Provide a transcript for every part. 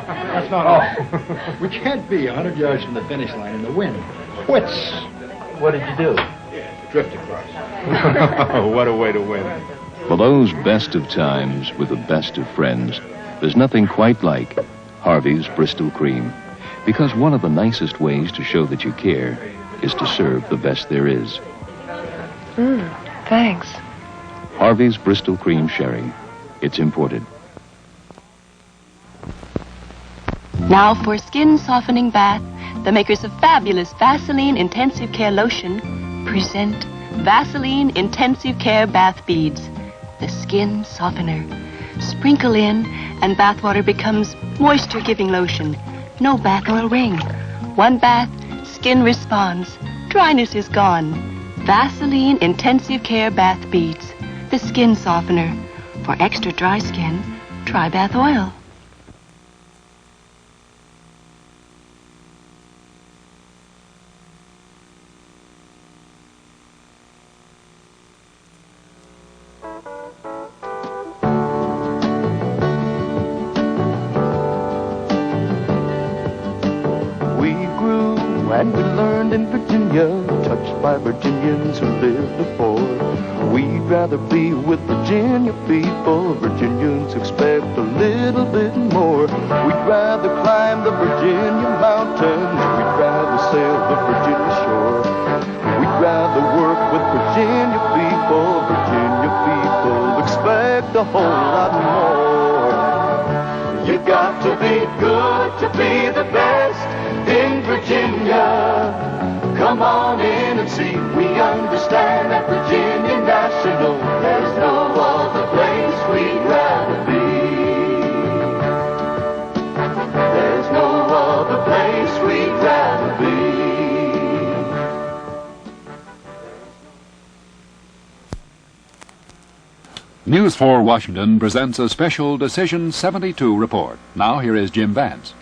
That's not all. We can't be 100 yards from the finish line in the wind. Quits. What did you do? Drift across. What a way to win. For those best of times with the best of friends, there's nothing quite like Harvey's Bristol Cream. Because one of the nicest ways to show that you care is to serve the best there is. Thanks. Harvey's Bristol Cream Sherry. It's imported. Now for skin softening bath, the makers of fabulous Vaseline Intensive Care Lotion present Vaseline Intensive Care Bath Beads, the skin softener. Sprinkle in and bath water becomes moisture-giving lotion. No bath oil ring. One bath, skin responds. Dryness is gone. Vaseline Intensive Care Bath Beads, the skin softener. For extra dry skin, try bath oil. And we learned in Virginia, touched by Virginians who lived before. We'd rather be with Virginia people. Virginians expect a little bit more. We'd rather climb the Virginia mountains. We'd rather sail the Virginia shore. We'd rather work with Virginia people. Virginia people expect a whole lot more. You got to be good to be the best in Virginia. Come on in and see. We understand at Virginia National there's no other place we'd rather be. There's no other place we'd rather be. News 4 Washington presents a special Decision 72 report. Now here is Jim Vance.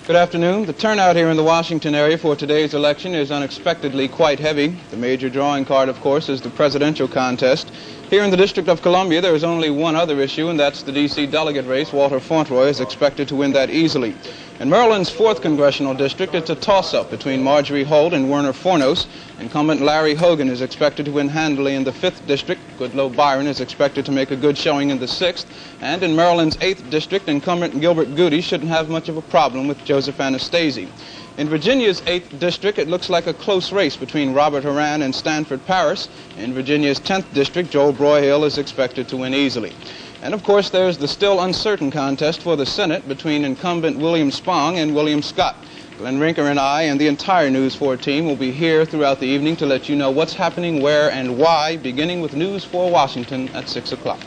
Good afternoon. The turnout here in the Washington area for today's election is unexpectedly quite heavy. The major drawing card, of course, is the presidential contest. Here in the District of Columbia, there is only one other issue, and that's the D.C. delegate race. Walter Fauntroy is expected to win that easily. In Maryland's 4th Congressional District, it's a toss-up between Marjorie Holt and Werner Fornos. Incumbent Larry Hogan is expected to win handily in the 5th District. Goodloe Byron is expected to make a good showing in the 6th. And in Maryland's 8th District, incumbent Gilbert Goody shouldn't have much of a problem with Joseph Anastasi. In Virginia's 8th District, it looks like a close race between Robert Horan and Stanford Paris. In Virginia's 10th District, Joel Broyhill is expected to win easily. And of course, there's the still uncertain contest for the Senate between incumbent William Spong and William Scott. Glenn Rinker and I and the entire News 4 team will be here throughout the evening to let you know what's happening, where, and why, beginning with News 4 Washington at 6 o'clock.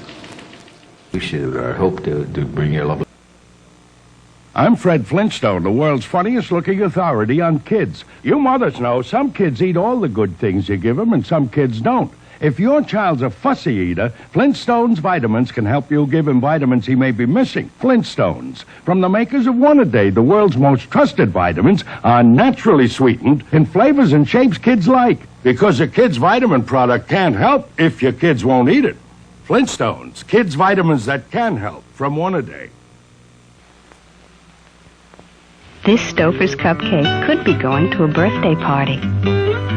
We should hope to bring your lovely... I'm Fred Flintstone, the world's funniest looking authority on kids. You mothers know some kids eat all the good things you give them and some kids don't. If your child's a fussy eater, Flintstones vitamins can help you give him vitamins he may be missing. Flintstones, from the makers of One-A-Day, the world's most trusted vitamins, are naturally sweetened in flavors and shapes kids like. Because a kid's vitamin product can't help if your kids won't eat it. Flintstones, kids' vitamins that can help, from One-A-Day. This Stouffer's cupcake could be going to a birthday party.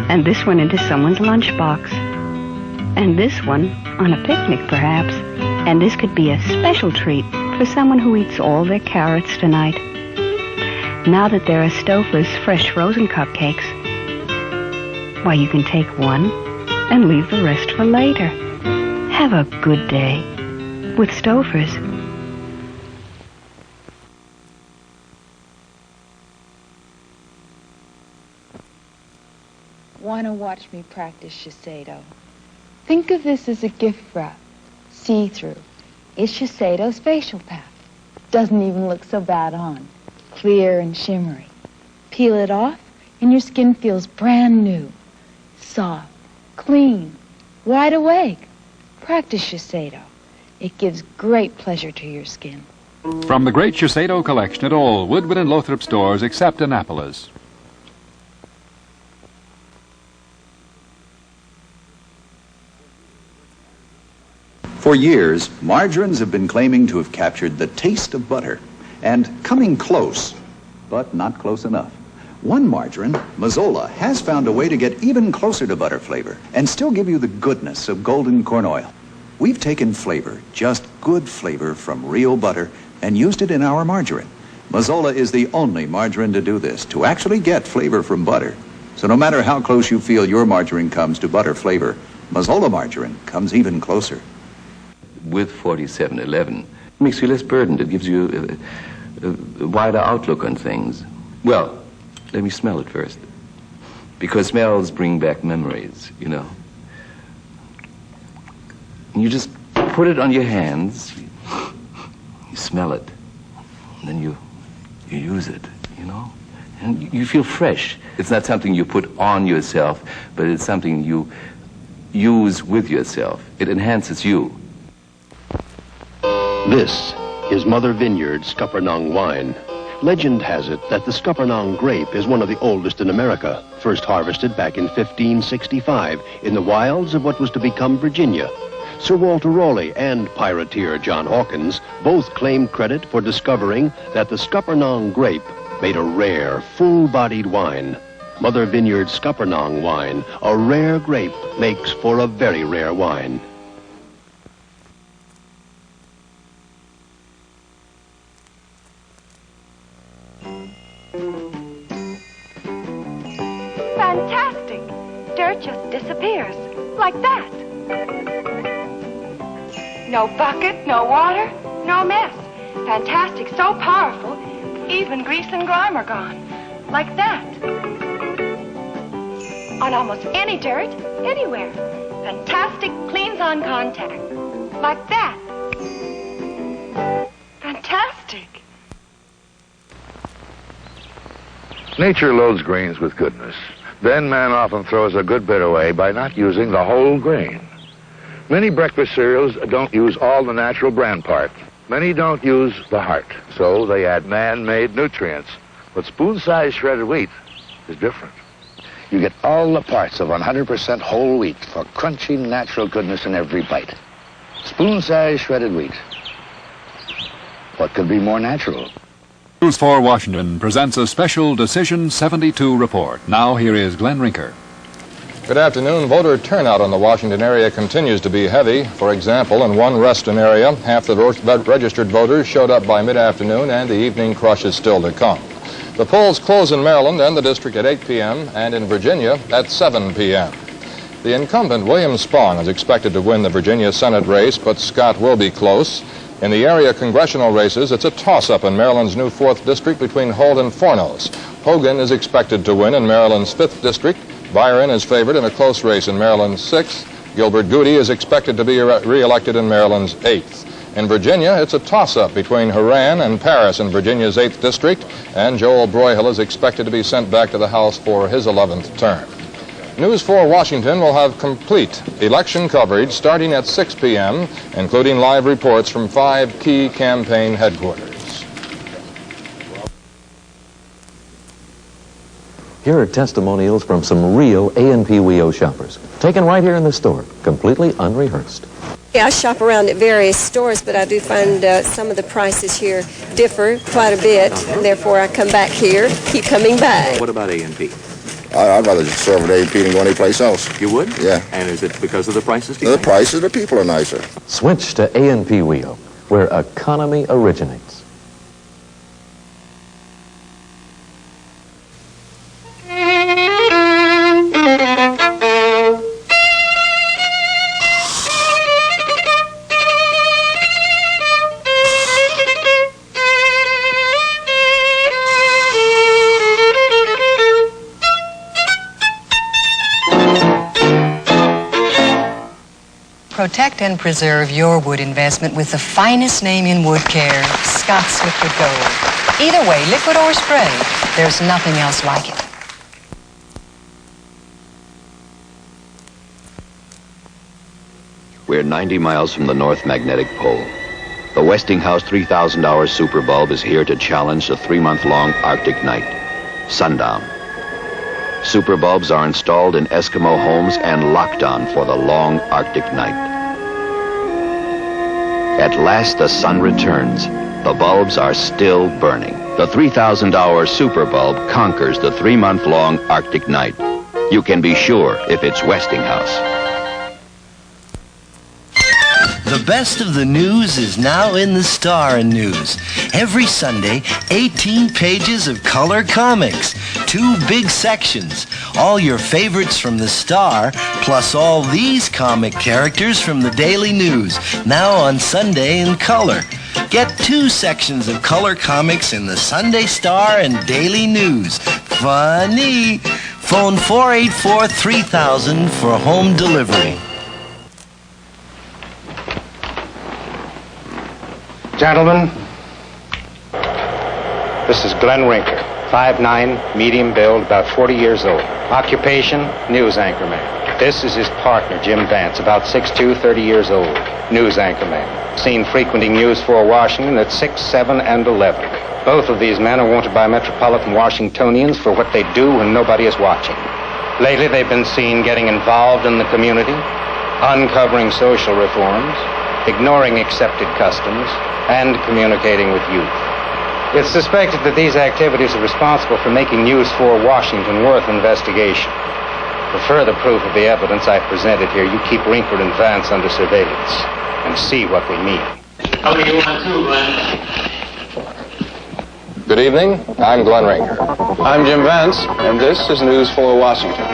And this one into someone's lunchbox. And this one on a picnic, perhaps. And this could be a special treat for someone who eats all their carrots tonight. Now that there are Stouffer's fresh frozen cupcakes, why, you can take one and leave the rest for later. Have a good day with Stouffer's. Want to watch me practice Shiseido? Think of this as a gift wrap, see-through. It's Shiseido's facial pack. Doesn't even look so bad on. Clear and shimmery. Peel it off, and your skin feels brand new. Soft, clean, wide awake. Practice Shiseido. It gives great pleasure to your skin. From the great Shiseido collection at all Woodward and Lothrop stores except Annapolis. For years, margarines have been claiming to have captured the taste of butter. and coming close, but not close enough. One margarine, Mazola, has found a way to get even closer to butter flavor and still give you the goodness of golden corn oil. We've taken flavor, just good flavor from real butter, and used it in our margarine. Mazola is the only margarine to do this, to actually get flavor from butter. So no matter how close you feel your margarine comes to butter flavor, Mazola margarine comes even closer. With 4711, it makes you less burdened. It gives you a wider outlook on things. Well, let me smell it first. Because smells bring back memories, you know. And you just put it on your hands, you smell it, and then you use it, you know. And you feel fresh. It's not something you put on yourself, but it's something you use with yourself. It enhances you. This is Mother Vineyard's Scuppernong wine. Legend has it that the Scuppernong grape is one of the oldest in America, first harvested back in 1565 in the wilds of what was to become Virginia. Sir Walter Raleigh and pirateer John Hawkins both claimed credit for discovering that the Scuppernong grape made a rare, full-bodied wine. Mother Vineyard's Scuppernong wine, a rare grape, makes for a very rare wine. Fantastic! Dirt just disappears, like that. No bucket, no water, no mess. Fantastic, so powerful, even grease and grime are gone, like that. On almost any dirt, anywhere. Fantastic cleans on contact, like that. Fantastic. Nature loads grains with goodness. Then man often throws a good bit away by not using the whole grain. Many breakfast cereals don't use all the natural bran parts. Many don't use the heart, so they add man-made nutrients. But spoon-sized shredded wheat is different. You get all the parts of 100% whole wheat for crunchy, natural goodness in every bite. Spoon-sized shredded wheat. What could be more natural? News 4 Washington presents a special Decision 72 report. Now here is Glenn Rinker. Good afternoon. Voter turnout in the Washington area continues to be heavy. For example, in one Reston area, half the registered voters showed up by mid-afternoon, and the evening crush is still to come. The polls close in Maryland and the district at 8 p.m. and in Virginia at 7 p.m. The incumbent, William Spong, is expected to win the Virginia Senate race, but Scott will be close. In the area congressional races, it's a toss-up in Maryland's new 4th district between Holt and Fornos. Hogan is expected to win in Maryland's 5th district. Byron is favored in a close race in Maryland's 6th. Gilbert Goody is expected to be re-elected in Maryland's 8th. In Virginia, it's a toss-up between Horan and Paris in Virginia's 8th district, and Joel Broyhill is expected to be sent back to the House for his 11th term. News 4 Washington will have complete election coverage starting at 6 p.m., including live reports from 5 key campaign headquarters. Here are testimonials from some real A&P WEO shoppers, taken right here in the store, completely unrehearsed. Yeah, I shop around at various stores, but I do find some of the prices here differ quite a bit, and therefore I come back here, keep coming back. What about A&P? I'd rather just serve at A&P than go anyplace else. You would? Yeah. And is it because of the prices? The prices, the people are nicer. Switch to A&P WEO, where economy originates. Protect and preserve your wood investment with the finest name in wood care, Scott's Liquid Gold. Either way, liquid or spray, there's nothing else like it. We're 90 miles from the North Magnetic Pole. The Westinghouse 3000-hour super bulb is here to challenge the 3-month-long Arctic night, sundown. Super bulbs are installed in Eskimo homes and locked on for the long Arctic night. At last the sun returns. The bulbs are still burning. The 3,000-hour super bulb conquers the 3-month-long Arctic night. You can be sure if it's Westinghouse. The best of the news is now in the Star and News. Every Sunday, 18 pages of color comics, 2 big sections, all your favorites from the Star, plus all these comic characters from the Daily News, now on Sunday in color. Get 2 sections of color comics in the Sunday Star and Daily News. Funny! Phone 484-3000 for home delivery. Gentlemen, this is Glenn Rinker, 5'9", medium build, about 40 years old. Occupation, news anchorman. This is his partner, Jim Vance, about 6'2", 30 years old, news anchorman. Seen frequenting News 4 Washington at 6, 7, and 11. Both of these men are wanted by metropolitan Washingtonians for what they do when nobody is watching. Lately, they've been seen getting involved in the community, uncovering social reforms, ignoring accepted customs, and communicating with youth. It's suspected that these activities are responsible for making News 4 Washington worth investigation. For further proof of the evidence I've presented here, you keep Rinker and Vance under surveillance and see what we mean. Okay, 1, 2, Glenn. Good evening. I'm Glenn Rinker. I'm Jim Vance, and this is News 4 Washington.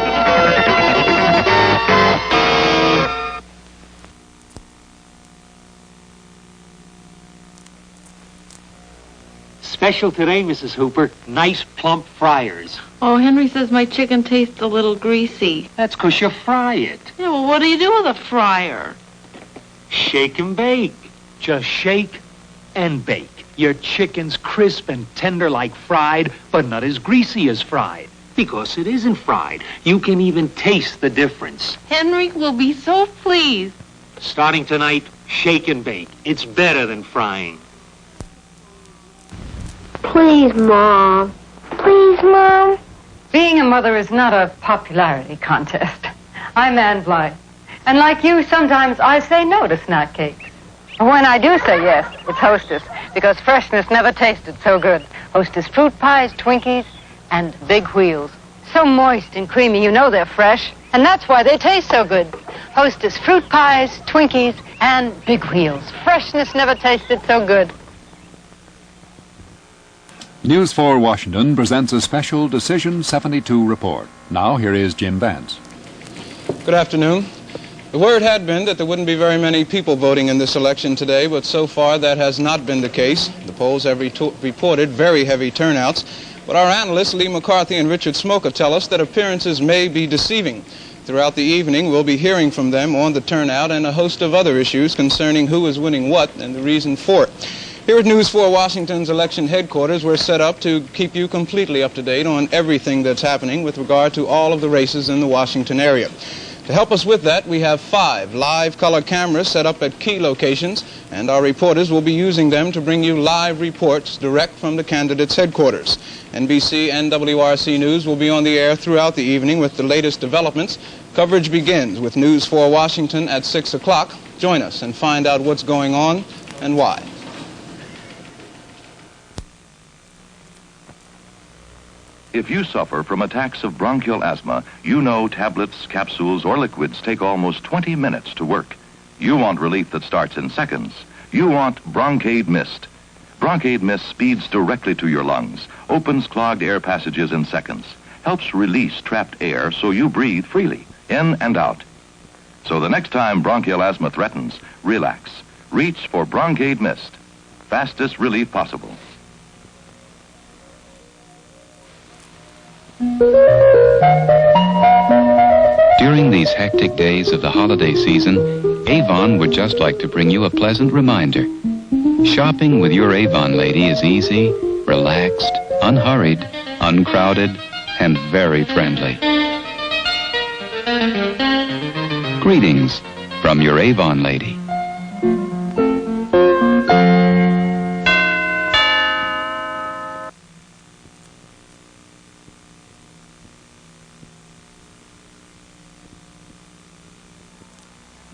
Special today, Mrs. Hooper, nice plump fryers. Oh, Henry says my chicken tastes a little greasy. That's 'cause you fry it. Yeah, well, what do you do with a fryer? Shake and bake. Just shake and bake. Your chicken's crisp and tender like fried, but not as greasy as fried. Because it isn't fried. You can even taste the difference. Henry will be so pleased. Starting tonight, shake and bake. It's better than frying. Please, Mom. Please, Mom. Being a mother is not a popularity contest. I'm Ann Blythe. And like you, sometimes I say no to snack cakes. When I do say yes, it's Hostess, because freshness never tasted so good. Hostess fruit pies, Twinkies, and Big Wheels. So moist and creamy, you know they're fresh. And that's why they taste so good. Hostess fruit pies, Twinkies, and Big Wheels. Freshness never tasted so good. News 4 Washington presents a special Decision 72 report. Now here is Jim Vance. Good afternoon. The word had been that there wouldn't be very many people voting in this election today, but so far that has not been the case. The polls have reported very heavy turnouts, but our analysts Lee McCarthy and Richard Smoker tell us that appearances may be deceiving. Throughout the evening, we'll be hearing from them on the turnout and a host of other issues concerning who is winning what and the reason for it. Here at News 4 Washington's election headquarters, we're set up to keep you completely up to date on everything that's happening with regard to all of the races in the Washington area. To help us with that, we have 5 live color cameras set up at key locations, and our reporters will be using them to bring you live reports direct from the candidates' headquarters. NBC and WRC News will be on the air throughout the evening with the latest developments. Coverage begins with News 4 Washington at 6 o'clock. Join us and find out what's going on and why. If you suffer from attacks of bronchial asthma, you know tablets, capsules, or liquids take almost 20 minutes to work. You want relief that starts in seconds. You want Bronkaid Mist. Bronkaid Mist speeds directly to your lungs, opens clogged air passages in seconds, helps release trapped air so you breathe freely, in and out. So the next time bronchial asthma threatens, relax. Reach for Bronkaid Mist. Fastest relief possible. During these hectic days of the holiday season, Avon would just like to bring you a pleasant reminder. Shopping with your Avon lady is easy, relaxed, unhurried, uncrowded, and very friendly. Greetings from your Avon lady.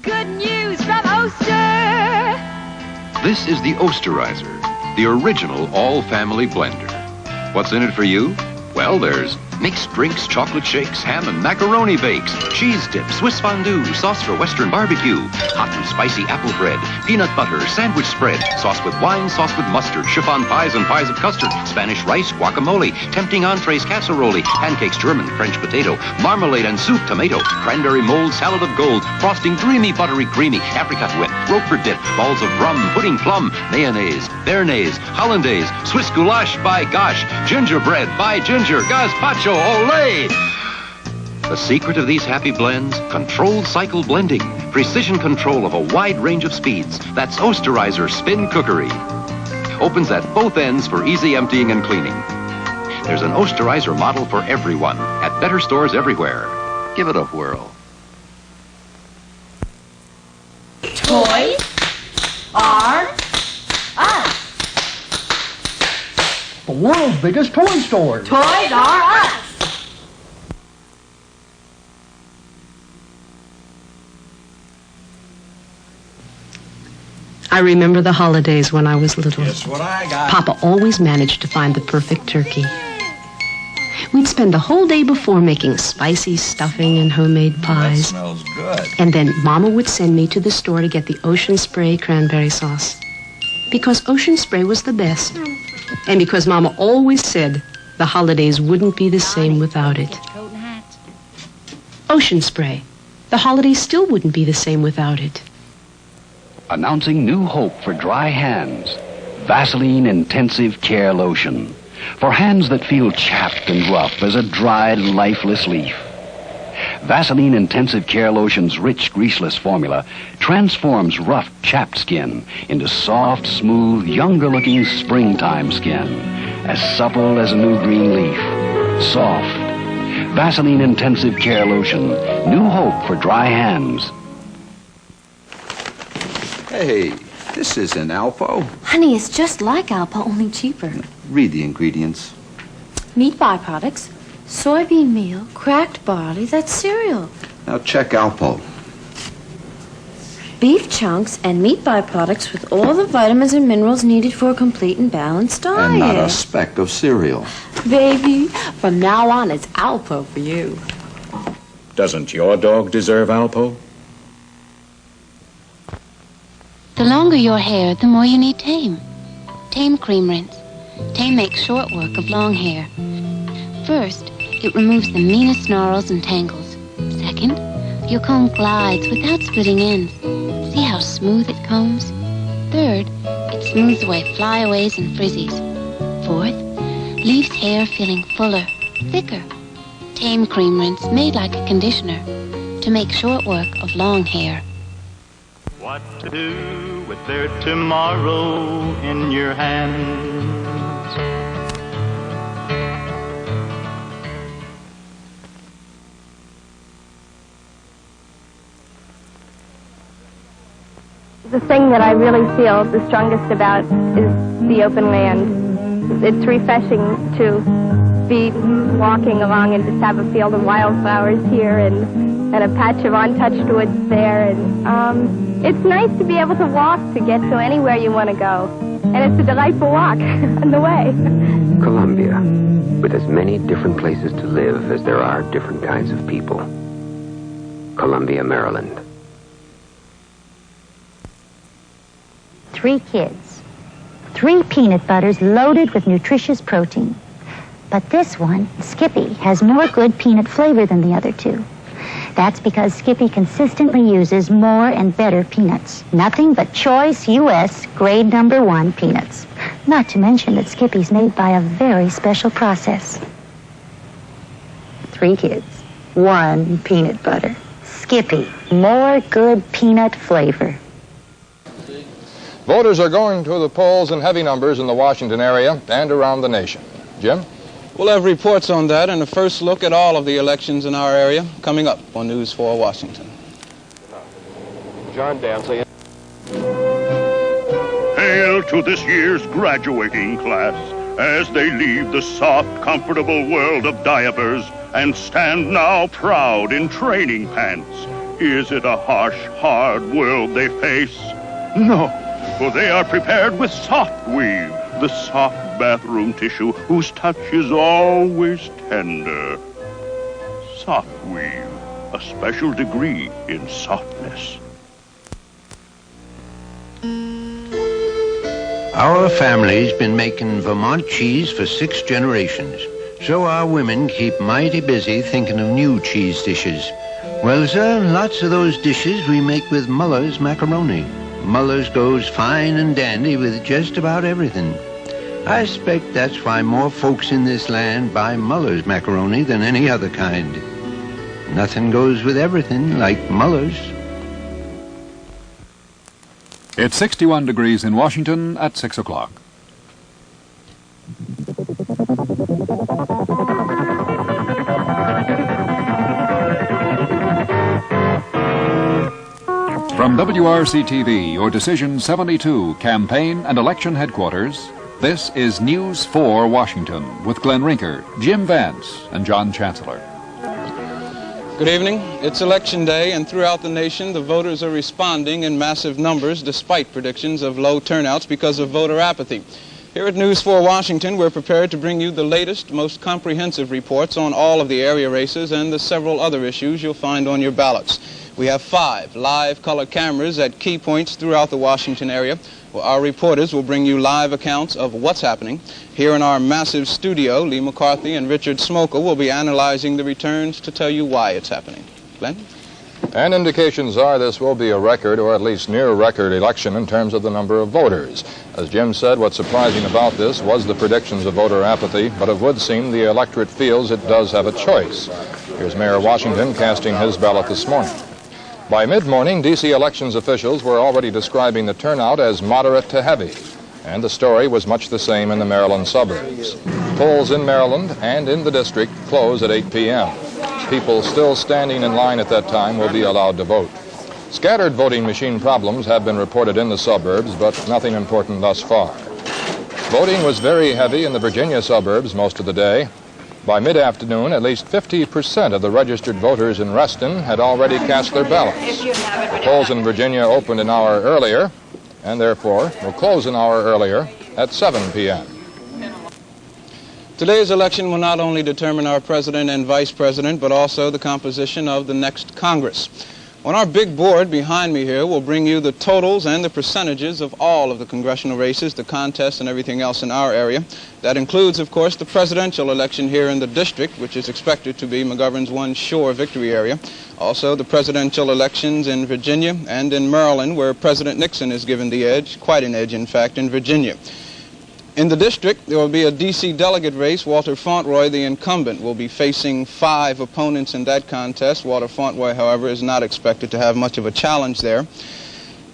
Good news from Oster! This is the Osterizer, the original all-family blender. What's in it for you? Well, there's mixed drinks, chocolate shakes, ham and macaroni bakes, cheese dip, Swiss fondue, sauce for Western barbecue, hot and spicy apple bread, peanut butter, sandwich spread, sauce with wine, sauce with mustard, chiffon pies and pies of custard, Spanish rice, guacamole, tempting entrees, casserole, pancakes, German, French potato, marmalade and soup, tomato, cranberry mold, salad of gold, frosting, dreamy, buttery, creamy, apricot whip, Roquefort dip, balls of rum, pudding plum, mayonnaise, béarnaise, hollandaise, Swiss goulash, by gosh, gingerbread, by ginger, gazpacho, olé! The secret of these happy blends? Controlled cycle blending. Precision control of a wide range of speeds. That's Osterizer Spin Cookery. Opens at both ends for easy emptying and cleaning. There's an Osterizer model for everyone at better stores everywhere. Give it a whirl. Toys are us. The world's biggest toy store. Toys are us. I remember the holidays when I was little. Guess what I got? Papa always managed to find the perfect turkey. We'd spend the whole day before making spicy stuffing and homemade pies. That smells good. And then Mama would send me to the store to get the Ocean Spray cranberry sauce. Because Ocean Spray was the best. And because Mama always said the holidays wouldn't be the same without it. Ocean Spray. The holidays still wouldn't be the same without it. Announcing new hope for dry hands. Vaseline Intensive Care Lotion. For hands that feel chapped and rough as a dried, lifeless leaf. Vaseline Intensive Care Lotion's rich, greaseless formula transforms rough, chapped skin into soft, smooth, younger-looking springtime skin, as supple as a new green leaf. Soft. Vaseline Intensive Care Lotion. New hope for dry hands. Hey, this isn't Alpo. Honey, it's just like Alpo, only cheaper. Read the ingredients. Meat byproducts, soybean meal, cracked barley, that's cereal. Now check Alpo. Beef chunks and meat byproducts with all the vitamins and minerals needed for a complete and balanced diet. And not a speck of cereal. Baby, from now on it's Alpo for you. Doesn't your dog deserve Alpo? The longer your hair, the more you need Tame. Tame Cream Rinse. Tame makes short work of long hair. First, it removes the meanest snarls and tangles. Second, your comb glides without splitting ends. See how smooth it combs? Third, it smooths away flyaways and frizzies. Fourth, leaves hair feeling fuller, thicker. Tame Cream Rinse, made like a conditioner to make short work of long hair. What to do with their tomorrow in your hands? The thing that I really feel the strongest about is the open land. It's refreshing to be walking along and just have a field of wildflowers here and a patch of untouched woods there. And it's nice to be able to walk to get to anywhere you want to go. And it's a delightful walk on the way. Columbia, with as many different places to live as there are different kinds of people. Columbia, Maryland. 3 kids. 3 peanut butters loaded with nutritious protein. But this one, Skippy, has more good peanut flavor than the other 2. That's because Skippy consistently uses more and better peanuts. Nothing but choice U.S. grade #1 peanuts. Not to mention that Skippy's made by a very special process. 3 kids, 1 peanut butter. Skippy, more good peanut flavor. Voters are going to the polls in heavy numbers in the Washington area and around the nation. Jim? We'll have reports on that and a first look at all of the elections in our area coming up on News 4 Washington. John Dancy. Hail to this year's graduating class as they leave the soft, comfortable world of diapers and stand now proud in training pants. Is it a harsh, hard world they face? No. for they are prepared with Soft Weave, the soft bathroom tissue whose touch is always tender. Soft Weave, a special degree in softness. Our family's been making Vermont cheese for 6 generations, so our women keep mighty busy thinking of new cheese dishes. Well, sir, lots of those dishes we make with Muller's macaroni. Muller's goes fine and dandy with just about everything. I expect that's why more folks in this land buy Muller's macaroni than any other kind. Nothing goes with everything like Muller's. It's 61 degrees in Washington at 6 o'clock. From WRC-TV, your Decision 72 campaign and election headquarters, this is News 4 Washington with Glenn Rinker, Jim Vance, and John Chancellor. Good evening. It's Election Day, and throughout the nation, the voters are responding in massive numbers despite predictions of low turnouts because of voter apathy. Here at News 4 Washington, we're prepared to bring you the latest, most comprehensive reports on all of the area races and the several other issues you'll find on your ballots. We have 5 live color cameras at key points throughout the Washington area, where our reporters will bring you live accounts of what's happening. Here in our massive studio, Lee McCarthy and Richard Smoker will be analyzing the returns to tell you why it's happening. Glenn? And indications are this will be a record, or at least near record, election in terms of the number of voters. As Jim said, what's surprising about this was the predictions of voter apathy, but it would seem the electorate feels it does have a choice. Here's Mayor Washington casting his ballot this morning. By mid-morning, D.C. elections officials were already describing the turnout as moderate to heavy, and the story was much the same in the Maryland suburbs. Polls in Maryland and in the district close at 8 p.m. People still standing in line at that time will be allowed to vote. Scattered voting machine problems have been reported in the suburbs, but nothing important thus far. Voting was very heavy in the Virginia suburbs most of the day. By mid-afternoon, at least 50% of the registered voters in Reston had already cast their ballots. The polls in Virginia opened an hour earlier, and therefore will close an hour earlier at 7 p.m. Today's election will not only determine our president and vice president, but also the composition of the next Congress. On our big board behind me here, we'll bring you the totals and the percentages of all of the congressional races, the contests, and everything else in our area. That includes, of course, the presidential election here in the district, which is expected to be McGovern's one sure victory area. Also, the presidential elections in Virginia and in Maryland, where President Nixon is given the edge, quite an edge, in fact, in Virginia. In the district, there will be a D.C. delegate race. Walter Fauntroy, the incumbent, will be facing 5 opponents in that contest. Walter Fauntroy, however, is not expected to have much of a challenge there.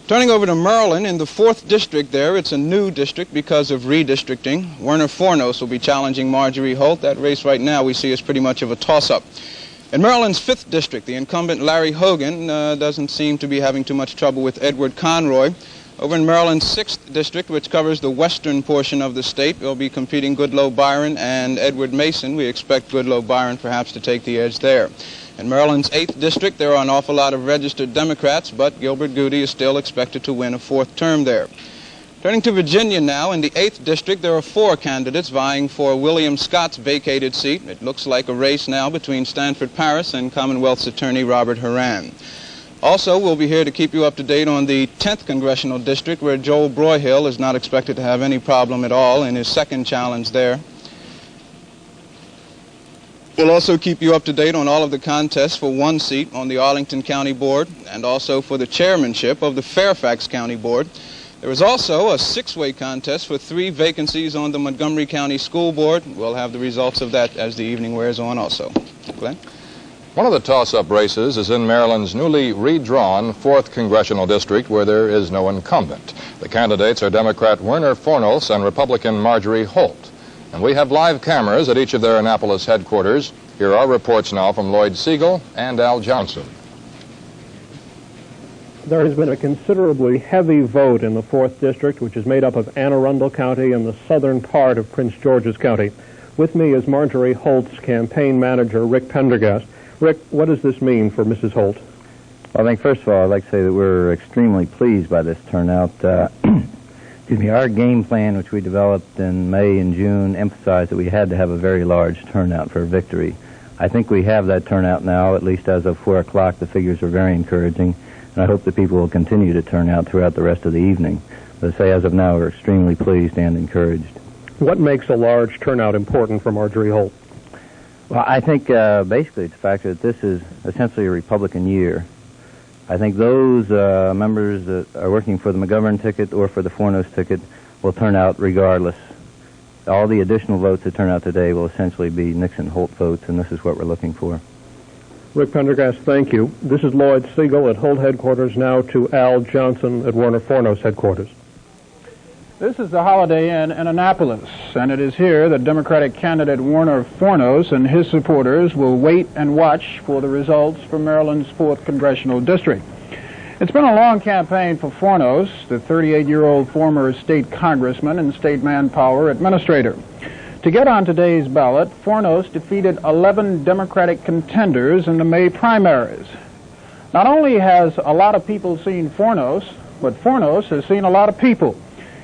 Turning over to Maryland, in the 4th district there, it's a new district because of redistricting. Werner Fornos will be challenging Marjorie Holt. That race right now we see is pretty much of a toss-up. In Maryland's 5th district, the incumbent Larry Hogan doesn't seem to be having too much trouble with Edward Conroy. Over in Maryland's 6th district, which covers the western portion of the state, we'll be competing Goodloe Byron and Edward Mason. We expect Goodloe Byron perhaps to take the edge there. In Maryland's 8th district, there are an awful lot of registered Democrats, but Gilbert Goody is still expected to win a 4th term there. Turning to Virginia now, in the 8th district, there are 4 candidates vying for William Scott's vacated seat. It looks like a race now between Stanford Paris and Commonwealth's attorney Robert Horan. Also, we'll be here to keep you up to date on the 10th Congressional District, where Joel Broyhill is not expected to have any problem at all in his second challenge there. We'll also keep you up to date on all of the contests for 1 seat on the Arlington County Board and also for the chairmanship of the Fairfax County Board. There is also a 6-way contest for 3 vacancies on the Montgomery County School Board. We'll have the results of that as the evening wears on also. Glenn? One of the toss-up races is in Maryland's newly redrawn 4th Congressional District, where there is no incumbent. The candidates are Democrat Werner Fornos and Republican Marjorie Holt. And we have live cameras at each of their Annapolis headquarters. Here are reports now from Lloyd Siegel and Al Johnson. There has been a considerably heavy vote in the 4th District, which is made up of Anne Arundel County and the southern part of Prince George's County. With me is Marjorie Holt's campaign manager, Rick Pendergast. Rick, what does this mean for Mrs. Holt? Well, I think, first of all, I'd like to say that we're extremely pleased by this turnout. Excuse me, our game plan, which we developed in May and June, emphasized that we had to have a very large turnout for victory. I think we have that turnout now, at least as of 4 o'clock. The figures are very encouraging, and I hope that people will continue to turn out throughout the rest of the evening. But I say, as of now, we're extremely pleased and encouraged. What makes a large turnout important for Marjorie Holt? Well, I think basically it's the fact that this is essentially a Republican year. I think those members that are working for the McGovern ticket or for the Fornos ticket will turn out regardless. All the additional votes that turn out today will essentially be Nixon-Holt votes, and this is what we're looking for. Rick Pendergast, thank you. This is Lloyd Siegel at Holt headquarters, now to Al Johnson at Warner Fornos headquarters. This is the Holiday Inn in Annapolis, and it is here that Democratic candidate Warner Fornos and his supporters will wait and watch for the results for Maryland's 4th Congressional District. It's been a long campaign for Fornos, the 38-year-old former state congressman and state manpower administrator. To get on today's ballot, Fornos defeated 11 Democratic contenders in the May primaries. Not only has a lot of people seen Fornos, but Fornos has seen a lot of people.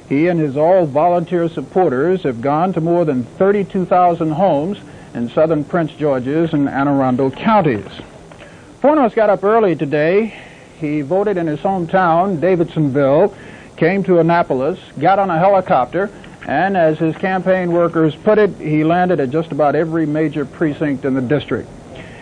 He and his all-volunteer supporters have gone to more than 32,000 homes in southern Prince George's and Anne Arundel counties. Fornos got up early today. He voted in his hometown, Davidsonville, came to Annapolis, got on a helicopter, and as his campaign workers put it, he landed at just about every major precinct in the district.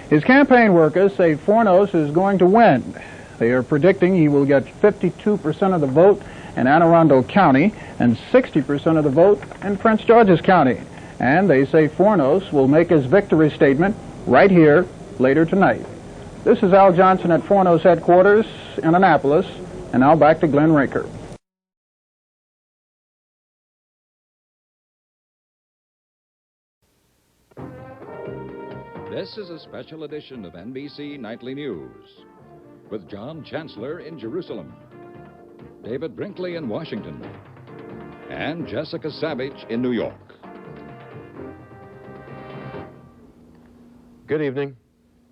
His campaign workers say Fornos is going to win. They are predicting he will get 52% of the vote in Anne Arundel County and 60% of the vote in Prince George's County. And they say Fornos will make his victory statement right here later tonight. This is Al Johnson at Fornos headquarters in Annapolis, and now back to Glenn Rinker. This is a special edition of NBC Nightly News with John Chancellor in Jerusalem, David Brinkley in Washington, and Jessica Savage in New York. Good evening.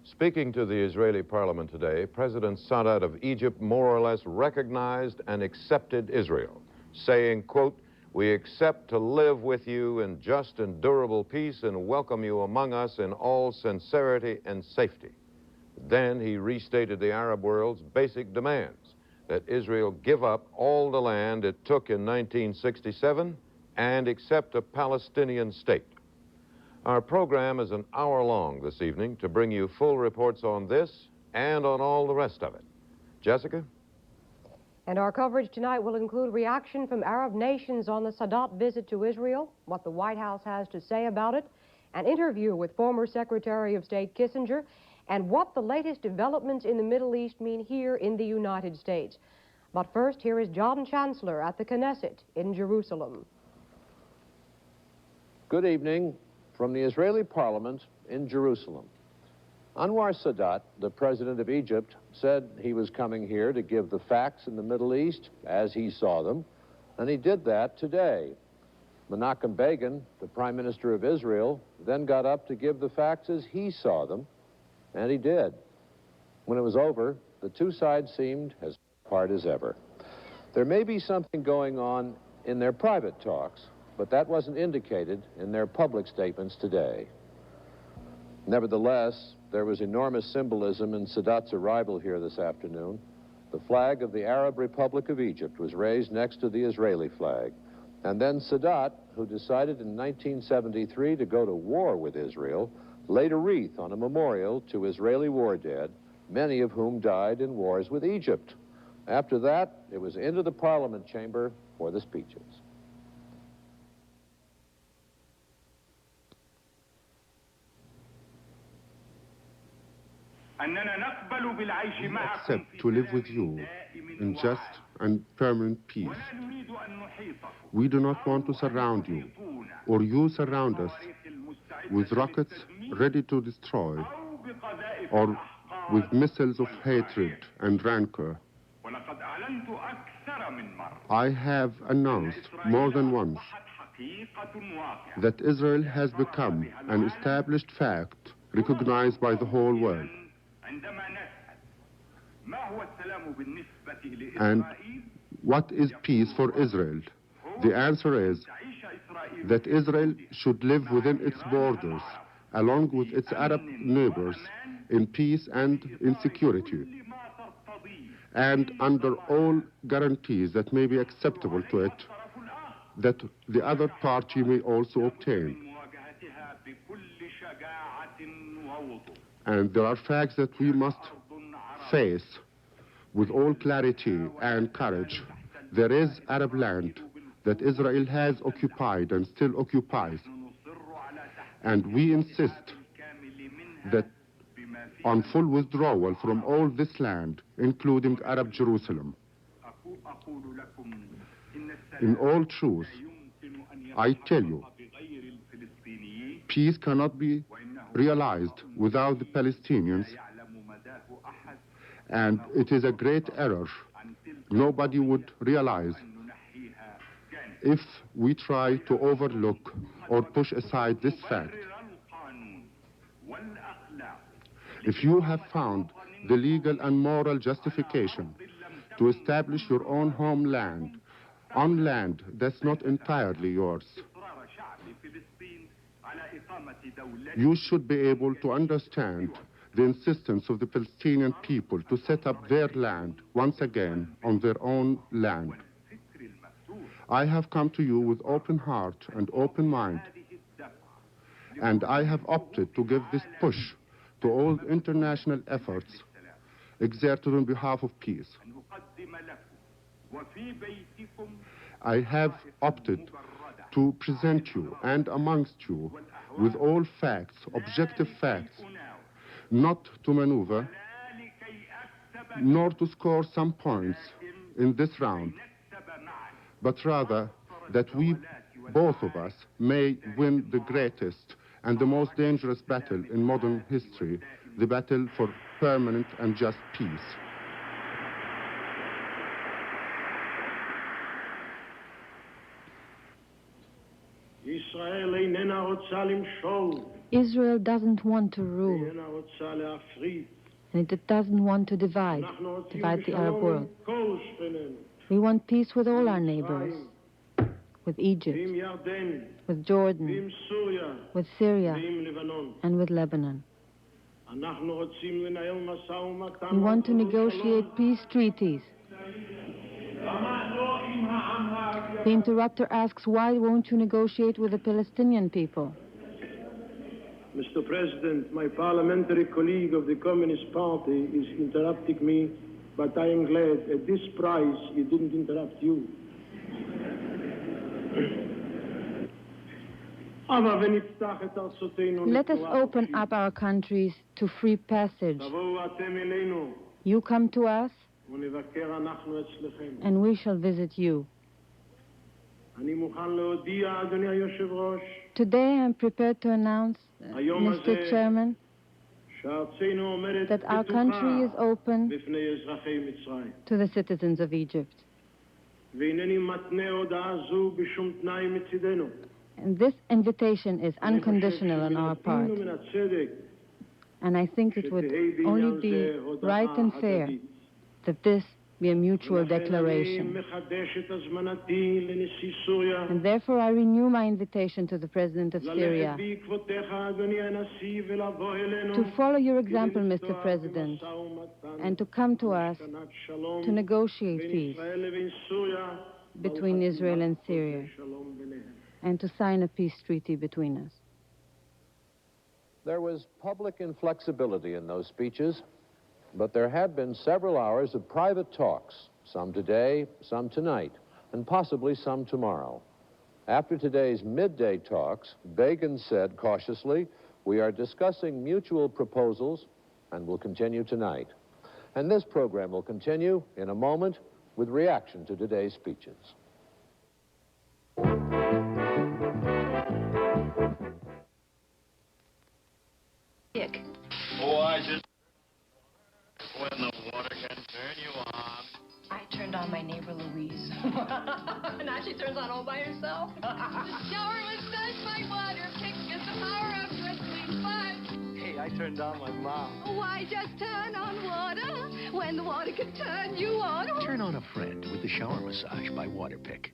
Speaking to the Israeli parliament today, President Sadat of Egypt more or less recognized and accepted Israel, saying, quote, "We accept to live with you in just and durable peace and welcome you among us in all sincerity and safety." Then he restated the Arab world's basic demands, that Israel give up all the land it took in 1967 and accept a Palestinian state. Our program is an hour long this evening to bring you full reports on this and on all the rest of it. Jessica? And our coverage tonight will include reaction from Arab nations on the Sadat visit to Israel, what the White House has to say about it, an interview with former Secretary of State Kissinger, and what the latest developments in the Middle East mean here in the United States. But first, here is John Chancellor at the Knesset in Jerusalem. Good evening from the Israeli parliament in Jerusalem. Anwar Sadat, the president of Egypt, said he was coming here to give the facts in the Middle East as he saw them, and he did that today. Menachem Begin, the prime minister of Israel, then got up to give the facts as he saw them, and he did. When it was over, the two sides seemed as apart as ever. There may be something going on in their private talks, but that wasn't indicated in their public statements today. Nevertheless, there was enormous symbolism in Sadat's arrival here this afternoon. The flag of the Arab Republic of Egypt was raised next to the Israeli flag. And then Sadat, who decided in 1973 to go to war with Israel, laid a wreath on a memorial to Israeli war dead, many of whom died in wars with Egypt. After that, it was into the parliament chamber for the speeches. Accept to live with you in just and permanent peace. We do not want to surround you, or you surround us with rockets ready to destroy, or with missiles of hatred and rancor. I have announced more than once that Israel has become an established fact recognized by the whole world. And what is peace for Israel? The answer is that Israel should live within its borders, along with its Arab neighbors, in peace and in security, and under all guarantees that may be acceptable to it, that the other party may also obtain. And there are facts that we must face with all clarity and courage. There is Arab land that Israel has occupied and still occupies. And we insist that on full withdrawal from all this land, including Arab Jerusalem. In all truth, I tell you, peace cannot be realized without the Palestinians, and it is a great error nobody would realize if we try to overlook or push aside this fact. If you have found the legal and moral justification to establish your own homeland on land that's not entirely yours, you should be able to understand the insistence of the Palestinian people to set up their land once again on their own land. I have come to you with open heart and open mind, and I have opted to give this push to all international efforts exerted on behalf of peace. I have opted to present you and amongst you with all facts, objective facts, not to maneuver, nor to score some points in this round, but rather that we, both of us, may win the greatest and the most dangerous battle in modern history, the battle for permanent and just peace. Israel doesn't want to rule, and it doesn't want to divide the Arab world. We want peace with all our neighbors, with Egypt, with Jordan, with Syria, and with Lebanon. We want to negotiate peace treaties. The interrupter asks, why won't you negotiate with the Palestinian people? Mr. President, my parliamentary colleague of the Communist Party is interrupting me, but I am glad at this price he didn't interrupt you. Let us open up our countries to free passage. You come to us, and we shall visit you. Today I am prepared to announce, Mr. Chairman, that our country is open to the citizens of Egypt. And this invitation is unconditional on our part. And I think it would only be right and fair that this be a mutual declaration. And therefore I renew my invitation to the President of Syria to follow your example, Mr. President, and to come to us to negotiate peace between Israel and Syria, and to sign a peace treaty between us. There was public inflexibility in those speeches, but there had been several hours of private talks, some today, some tonight, and possibly some tomorrow. After today's midday talks, Begin said cautiously, "We are discussing mutual proposals and will continue tonight." And this program will continue in a moment with reaction to today's speeches. Oh, I just... when the water can turn you on. I turned on my neighbor Louise. Now she turns on all by herself. The shower was such my water. Kick is the power of your sweet butt. Hey, I turned on my mom. Why just turn on water when the water can turn you on? Turn on a friend with the shower massage by Waterpik.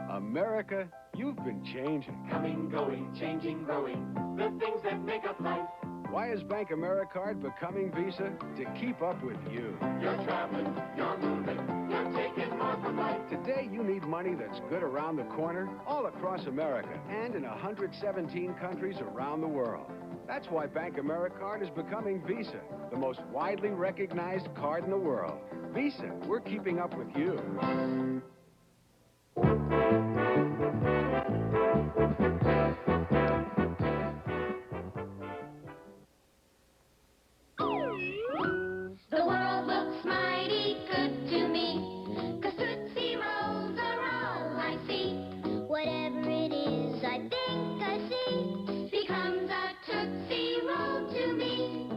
America, you've been changing. Coming, going, changing, growing. The things that make up life. Why is Bank AmeriCard becoming Visa? To keep up with you. You're traveling, you're moving, you're taking more from life. Today, you need money that's good around the corner, all across America, and in 117 countries around the world. That's why Bank AmeriCard is becoming Visa, the most widely recognized card in the world. Visa, we're keeping up with you. The world looks mighty good to me, 'cause Tootsie Rolls are all I see. Whatever it is I think I see becomes a Tootsie Roll to me.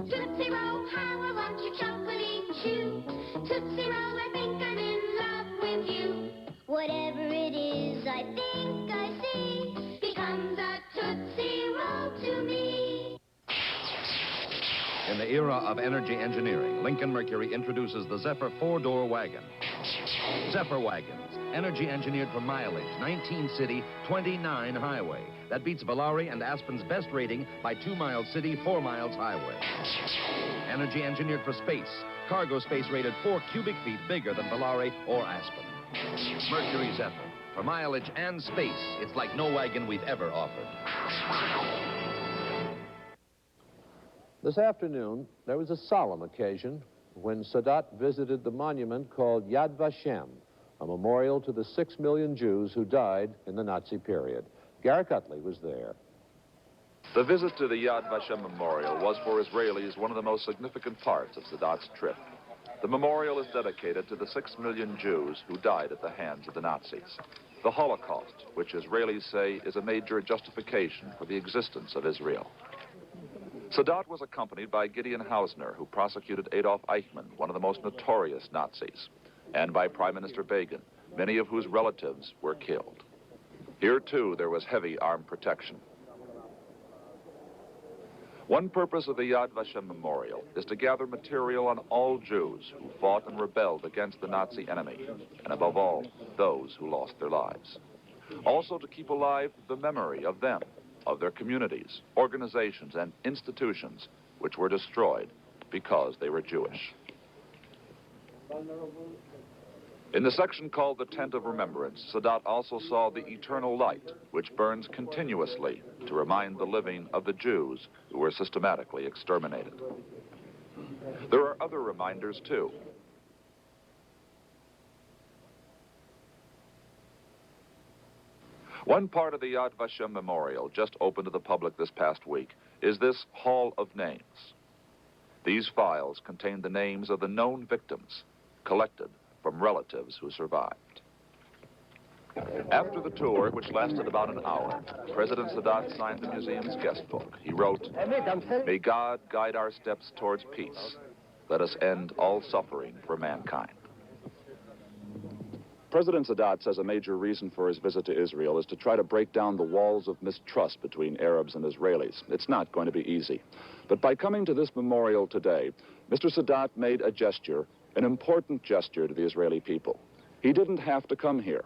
Tootsie Roll, how I want your chocolatey chew. Tootsie Roll, I think I'm in love with you. Whatever it is I think I see becomes a Tootsie Roll to me. In the era of energy engineering, Lincoln Mercury introduces the Zephyr four-door wagon. Zephyr wagons, energy engineered for mileage, 19 city, 29 highway. That beats Valari and Aspen's best rating by 2 miles city, 4 miles highway. Energy engineered for space, cargo space rated 4 cubic feet bigger than Valari or Aspen. Mercury Zephyr, for mileage and space, it's like no wagon we've ever offered. This afternoon, there was a solemn occasion when Sadat visited the monument called Yad Vashem, a memorial to the 6 million Jews who died in the Nazi period. Garrett Utley was there. The visit to the Yad Vashem Memorial was for Israelis one of the most significant parts of Sadat's trip. The memorial is dedicated to the 6 million Jews who died at the hands of the Nazis. The Holocaust, which Israelis say is a major justification for the existence of Israel. Sadat was accompanied by Gideon Hausner, who prosecuted Adolf Eichmann, one of the most notorious Nazis, and by Prime Minister Begin, many of whose relatives were killed. Here, too, there was heavy armed protection. One purpose of the Yad Vashem Memorial is to gather material on all Jews who fought and rebelled against the Nazi enemy, and above all, those who lost their lives. Also to keep alive the memory of them, of their communities, organizations, and institutions which were destroyed because they were Jewish. In the section called the Tent of Remembrance, Sadat also saw the eternal light, which burns continuously to remind the living of the Jews who were systematically exterminated. There are other reminders, too. One part of the Yad Vashem Memorial, just opened to the public this past week, is this Hall of Names. These files contain the names of the known victims, collected from relatives who survived. After the tour, which lasted about an hour, President Sadat signed the museum's guest book. He wrote, "May God guide our steps towards peace. Let us end all suffering for mankind." President Sadat says a major reason for his visit to Israel is to try to break down the walls of mistrust between Arabs and Israelis. It's not going to be easy. But by coming to this memorial today, Mr. Sadat made a gesture, an important gesture to the Israeli people. He didn't have to come here,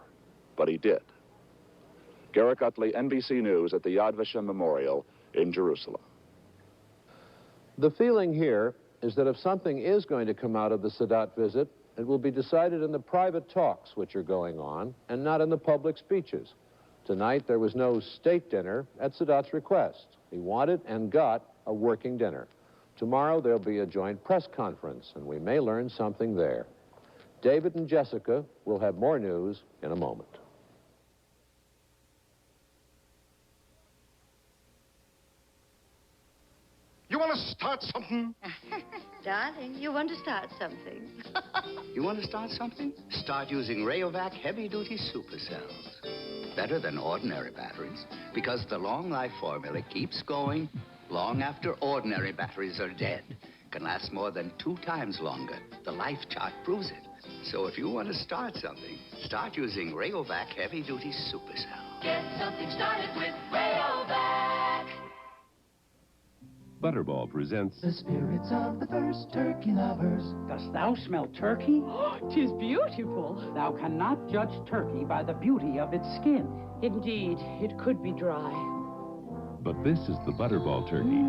but he did. Garrett Utley, NBC News at the Yad Vashem Memorial in Jerusalem. The feeling here is that if something is going to come out of the Sadat visit, it will be decided in the private talks which are going on and not in the public speeches. Tonight, there was no state dinner at Sadat's request. He wanted and got a working dinner. Tomorrow, there'll be a joint press conference, and we may learn something there. David and Jessica will have more news in a moment. You want to start something? Darling, you want to start something. You want to start something? Start using Rayovac heavy-duty supercells. Better than ordinary batteries, because the long life formula keeps going long after ordinary batteries are dead. Can last more than 2 times longer. The life chart proves it. So if you want to start something, start using Rayovac heavy-duty supercells. Get something started with Rayovac. Butterball presents The spirits of the first turkey lovers. Dost thou smell turkey? 'Tis beautiful. Thou cannot judge turkey by the beauty of its skin. Indeed, it could be dry. But this is the Butterball turkey.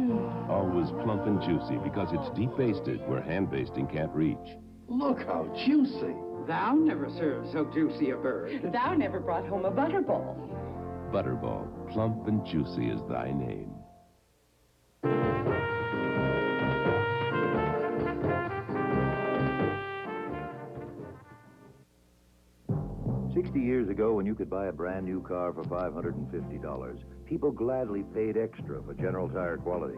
Always plump and juicy because it's deep basted where hand basting can't reach. Look how juicy. Thou never served so juicy a bird. Thou never brought home a butterball. Butterball, plump and juicy is thy name. 60 years ago, when you could buy a brand new car for $550, people gladly paid extra for General Tire quality.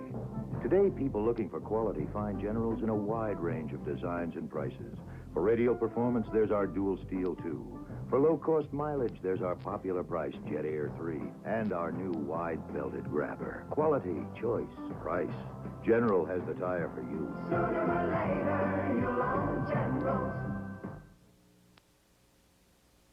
Today, people looking for quality find Generals in a wide range of designs and prices. For radial performance, there's our Dual Steel 2. For low-cost mileage, there's our popular-priced Jet Air 3 and our new wide-belted Grabber. Quality, choice, price. General has the tire for you. Sooner or later, you'll own Generals.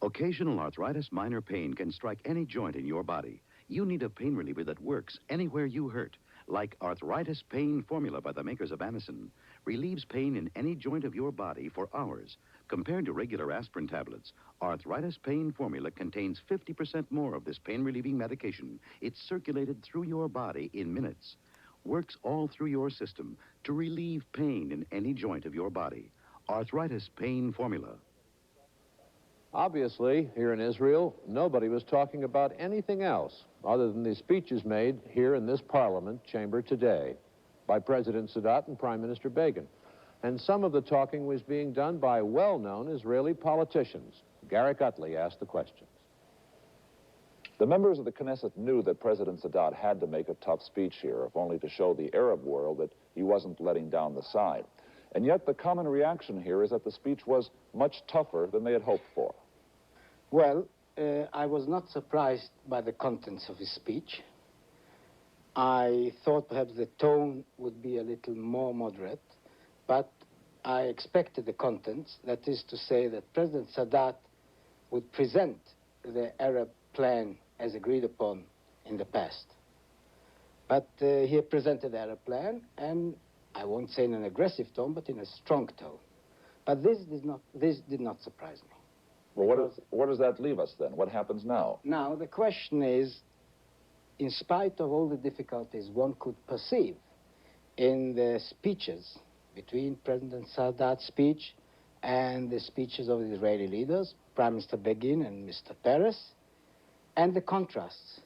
Occasional arthritis, minor pain can strike any joint in your body. You need a pain reliever that works anywhere you hurt, like Arthritis Pain Formula by the makers of Anacin. Relieves pain in any joint of your body for hours. Compared to regular aspirin tablets, Arthritis Pain Formula contains 50% more of this pain-relieving medication. It's circulated through your body in minutes. Works all through your system to relieve pain in any joint of your body. Arthritis Pain Formula. Obviously, here in Israel, nobody was talking about anything else other than the speeches made here in this parliament chamber today by President Sadat and Prime Minister Begin. And some of the talking was being done by well-known Israeli politicians. Garrick Utley asked the questions. The members of the Knesset knew that President Sadat had to make a tough speech here, if only to show the Arab world that he wasn't letting down the side. And yet the common reaction here is that the speech was much tougher than they had hoped for. Well, I was not surprised by the contents of his speech. I thought perhaps the tone would be a little more moderate, but I expected the contents, that is to say that President Sadat would present the Arab plan as agreed upon in the past. But he presented the Arab plan, and I won't say in an aggressive tone, but in a strong tone. But this did not surprise me. Well, where does that leave us then? What happens now? Now, the question is, in spite of all the difficulties one could perceive in the speeches between President Sadat's speech and the speeches of the Israeli leaders, Prime Minister Begin and Mr. Peres, and the contrasts,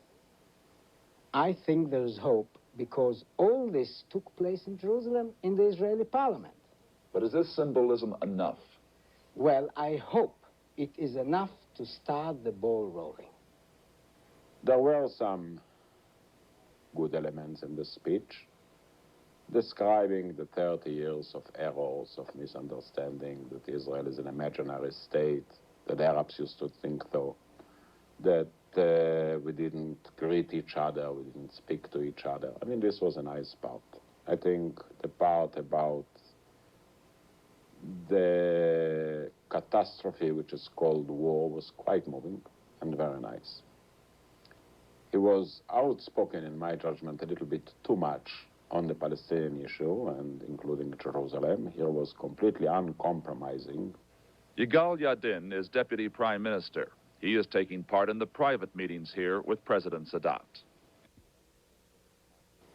I think there is hope because all this took place in Jerusalem in the Israeli parliament. But is this symbolism enough? Well, I hope it is enough to start the ball rolling. There were some good elements in the speech, describing the 30 years of errors, of misunderstanding, that Israel is an imaginary state, that Arabs used to think so, that we didn't greet each other, we didn't speak to each other. I mean, this was a nice part. I think the part about the catastrophe, which is called war, was quite moving and very nice. He was outspoken, in my judgment, a little bit too much on the Palestinian issue, and including Jerusalem. He was completely uncompromising. Yigal Yadin is Deputy Prime Minister. He is taking part in the private meetings here with President Sadat.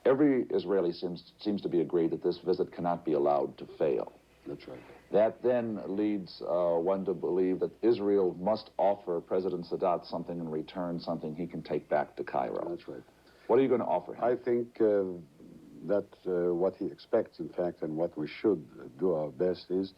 Every Israeli seems to be agreed that this visit cannot be allowed to fail. That's right. That then leads one to believe that Israel must offer President Sadat something in return, something he can take back to Cairo. That's right. What are you going to offer him? I think that what he expects, in fact, and what we should do our best is,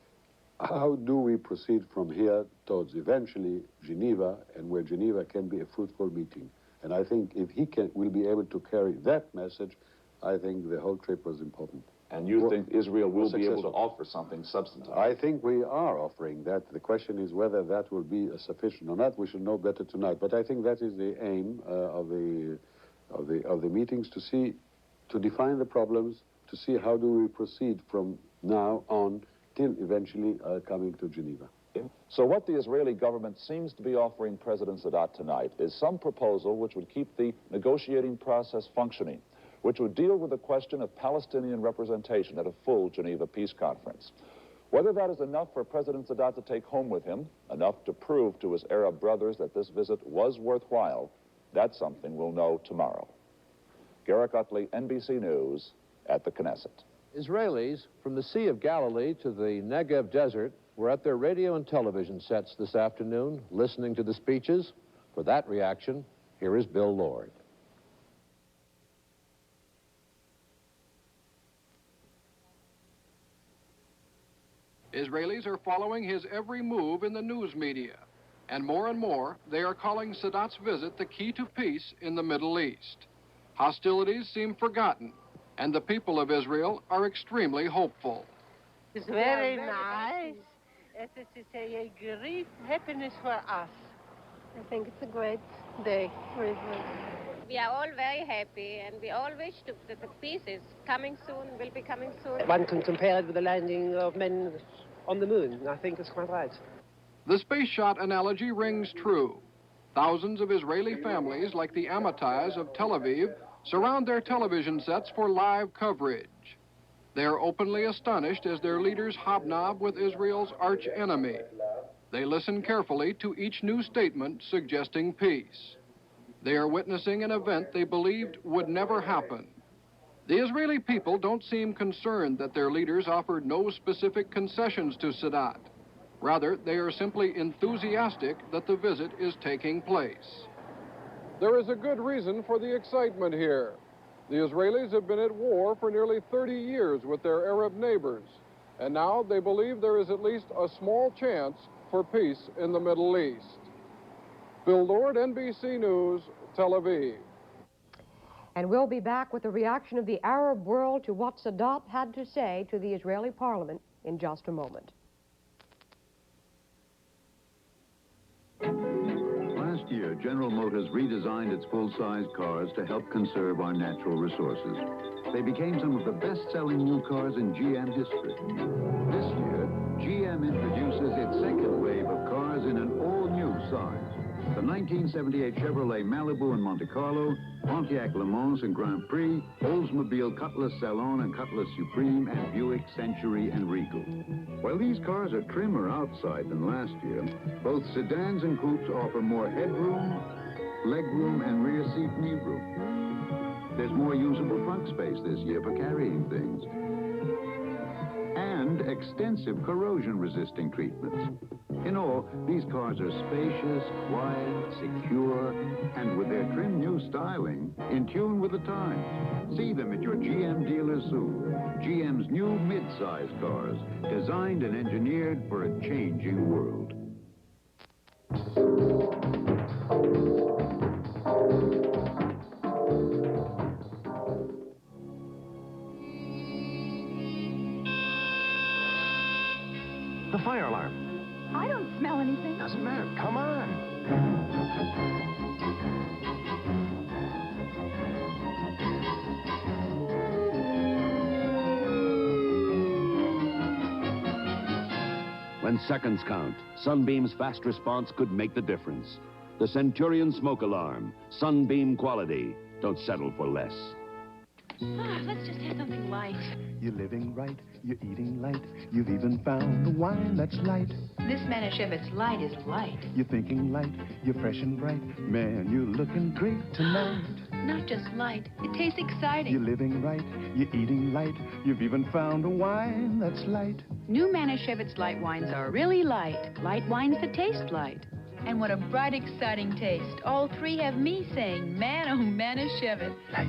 how do we proceed from here towards eventually Geneva, and where Geneva can be a fruitful meeting. And I think if he will be able to carry that message, I think the whole trip was important. And you think Israel will be able to offer something substantive? I think we are offering that. The question is whether that will be sufficient or not. We should know better tonight. But I think that is the aim of the meetings, to define the problems, to see how do we proceed from now on till eventually coming to Geneva. So what the Israeli government seems to be offering President Sadat tonight is some proposal which would keep the negotiating process functioning. which would deal with the question of Palestinian representation at a full Geneva Peace Conference. Whether that is enough for President Sadat to take home with him, enough to prove to his Arab brothers that this visit was worthwhile, that's something we'll know tomorrow. Garrick Utley, NBC News, at the Knesset. Israelis from the Sea of Galilee to the Negev Desert were at their radio and television sets this afternoon, listening to the speeches. For that reaction, here is Bill Lord. Israelis are following his every move in the news media, and more, they are calling Sadat's visit the key to peace in the Middle East. Hostilities seem forgotten, and the people of Israel are extremely hopeful. It's very nice. It is a great happiness for us. I think it's a great day for Israel. We are all very happy, and we all wish that the peace is coming soon, will be coming soon. One can compare it with the landing of men on the moon. I think it's quite right. The space shot analogy rings true. Thousands of Israeli families, like the Amitais of Tel Aviv, surround their television sets for live coverage. They are openly astonished as their leaders hobnob with Israel's arch-enemy. They listen carefully to each new statement suggesting peace. They are witnessing an event they believed would never happen. The Israeli people don't seem concerned that their leaders offered no specific concessions to Sadat. Rather, they are simply enthusiastic that the visit is taking place. There is a good reason for the excitement here. The Israelis have been at war for nearly 30 years with their Arab neighbors, and now they believe there is at least a small chance for peace in the Middle East. Bill Lord, NBC News, Tel Aviv. And we'll be back with the reaction of the Arab world to what Sadat had to say to the Israeli parliament in just a moment. Last year, General Motors redesigned its full-size cars to help conserve our natural resources. They became some of the best-selling new cars in GM history. This year, GM introduces its second wave of cars in an all-new size. The 1978 Chevrolet Malibu and Monte Carlo, Pontiac Le Mans and Grand Prix, Oldsmobile Cutlass Salon and Cutlass Supreme, and Buick Century and Regal. While these cars are trimmer outside than last year, both sedans and coupes offer more headroom, legroom, and rear seat knee room. There's more usable trunk space this year for carrying things. And extensive corrosion-resisting treatments. In all, these cars are spacious, quiet, secure, and with their trim new styling, in tune with the times. See them at your GM dealer soon. GM's new mid-size cars, designed and engineered for a changing world. The fire alarm. I don't smell anything. Doesn't matter. Come on. When seconds count, Sunbeam's fast response could make the difference. The Centurion smoke alarm. Sunbeam quality. Don't settle for less. Let's just have something light. You're living right, you're eating light, you've even found a wine that's light. This Manischewitz light is light. You're thinking light, you're fresh and bright, man, you're looking great tonight. Not just light, it tastes exciting. You're living right, you're eating light, you've even found a wine that's light. New Manischewitz light wines are really light. Light wines that taste light. And what a bright, exciting taste. All three have me saying, man, oh, Manischewitz. Light.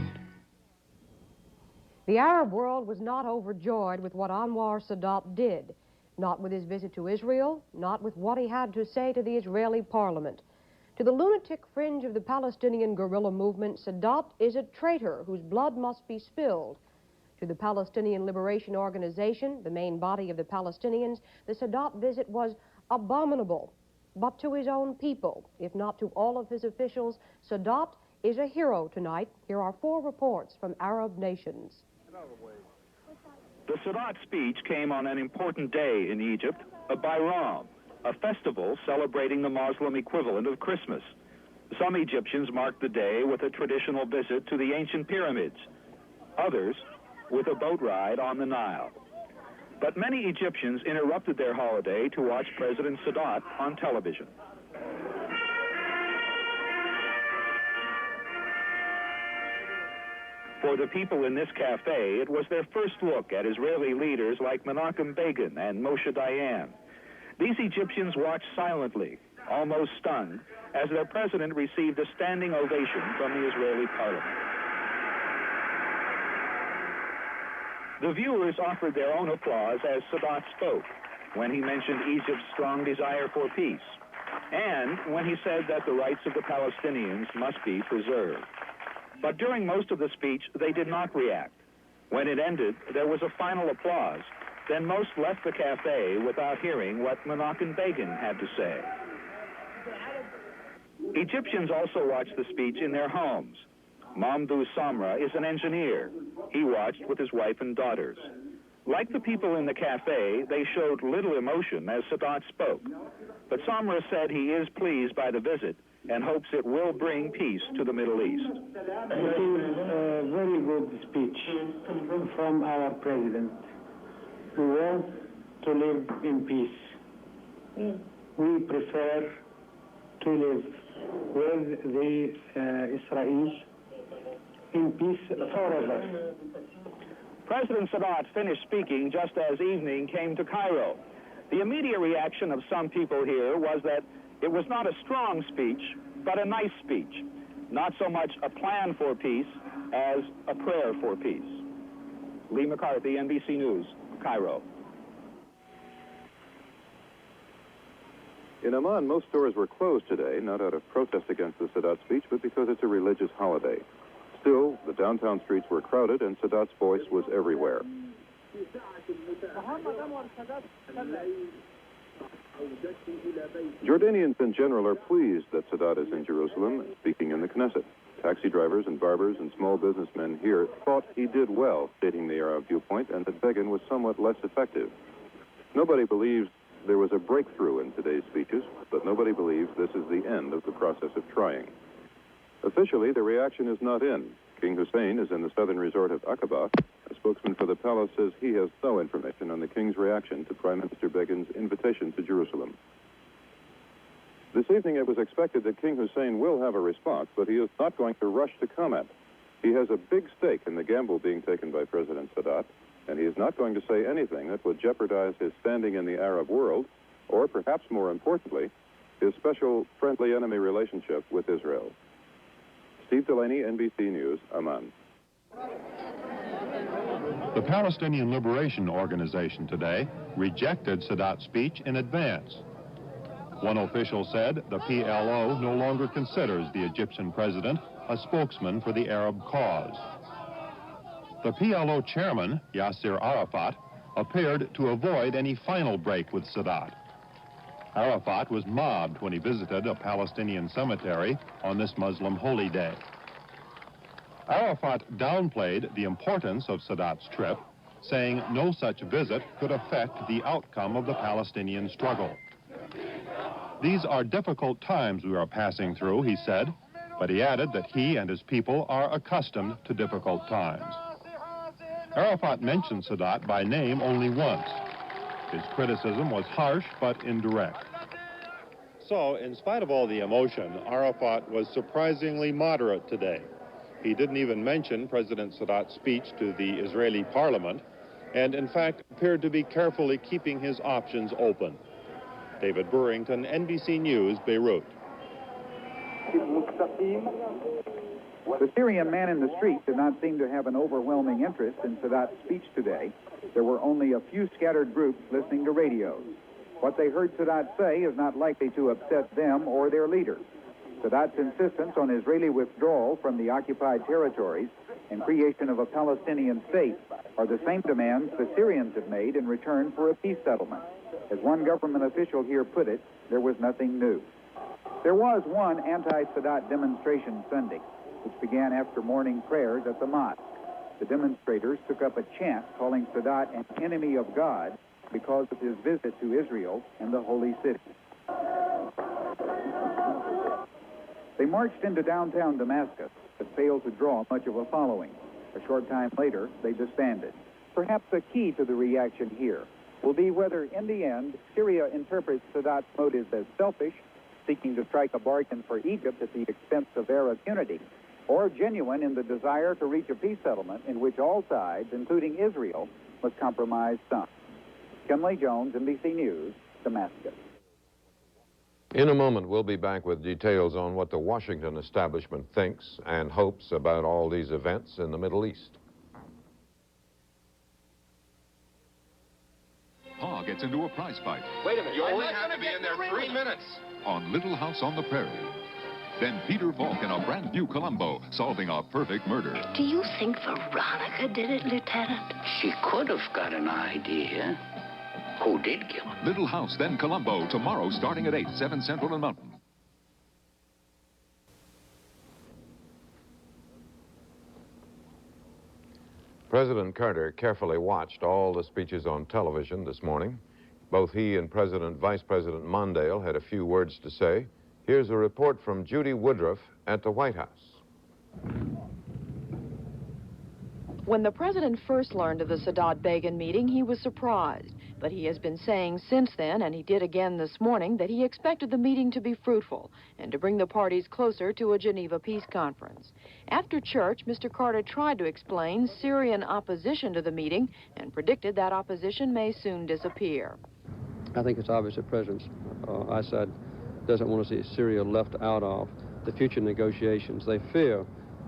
The Arab world was not overjoyed with what Anwar Sadat did, not with his visit to Israel, not with what he had to say to the Israeli parliament. To the lunatic fringe of the Palestinian guerrilla movement, Sadat is a traitor whose blood must be spilled. To the Palestinian Liberation Organization, the main body of the Palestinians, the Sadat visit was abominable. But to his own people, if not to all of his officials, Sadat is a hero tonight. Here are 4 reports from Arab nations. The Sadat speech came on an important day in Egypt, a Bayram, a festival celebrating the Muslim equivalent of Christmas. Some Egyptians marked the day with a traditional visit to the ancient pyramids. others with a boat ride on the Nile. But many Egyptians interrupted their holiday to watch President Sadat on television. For the people in this cafe, it was their first look at Israeli leaders like Menachem Begin and Moshe Dayan. These Egyptians watched silently, almost stunned, as their president received a standing ovation from the Israeli parliament. The viewers offered their own applause as Sadat spoke, when he mentioned Egypt's strong desire for peace, and when he said that the rights of the Palestinians must be preserved. But during most of the speech, they did not react. When it ended, there was a final applause. Then most left the cafe without hearing what Menachem Begin had to say. Egyptians also watched the speech in their homes. Mamdou Samra is an engineer. He watched with his wife and daughters. Like the people in the cafe, they showed little emotion as Sadat spoke. But Samra said he is pleased by the visit and hopes it will bring peace to the Middle East. It is a very good speech from our president. We want to live in peace. We prefer to live with the Israelis in peace forever. President Sadat finished speaking just as evening came to Cairo. The immediate reaction of some people here was that it was not a strong speech, but a nice speech. Not so much a plan for peace as a prayer for peace. Lee McCarthy, NBC News, Cairo. In Amman, most stores were closed today, not out of protest against the Sadat speech, but because it's a religious holiday. Still, the downtown streets were crowded, and Sadat's voice was everywhere. Jordanians in general are pleased that Sadat is in Jerusalem, speaking in the Knesset. Taxi drivers and barbers and small businessmen here thought he did well, stating the Arab viewpoint, and that Begin was somewhat less effective. Nobody believes there was a breakthrough in today's speeches, but nobody believes this is the end of the process of trying. Officially, the reaction is not in. King Hussein is in the southern resort of Aqaba. A spokesman for the palace says he has no information on the king's reaction to Prime Minister Begin's invitation to Jerusalem. This evening, it was expected that King Hussein will have a response, but he is not going to rush to comment. He has a big stake in the gamble being taken by President Sadat, and he is not going to say anything that would jeopardize his standing in the Arab world, or perhaps more importantly, his special friendly-enemy relationship with Israel. Steve Delaney, NBC News, Amman. The Palestinian Liberation Organization today rejected Sadat's speech in advance. One official said the PLO no longer considers the Egyptian president a spokesman for the Arab cause. The PLO chairman, Yasser Arafat, appeared to avoid any final break with Sadat. Arafat was mobbed when he visited a Palestinian cemetery on this Muslim holy day. Arafat downplayed the importance of Sadat's trip, saying no such visit could affect the outcome of the Palestinian struggle. These are difficult times we are passing through, he said, but he added that he and his people are accustomed to difficult times. Arafat mentioned Sadat by name only once. His criticism was harsh but indirect. So, in spite of all the emotion, Arafat was surprisingly moderate today. He didn't even mention President Sadat's speech to the Israeli parliament, and in fact appeared to be carefully keeping his options open. David Burrington, NBC News, Beirut. The Syrian man in the street did not seem to have an overwhelming interest in Sadat's speech today. There were only a few scattered groups listening to radios. What they heard Sadat say is not likely to upset them or their leader. Sadat's insistence on Israeli withdrawal from the occupied territories and creation of a Palestinian state are the same demands the Syrians have made in return for a peace settlement. As one government official here put it, there was nothing new. There was one anti-Sadat demonstration Sunday, which began after morning prayers at the mosque. The demonstrators took up a chant calling Sadat an enemy of God because of his visit to Israel and the Holy City. They marched into downtown Damascus, but failed to draw much of a following. A short time later, they disbanded. Perhaps the key to the reaction here will be whether, in the end, Syria interprets Sadat's motives as selfish, seeking to strike a bargain for Egypt at the expense of Arab unity, or genuine in the desire to reach a peace settlement in which all sides, including Israel, must compromise some. Kenley Jones, NBC News, Damascus. In a moment, we'll be back with details on what the Washington establishment thinks and hopes about all these events in the Middle East. Pa gets into a prize fight. Wait a minute. You only have to be in there 3 minutes. On Little House on the Prairie. Then Peter Falk in a brand new Columbo, solving a perfect murder. Do you think Veronica did it, Lieutenant? She could have got an idea. Who did kill him? Little House, then Columbo, tomorrow starting at 8, 7 Central and Mountain. President Carter carefully watched all the speeches on television this morning. Both he and Vice President Mondale had a few words to say. Here's a report from Judy Woodruff at the White House. When the president first learned of the Sadat-Begin meeting, he was surprised. But he has been saying since then, and he did again this morning, that he expected the meeting to be fruitful and to bring the parties closer to a Geneva peace conference. After church, Mr. Carter tried to explain Syrian opposition to the meeting and predicted that opposition may soon disappear. I think it's obvious that President Assad doesn't want to see Syria left out of the future negotiations. They fear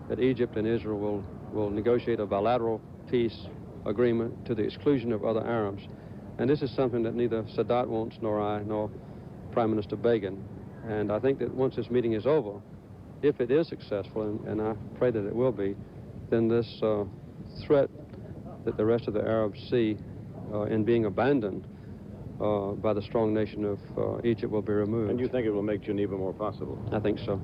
that Egypt and Israel will negotiate a bilateral peace agreement to the exclusion of other Arabs. And this is something that neither Sadat wants, nor I, nor Prime Minister Begin. And I think that once this meeting is over, if it is successful, and I pray that it will be, then this threat that the rest of the Arabs see in being abandoned by the strong nation of Egypt will be removed. And you think it will make Geneva more possible? I think so.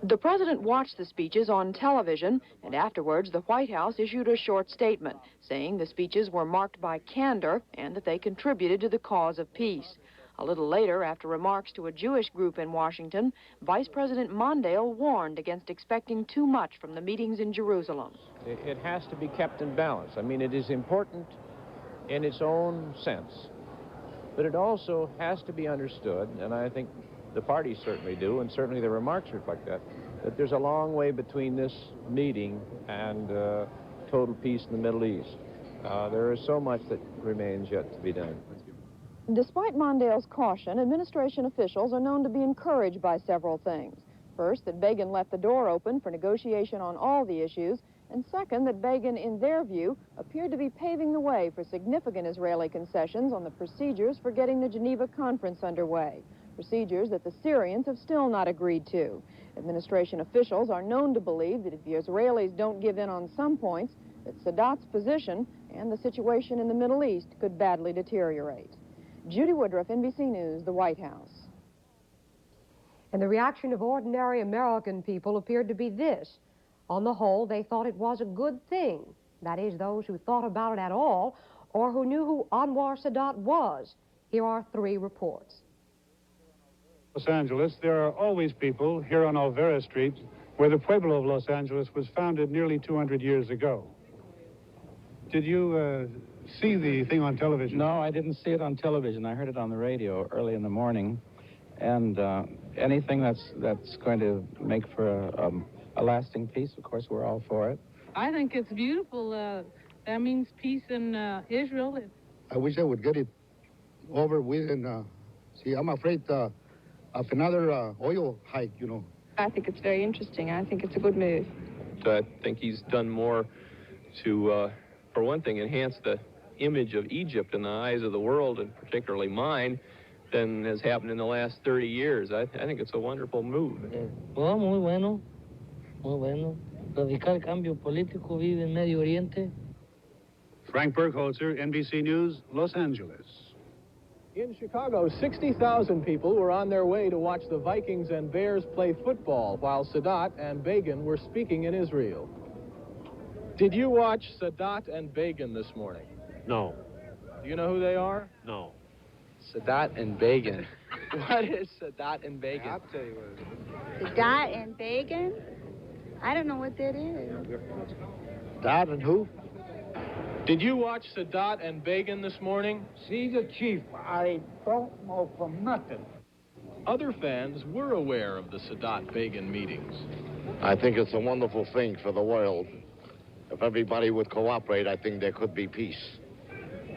The president watched the speeches on television, and afterwards the White House issued a short statement saying the speeches were marked by candor and that they contributed to the cause of peace. A little later, after remarks to a Jewish group in Washington, Vice President Mondale warned against expecting too much from the meetings in Jerusalem. It has to be kept in balance. I mean, it is important in its own sense, but it also has to be understood, and I think the parties certainly do, and certainly the remarks reflect that there's a long way between this meeting and total peace in the Middle East. There is so much that remains yet to be done. Despite Mondale's caution, administration officials are known to be encouraged by several things. First, that Begin left the door open for negotiation on all the issues, and second, that Begin, in their view, appeared to be paving the way for significant Israeli concessions on the procedures for getting the Geneva conference underway. Procedures that the Syrians have still not agreed to. Administration officials are known to believe that if the Israelis don't give in on some points, that Sadat's position and the situation in the Middle East could badly deteriorate. Judy Woodruff, NBC News, the White House. And the reaction of ordinary American people appeared to be this. On the whole, they thought it was a good thing. That is, those who thought about it at all or who knew who Anwar Sadat was. Here are 3 reports. Los Angeles, there are always people here on Olvera Street, where the Pueblo of Los Angeles was founded nearly 200 years ago. Did you see the thing on television? No, I didn't see it on television. I heard it on the radio early in the morning. And anything that's going to make for a lasting peace, of course, we're all for it. I think it's beautiful. That means peace in Israel. I wish I would get it over with. And see, I'm afraid of another oil hike, you know. I think it's very interesting. I think it's a good move. I think he's done more to, for one thing, enhance the image of Egypt in the eyes of the world, and particularly mine, than has happened in the last 30 years. I think it's a wonderful move. Oh, muy bueno. Muy bueno. Radical cambio político vive en Medio Oriente. Frank Burkholzer, NBC News, Los Angeles. In Chicago, 60,000 people were on their way to watch the Vikings and Bears play football while Sadat and Begin were speaking in Israel. Did you watch Sadat and Begin this morning? No. Do you know who they are? No. Sadat and Begin. What is Sadat and Begin? I'll tell you what it is. Sadat and Begin? I don't know what that is. Sadat and who? Did you watch Sadat and Begin this morning? See the chief. I don't know from nothing. Other fans were aware of the Sadat-Begin meetings. I think it's a wonderful thing for the world. If everybody would cooperate, I think there could be peace.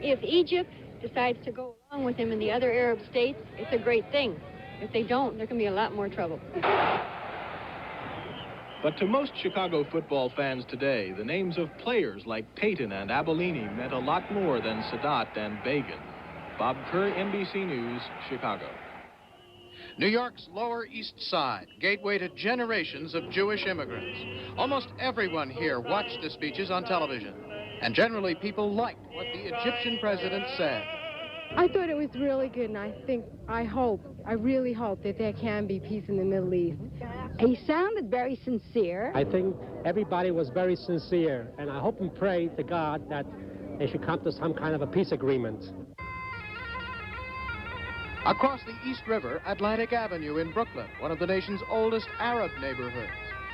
If Egypt decides to go along with him in the other Arab states, it's a great thing. If they don't, there can be a lot more trouble. But to most Chicago football fans today, the names of players like Payton and Abellini meant a lot more than Sadat and Begin. Bob Kerr, NBC News, Chicago. New York's Lower East Side, gateway to generations of Jewish immigrants. Almost everyone here watched the speeches on television, and generally people liked what the Egyptian president said. I thought it was really good, and I really hope that there can be peace in the Middle East. He sounded very sincere. I think everybody was very sincere, and I hope and pray to God that they should come to some kind of a peace agreement. Across the East River, Atlantic Avenue in Brooklyn, one of the nation's oldest Arab neighborhoods.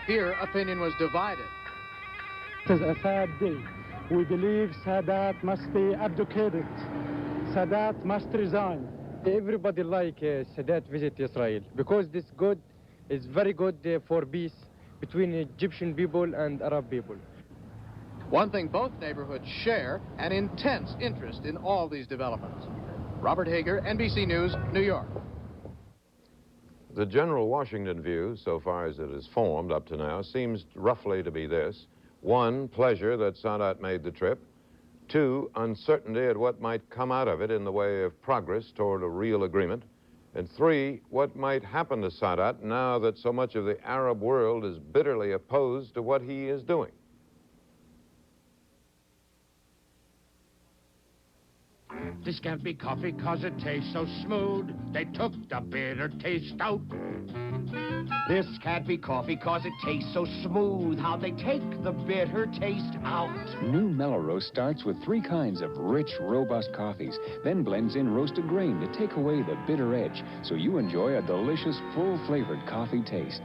Here, opinion was divided. It is a sad day. We believe Sadat must be abdicated. Sadat must resign. Everybody like Sadat visit Israel because this good is very good for peace between Egyptian people and Arab people. One thing both neighborhoods share, an intense interest in all these developments. Robert Hager, NBC News, New York. The general Washington view, so far as it is formed up to now, seems roughly to be this. 1, pleasure that Sadat made the trip. 2, uncertainty at what might come out of it in the way of progress toward a real agreement. And 3, what might happen to Sadat now that so much of the Arab world is bitterly opposed to what he is doing. This can't be coffee 'cause it tastes so smooth. They took the bitter taste out. This can't be coffee 'cause it tastes so smooth. How they take the bitter taste out. New Melrose starts with 3 kinds of rich, robust coffees, then blends in roasted grain to take away the bitter edge, so you enjoy a delicious, full-flavored coffee taste.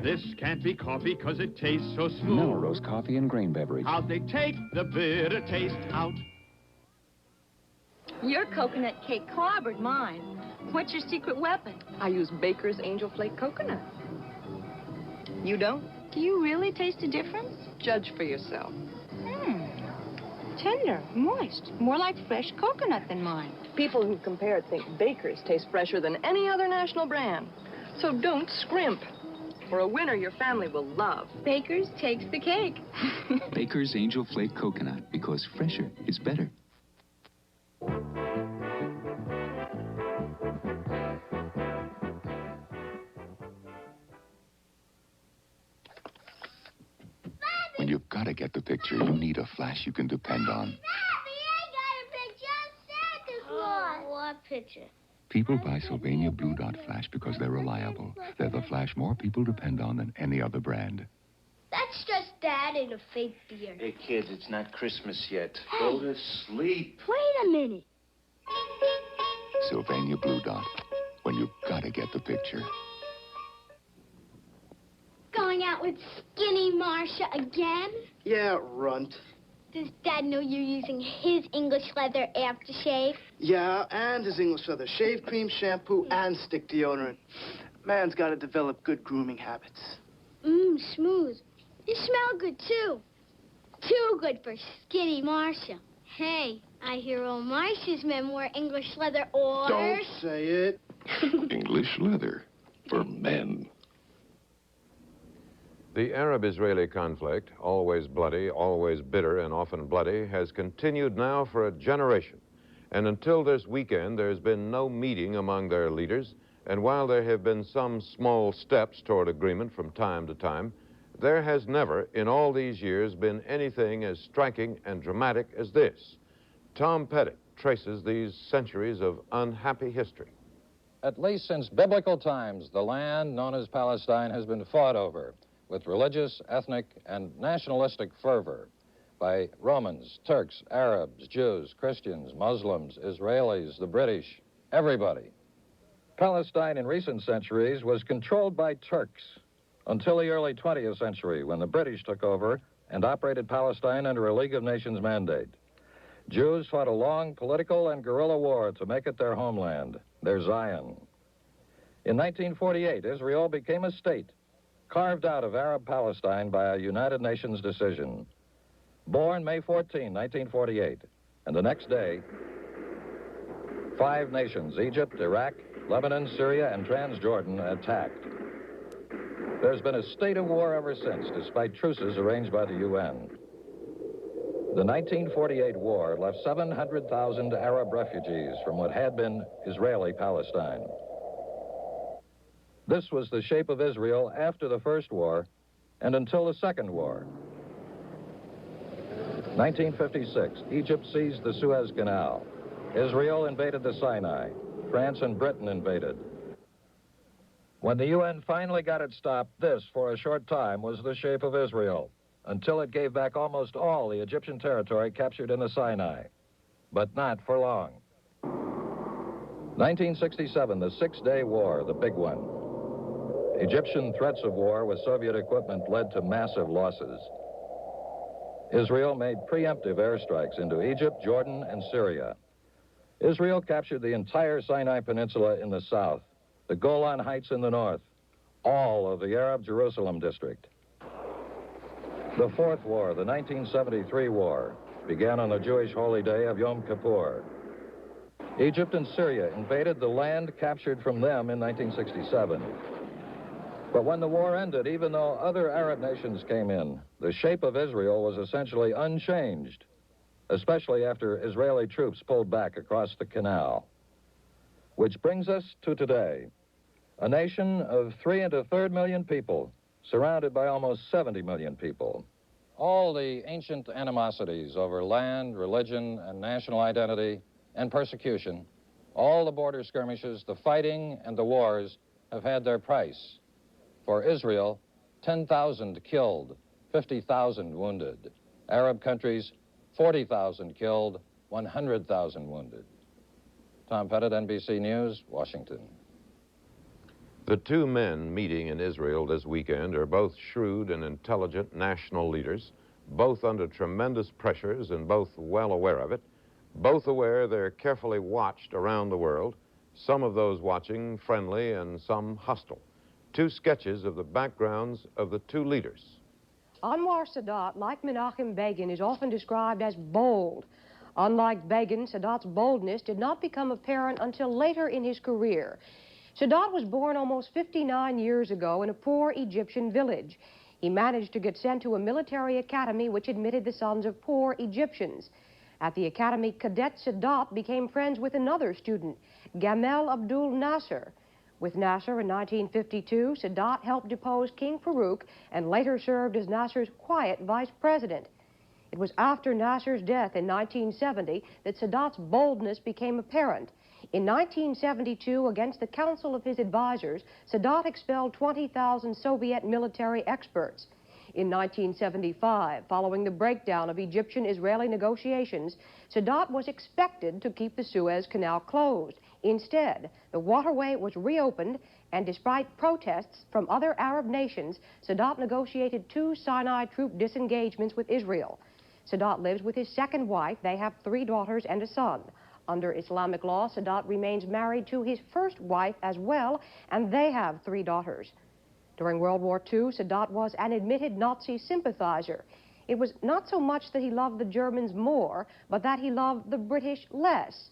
This can't be coffee 'cause it tastes so smooth. Melrose Coffee and Grain Beverage. How they take the bitter taste out. Your coconut cake clobbered mine. What's your secret weapon? I use Baker's Angel Flake coconut. You don't? Do you really taste a difference? Judge for yourself. Tender, moist, more like fresh coconut than mine. People who compare it think Baker's tastes fresher than any other national brand. So don't scrimp. For a winner your family will love. Baker's takes the cake. Baker's Angel Flake coconut, because fresher is better. When you've got to get the picture, you need a flash you can depend on. Mommy, I got a picture of Santa Claus. What picture? People buy Sylvania Blue Dot Flash because they're reliable. They're the flash more people depend on than any other brand. That's just Dad in a fake beard. Hey, kids, it's not Christmas yet. Hey. Go to sleep. Wait a minute. Sylvania Blue Dot. When you've got to get the picture. Going out with Skinny Marcia again? Yeah, runt. Does Dad know you're using his English leather aftershave? Yeah, and his English leather shave cream, shampoo, and stick deodorant. Man's got to develop good grooming habits. Smooth. You smell good, too. Too good for Skinny Marcia. Hey, I hear old Marcia's men wear English leather or... Don't say it. English leather for men. The Arab-Israeli conflict, always bloody, always bitter, and often bloody, has continued now for a generation. And until this weekend, there's been no meeting among their leaders. And while there have been some small steps toward agreement from time to time, there has never, in all these years, been anything as striking and dramatic as this. Tom Pettit traces these centuries of unhappy history. At least since biblical times, the land known as Palestine has been fought over with religious, ethnic, and nationalistic fervor by Romans, Turks, Arabs, Jews, Christians, Muslims, Israelis, the British, everybody. Palestine in recent centuries was controlled by Turks, until the early 20th century when the British took over and operated Palestine under a League of Nations mandate. Jews fought a long political and guerrilla war to make it their homeland, their Zion. In 1948, Israel became a state, carved out of Arab Palestine by a United Nations decision. Born May 14, 1948, and the next day, 5 nations, Egypt, Iraq, Lebanon, Syria, and Transjordan, attacked. There's been a state of war ever since, despite truces arranged by the UN. The 1948 war left 700,000 Arab refugees from what had been Israeli Palestine. This was the shape of Israel after the First War and until the Second War. 1956, Egypt seized the Suez Canal. Israel invaded the Sinai. France and Britain invaded. When the UN finally got it stopped, this, for a short time, was the shape of Israel, until it gave back almost all the Egyptian territory captured in the Sinai. But not for long. 1967, the Six-Day War, the big one. Egyptian threats of war with Soviet equipment led to massive losses. Israel made preemptive airstrikes into Egypt, Jordan, and Syria. Israel captured the entire Sinai Peninsula in the south, the Golan Heights in the north, all of the Arab Jerusalem district. The Fourth War, the 1973 war, began on the Jewish holy day of Yom Kippur. Egypt and Syria invaded the land captured from them in 1967. But when the war ended, even though other Arab nations came in, the shape of Israel was essentially unchanged, especially after Israeli troops pulled back across the canal. Which brings us to today, a nation of 3 1/3 million people, surrounded by almost 70 million people. All the ancient animosities over land, religion, and national identity and persecution, all the border skirmishes, the fighting, and the wars have had their price. For Israel, 10,000 killed, 50,000 wounded. Arab countries, 40,000 killed, 100,000 wounded. Tom Pettit, NBC News, Washington. The two men meeting in Israel this weekend are both shrewd and intelligent national leaders, both under tremendous pressures and both well aware of it, both aware they're carefully watched around the world, some of those watching friendly and some hostile. 2 sketches of the backgrounds of the two leaders. Anwar Sadat, like Menachem Begin, is often described as bold. Unlike Begin, Sadat's boldness did not become apparent until later in his career. Sadat was born almost 59 years ago in a poor Egyptian village. He managed to get sent to a military academy which admitted the sons of poor Egyptians. At the academy, Cadet Sadat became friends with another student, Gamal Abdul Nasser. With Nasser in 1952, Sadat helped depose King Farouk and later served as Nasser's quiet vice president. It was after Nasser's death in 1970 that Sadat's boldness became apparent. In 1972, against the counsel of his advisors, Sadat expelled 20,000 Soviet military experts. In 1975, following the breakdown of Egyptian-Israeli negotiations, Sadat was expected to keep the Suez Canal closed. Instead, the waterway was reopened, and despite protests from other Arab nations, Sadat negotiated 2 Sinai troop disengagements with Israel. Sadat lives with his second wife. They have 3 daughters and a son. Under Islamic law, Sadat remains married to his first wife as well, and they have 3 daughters. During World War II, Sadat was an admitted Nazi sympathizer. It was not so much that he loved the Germans more, but that he loved the British less.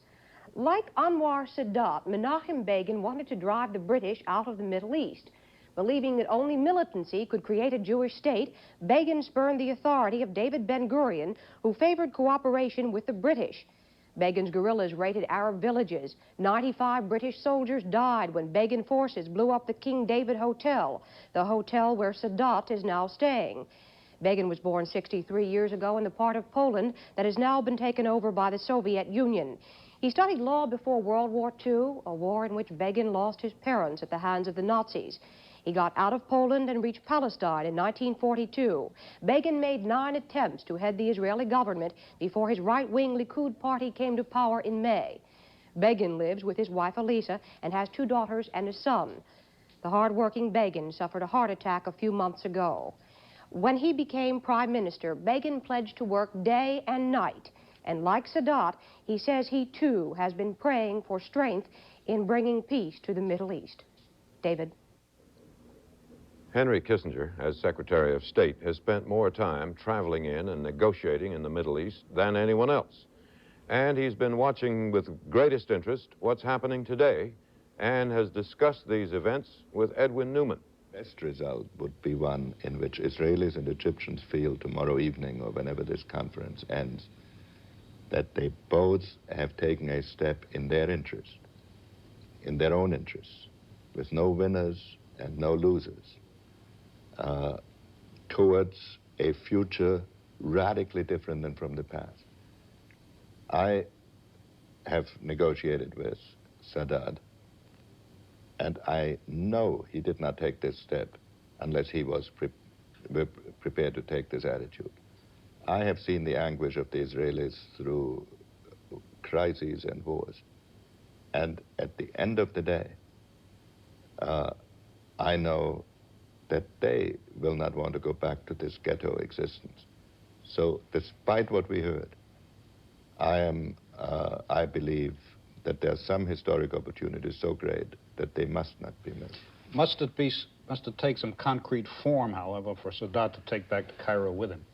Like Anwar Sadat, Menachem Begin wanted to drive the British out of the Middle East. Believing that only militancy could create a Jewish state, Begin spurned the authority of David Ben-Gurion, who favored cooperation with the British. Begin's guerrillas raided Arab villages. 95 British soldiers died when Begin forces blew up the King David Hotel, the hotel where Sadat is now staying. Begin was born 63 years ago in the part of Poland that has now been taken over by the Soviet Union. He studied law before World War II, a war in which Begin lost his parents at the hands of the Nazis. He got out of Poland and reached Palestine in 1942. Begin made 9 attempts to head the Israeli government before his right-wing Likud party came to power in May. Begin lives with his wife Elisa and has 2 daughters and a son. The hard-working Begin suffered a heart attack a few months ago. When he became prime minister, Begin pledged to work day and night. And like Sadat, he says he too has been praying for strength in bringing peace to the Middle East. David. Henry Kissinger, as Secretary of State, has spent more time traveling in and negotiating in the Middle East than anyone else. And he's been watching with greatest interest what's happening today and has discussed these events with Edwin Newman. Best result would be one in which Israelis and Egyptians feel tomorrow evening or whenever this conference ends that they both have taken a step in their interest, in their own interests, with no winners and no losers, towards a future radically different than from the past. I have negotiated with Sadat, and I know he did not take this step unless he was prepared to take this attitude. I have seen the anguish of the Israelis through crises and wars. And at the end of the day, I know that they will not want to go back to this ghetto existence. So despite what we heard, I believe that there are some historic opportunities so great that they must not be missed. Must it take some concrete form, however, for Sadat to take back to Cairo with him?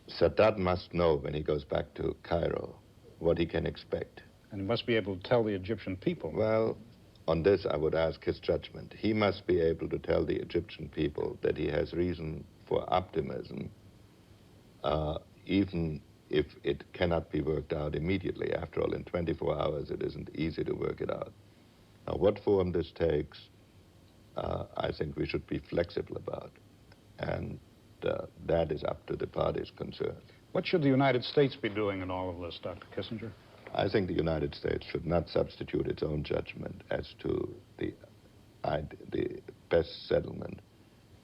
Sadat must know when he goes back to Cairo what he can expect. And he must be able to tell the Egyptian people. Well, on this I would ask his judgment. He must be able to tell the Egyptian people that he has reason for optimism, even if it cannot be worked out immediately. After all, in 24 hours it isn't easy to work it out. Now, what form this takes, I think we should be flexible about. And that is up to the parties concerned. What should the United States be doing in all of this, Dr. Kissinger? I think the United States should not substitute its own judgment as to the best settlement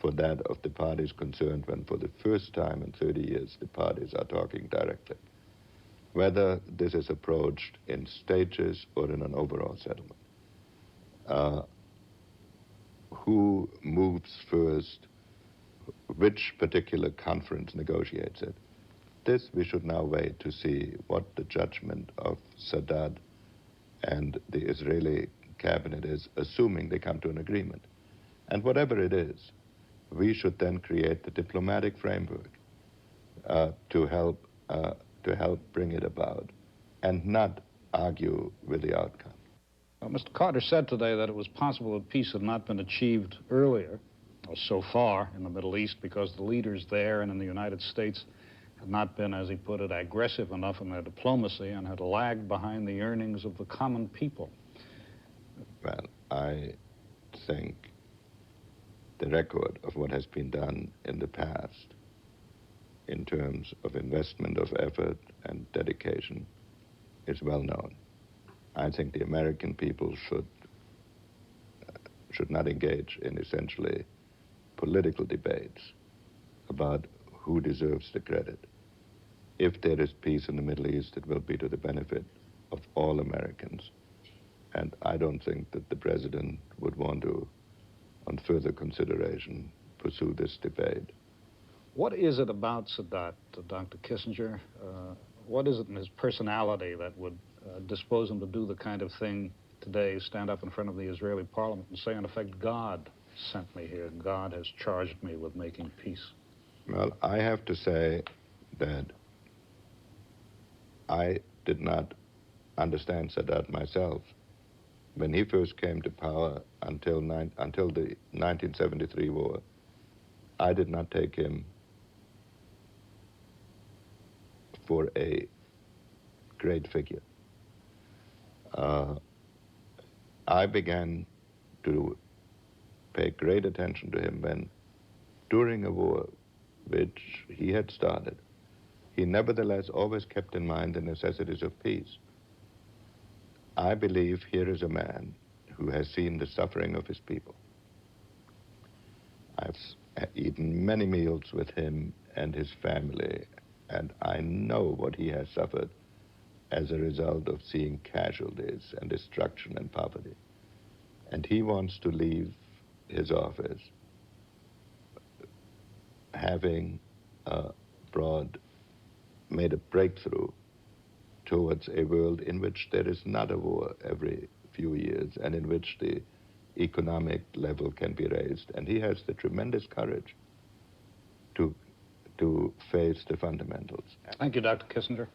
for that of the parties concerned when for the first time in 30 years the parties are talking directly. Whether this is approached in stages or in an overall settlement. Who moves first, which particular conference negotiates it. This we should now wait to see what the judgment of Sadat and the Israeli cabinet is, assuming they come to an agreement. And whatever it is, we should then create the diplomatic framework to help bring it about and not argue with the outcome. Well, Mr. Carter said today that it was possible that peace had not been achieved earlier, or so far, in the Middle East because the leaders there and in the United States had not been, as he put it, aggressive enough in their diplomacy and had lagged behind the yearnings of the common people. Well, I think the record of what has been done in the past in terms of investment of effort and dedication is well known. I think the American people should not engage in essentially political debates about who deserves the credit. If there is peace in the Middle East, it will be to the benefit of all Americans. And I don't think that the president would want to, on further consideration, pursue this debate. What is it about Sadat, Dr. Kissinger? What is it in his personality that would dispose him to do the kind of thing today, stand up in front of the Israeli parliament and say, in effect, God sent me here. God has charged me with making peace. Well, I have to say that I did not understand Sadat myself. When he first came to power until the 1973 war, I did not take him for a great figure. I began to pay great attention to him when, during a war which he had started, he nevertheless always kept in mind the necessities of peace. I believe here is a man who has seen the suffering of his people. I've eaten many meals with him and his family, and I know what he has suffered as a result of seeing casualties and destruction and poverty. And he wants to leave his office, having made a breakthrough towards a world in which there is not a war every few years and in which the economic level can be raised. And he has the tremendous courage to face the fundamentals. Thank you, Dr. Kissinger.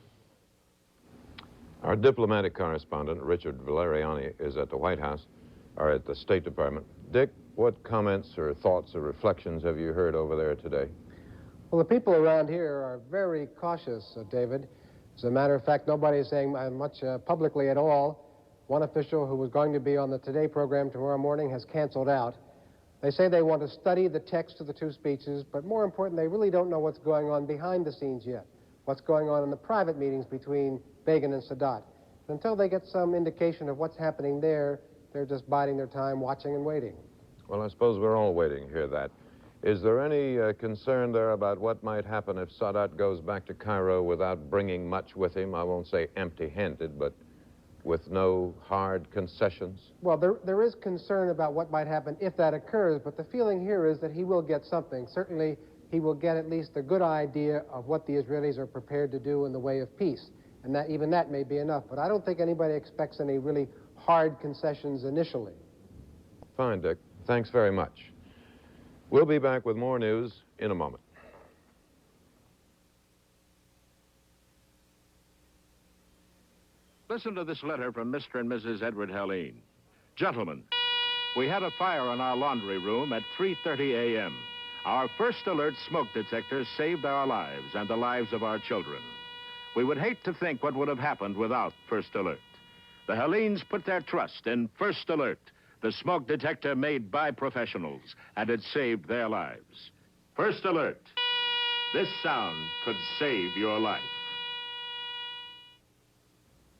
Our diplomatic correspondent, Richard Valeriani, is at the White House, or at the State Department. Dick, what comments or thoughts or reflections have you heard over there today? Well, the people around here are very cautious, David. As a matter of fact, nobody is saying much publicly at all. One official who was going to be on the Today program tomorrow morning has canceled out. They say they want to study the text of the two speeches, but more important, they really don't know what's going on behind the scenes yet, what's going on in the private meetings between Begin and Sadat. Until they get some indication of what's happening there, they're just biding their time, watching and waiting. Well, I suppose we're all waiting to hear that. Is there any concern there about what might happen if Sadat goes back to Cairo without bringing much with him? I won't say empty-handed, but with no hard concessions? Well, there is concern about what might happen if that occurs, but the feeling here is that he will get something. Certainly, he will get at least a good idea of what the Israelis are prepared to do in the way of peace. And that even that may be enough. But I don't think anybody expects any really hard concessions initially. Fine, Dick. Thanks very much. We'll be back with more news in a moment. Listen to this letter from Mr. and Mrs. Edward Helene. Gentlemen, we had a fire in our laundry room at 3:30 a.m. Our first alert smoke detector saved our lives and the lives of our children. We would hate to think what would have happened without First Alert. The Helenes put their trust in First Alert, the smoke detector made by professionals, and it saved their lives. First Alert. This sound could save your life.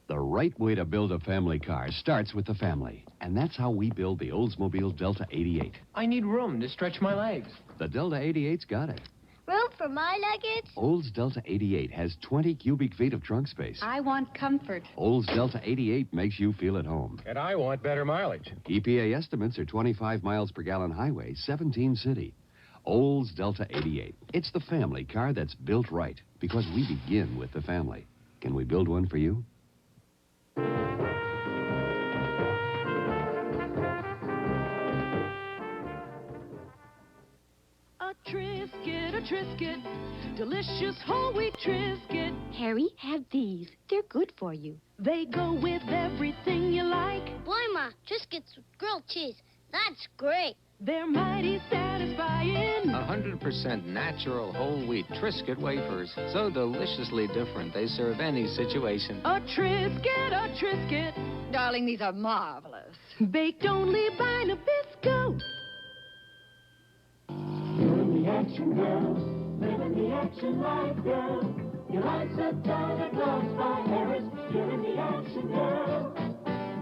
The right way to build a family car starts with the family. And that's how we build the Oldsmobile Delta 88. I need room to stretch my legs. The Delta 88's got it. Room for my luggage? Olds Delta 88 has 20 cubic feet of trunk space. I want comfort. Olds Delta 88 makes you feel at home. And I want better mileage. EPA estimates are 25 miles per gallon highway, 17 city. Olds Delta 88. It's the family car that's built right, because we begin with the family. Can we build one for you? A Triscuit, delicious whole wheat Triscuit. Harry, have these. They're good for you. They go with everything you like. Boy, Ma, Triscuits with grilled cheese. That's great. They're mighty satisfying. 100% natural whole wheat Triscuit wafers. So deliciously different, they serve any situation. A Triscuit, a Triscuit. Darling, these are marvelous. Baked only by Nabisco. Action girl, living the action life, girl. Your eyes set down at gloves by Harris. You're in the action girl.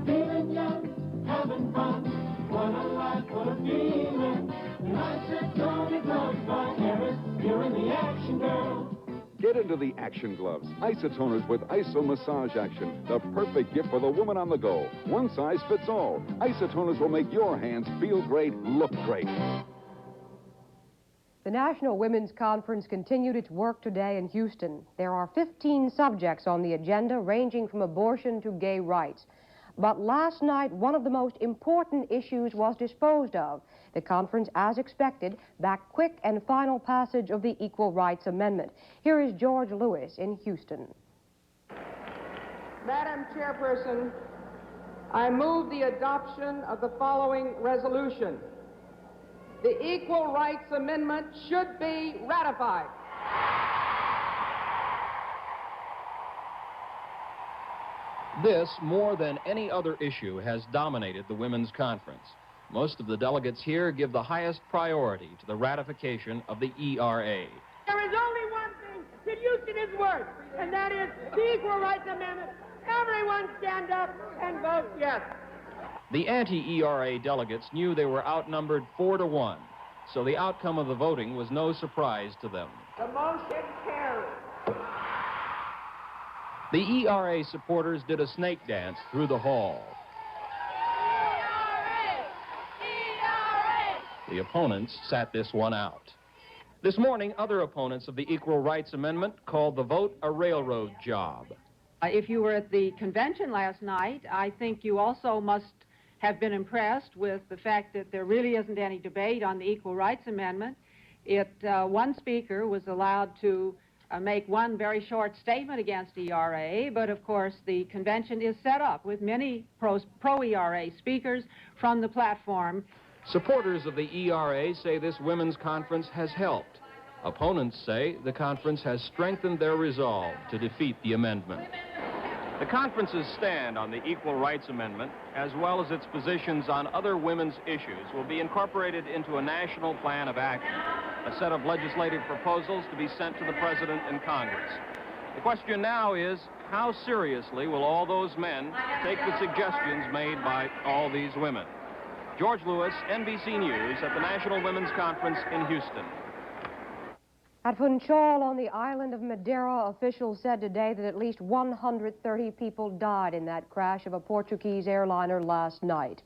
Feeling young, having fun. What a life, what a feeling. Your eyes set down at gloves by Harris. You're in the action girl. Get into the action gloves. Isotoners with Iso Massage Action. The perfect gift for the woman on the go. One size fits all. Isotoners will make your hands feel great, look great. The National Women's Conference continued its work today in Houston. There are 15 subjects on the agenda, ranging from abortion to gay rights. But last night, one of the most important issues was disposed of. The conference, as expected, backed quick and final passage of the Equal Rights Amendment. Here is George Lewis in Houston. Madam Chairperson, I move the adoption of the following resolution. The Equal Rights Amendment should be ratified. This, more than any other issue, has dominated the Women's Conference. Most of the delegates here give the highest priority to the ratification of the ERA. There is only one thing that Houston is worth, and that is the Equal Rights Amendment. Everyone stand up and vote yes. The anti-ERA delegates knew they were outnumbered 4-1, so the outcome of the voting was no surprise to them. The motion carries. The ERA supporters did a snake dance through the hall. The opponents sat this one out. This morning, other opponents of the Equal Rights Amendment called the vote a railroad job. If you were at the convention last night, I think you also must have been impressed with the fact that there really isn't any debate on the Equal Rights Amendment. One speaker was allowed to make one very short statement against ERA, but of course the convention is set up with many pro-ERA speakers from the platform. Supporters of the ERA say this women's conference has helped. Opponents say the conference has strengthened their resolve to defeat the amendment. The conference's stand on the Equal Rights Amendment, as well as its positions on other women's issues, will be incorporated into a national plan of action, a set of legislative proposals to be sent to the President and Congress. The question now is, how seriously will all those men take the suggestions made by all these women? George Lewis, NBC News, at the National Women's Conference in Houston. At Funchal on the island of Madeira, officials said today that at least 130 people died in that crash of a Portuguese airliner last night.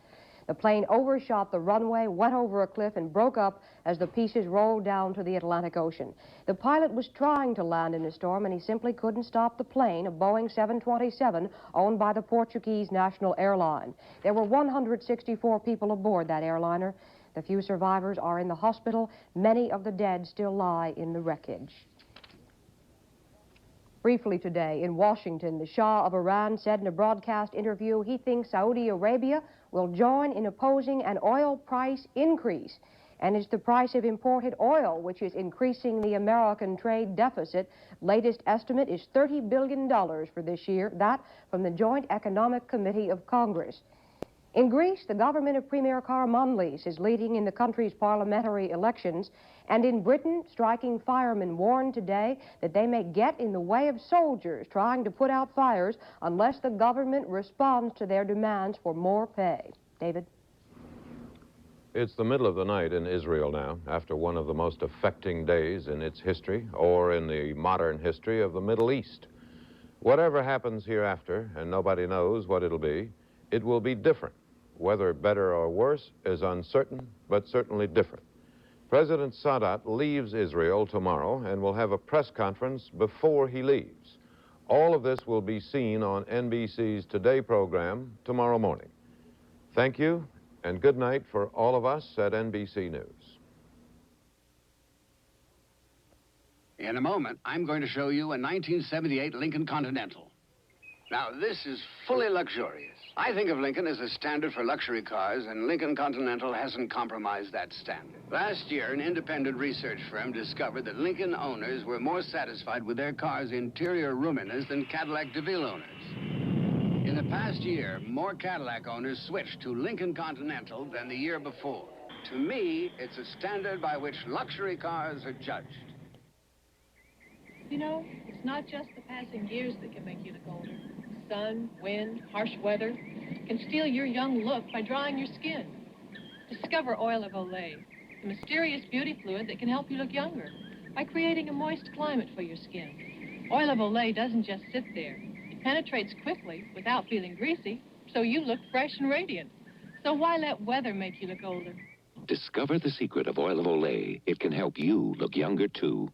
The plane overshot the runway, went over a cliff, and broke up as the pieces rolled down to the Atlantic Ocean. The pilot was trying to land in a storm, and he simply couldn't stop the plane, a Boeing 727 owned by the Portuguese national airline. There were 164 people aboard that airliner. The few survivors are in the hospital. Many of the dead still lie in the wreckage. Briefly today, in Washington, the Shah of Iran said in a broadcast interview he thinks Saudi Arabia will join in opposing an oil price increase. And it's the price of imported oil which is increasing the American trade deficit. Latest estimate is $30 billion for this year, that from the Joint Economic Committee of Congress. In Greece, the government of Premier Karamanlis is leading in the country's parliamentary elections, and in Britain, striking firemen warned today that they may get in the way of soldiers trying to put out fires unless the government responds to their demands for more pay. David? It's the middle of the night in Israel now, after one of the most affecting days in its history, or in the modern history of the Middle East. Whatever happens hereafter, and nobody knows what it'll be, it will be different. Whether better or worse is uncertain, but certainly different. President Sadat leaves Israel tomorrow and will have a press conference before he leaves. All of this will be seen on NBC's Today program tomorrow morning. Thank you, and good night for all of us at NBC News. In a moment, I'm going to show you a 1978 Lincoln Continental. Now, this is fully luxurious. I think of Lincoln as a standard for luxury cars, and Lincoln Continental hasn't compromised that standard. Last year, an independent research firm discovered that Lincoln owners were more satisfied with their car's interior roominess than Cadillac DeVille owners. In the past year, more Cadillac owners switched to Lincoln Continental than the year before. To me, it's a standard by which luxury cars are judged. You know, it's not just the passing years that can make you look older. Sun, wind, harsh weather can steal your young look by drying your skin. Discover Oil of Olay, the mysterious beauty fluid that can help you look younger by creating a moist climate for your skin. Oil of Olay doesn't just sit there. It penetrates quickly without feeling greasy, so you look fresh and radiant. So why let weather make you look older? Discover the secret of Oil of Olay. It can help you look younger, too.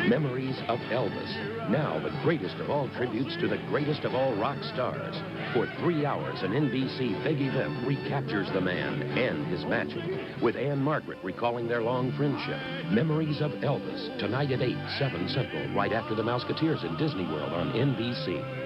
Memories of Elvis. Now the greatest of all tributes to the greatest of all rock stars. For 3 hours, an NBC big event recaptures the man and his magic, with Anne Margaret recalling their long friendship. Memories of Elvis, tonight at 8, 7 Central, right after the Mouseketeers in Disney World on NBC.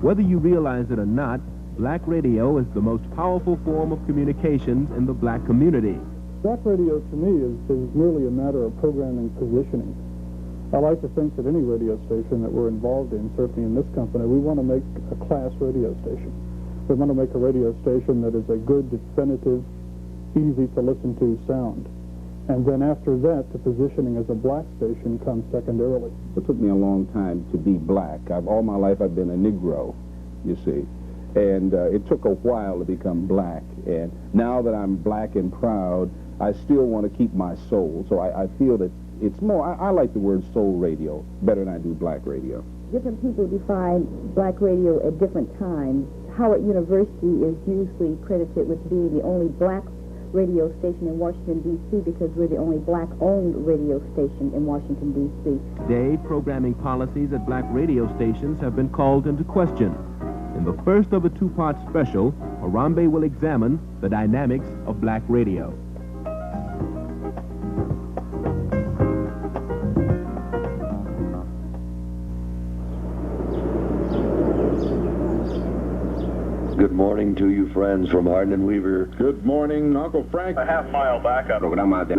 Whether you realize it or not, black radio is the most powerful form of communications in the black community. Black radio to me is merely a matter of programming positioning. I like to think that any radio station that we're involved in, certainly in this company, we want to make a class radio station. We want to make a radio station that is a good, definitive, easy to listen to sound. And then after that, the positioning as a black station comes secondarily. It took me a long time to be black. All my life I've been a Negro, you see. And it took a while to become black. And now that I'm black and proud, I still want to keep my soul. So I feel that it's more, I like the word soul radio better than I do black radio. Different people define black radio at different times. Howard University is usually credited with being the only black radio station in Washington, D.C. because we're the only black-owned radio station in Washington, D.C. Today, programming policies at black radio stations have been called into question. In the first of a two-part special, Harambe will examine the dynamics of black radio. Good morning to you, friends from Hardin and Weaver. Good morning, Uncle Frank. A half-mile back up. Programa de...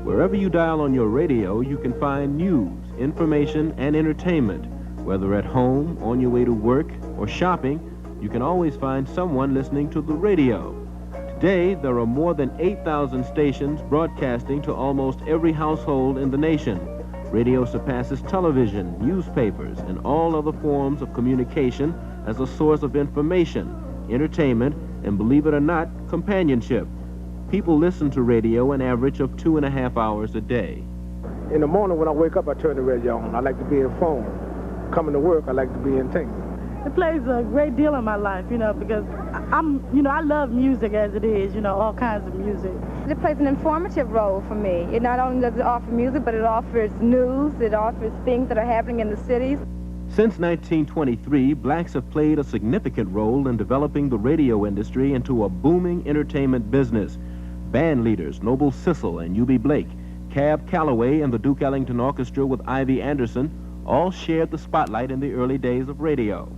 Wherever you dial on your radio, you can find news, information, and entertainment. Whether at home, on your way to work, or shopping, you can always find someone listening to the radio. Today, there are more than 8,000 stations broadcasting to almost every household in the nation. Radio surpasses television, newspapers, and all other forms of communication as a source of information, entertainment, and, believe it or not, companionship. People listen to radio an average of 2.5 hours a day. In the morning when I wake up, I turn the radio on. I like to be informed. Coming to work, I like to be entertained. It plays a great deal in my life, because I love music as it is, all kinds of music. It plays an informative role for me. It not only does it offer music, but it offers news, it offers things that are happening in the cities. Since 1923, blacks have played a significant role in developing the radio industry into a booming entertainment business. Band leaders Noble Sissle and Eubie Blake, Cab Calloway and the Duke Ellington Orchestra with Ivy Anderson all shared the spotlight in the early days of radio.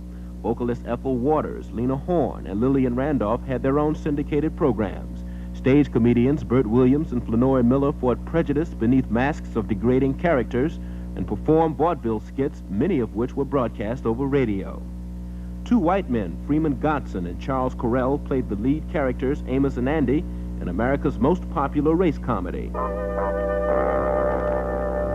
Vocalist Ethel Waters, Lena Horne, and Lillian Randolph had their own syndicated programs. Stage comedians Bert Williams and Flannery Miller fought prejudice beneath masks of degrading characters and performed vaudeville skits, many of which were broadcast over radio. Two white men, Freeman Godson and Charles Correll, played the lead characters Amos and Andy in America's most popular race comedy.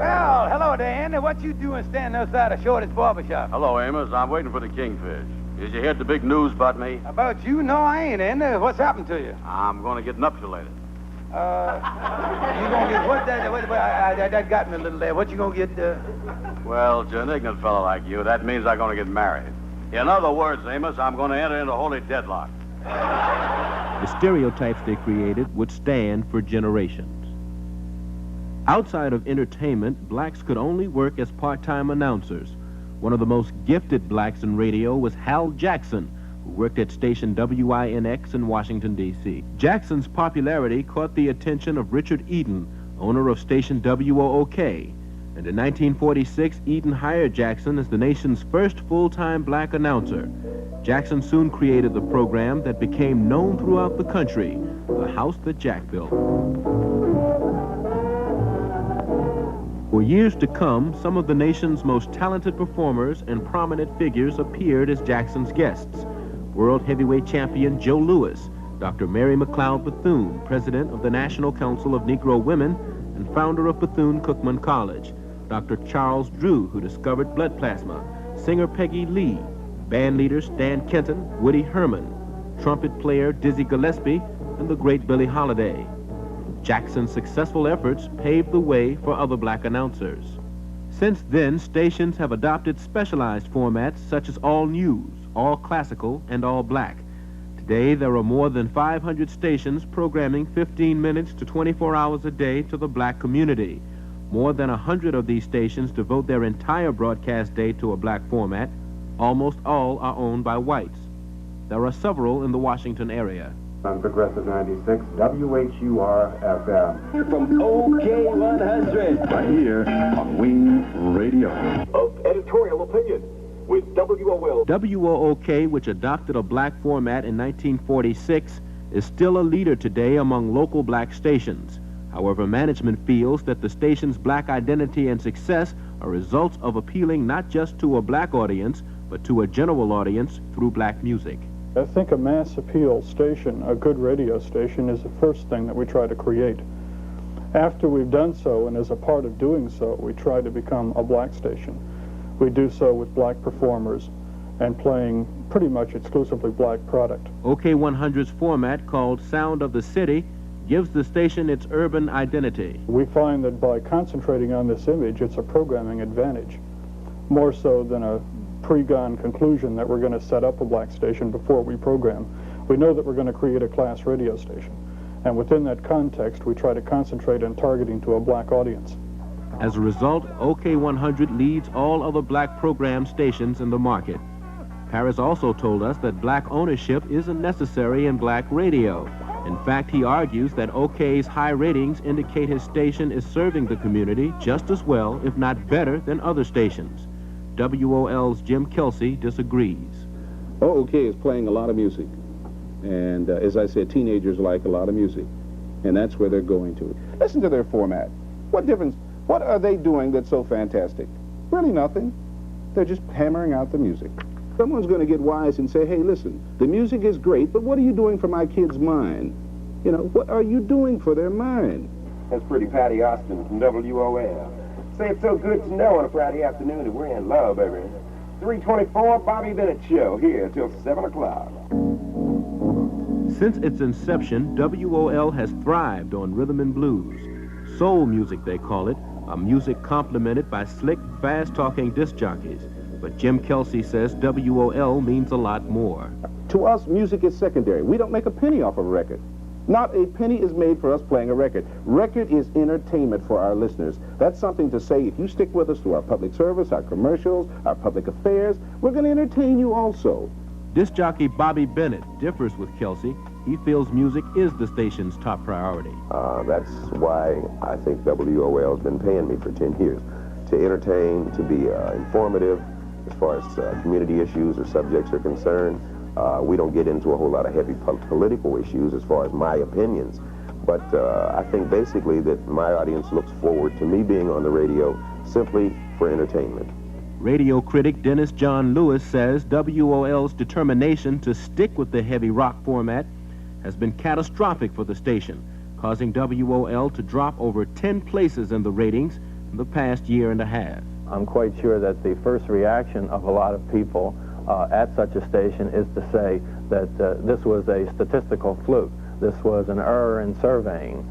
Well, hello there, Andy. What you doing standing outside of Shorty's barbershop? Hello, Amos. I'm waiting for the kingfish. Did you hear the big news about me? About you? No, I ain't, Andy. What's happened to you? I'm going to get nuptialated. You gonna get what? That got me a little there. What you gonna get? Well, to an ignorant fellow like you, that means I'm going to get married. In other words, Amos, I'm going to enter into holy deadlock. The stereotypes they created would stand for generations. Outside of entertainment, blacks could only work as part-time announcers. One of the most gifted blacks in radio was Hal Jackson, who worked at station WINX in Washington, D.C. Jackson's popularity caught the attention of Richard Eden, owner of station WOOK. And in 1946, Eden hired Jackson as the nation's first full-time black announcer. Jackson soon created the program that became known throughout the country, The House That Jack Built. For years to come, some of the nation's most talented performers and prominent figures appeared as Jackson's guests. World heavyweight champion Joe Louis, Dr. Mary McLeod Bethune, president of the National Council of Negro Women and founder of Bethune-Cookman College, Dr. Charles Drew, who discovered blood plasma, singer Peggy Lee, band leaders Stan Kenton, Woody Herman, trumpet player Dizzy Gillespie, and the great Billie Holiday. Jackson's successful efforts paved the way for other black announcers. Since then, stations have adopted specialized formats such as all news, all classical, and all black. Today, there are more than 500 stations programming 15 minutes to 24 hours a day to the black community. More than 100 of these stations devote their entire broadcast day to a black format. Almost all are owned by whites. There are several in the Washington area. On Progressive 96, WHUR-FM. Here from OK 100. Right here on Wing Radio. Of editorial opinion with WOL. WOOK, which adopted a black format in 1946, is still a leader today among local black stations. However, management feels that the station's black identity and success are results of appealing not just to a black audience, but to a general audience through black music. I think a mass appeal station, a good radio station, is the first thing that we try to create. After we've done so, and as a part of doing so, we try to become a black station. We do so with black performers and playing pretty much exclusively black product. OK 100's format, called Sound of the City, gives the station its urban identity. We find that by concentrating on this image, it's a programming advantage, more so than a pre-gone conclusion that we're going to set up a black station before we program. We know that we're going to create a class radio station, and within that context, we try to concentrate on targeting to a black audience. As a result, OK 100 leads all other black program stations in the market. Paris also told us that black ownership isn't necessary in black radio. In fact, he argues that OK's high ratings indicate his station is serving the community just as well, if not better, than other stations. WOL's Jim Kelsey disagrees. OK is playing a lot of music. And as I said, teenagers like a lot of music. And that's where they're going to. Listen to their format. What difference? What are they doing that's so fantastic? Really nothing. They're just hammering out the music. Someone's going to get wise and say, hey, listen, the music is great, but what are you doing for my kid's mind? You know, what are you doing for their mind? That's pretty Patty Austin from WOL. Say it's so good to know on a Friday afternoon that we're in love, baby. 324 Bobby Bennett Show here till 7 o'clock. Since its inception, WOL has thrived on rhythm and blues. Soul music, they call it, a music complemented by slick, fast-talking disc jockeys. But Jim Kelsey says WOL means a lot more. To us, music is secondary. We don't make a penny off of a record. Not a penny is made for us playing a record. Record is entertainment for our listeners. That's something to say if you stick with us through our public service, our commercials, our public affairs, we're going to entertain you also. Disc jockey Bobby Bennett differs with Kelsey. He feels music is the station's top priority. That's why I think WOL has been paying me for 10 years. To entertain, to be informative, as far as community issues or subjects are concerned. We don't get into a whole lot of heavy political issues as far as my opinions. But I think basically that my audience looks forward to me being on the radio simply for entertainment. Radio critic Dennis John Lewis says WOL's determination to stick with the heavy rock format has been catastrophic for the station, causing WOL to drop over 10 places in the ratings in the past year and a half. I'm quite sure that the first reaction of a lot of people at such a station is to say that this was a statistical fluke. This was an error in surveying.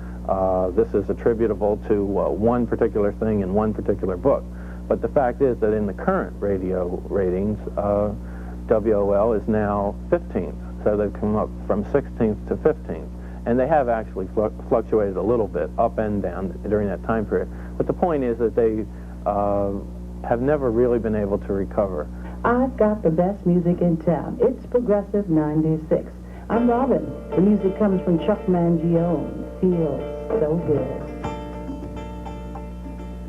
This is attributable to one particular thing in one particular book. But the fact is that in the current radio ratings, WOL is now 15th. So they've come up from 16th to 15th. And they have actually fluctuated a little bit up and down during that time period. But the point is that they have never really been able to recover. I've got the best music in town. It's Progressive 96. I'm Robin. The music comes from Chuck Mangione. Feels so good.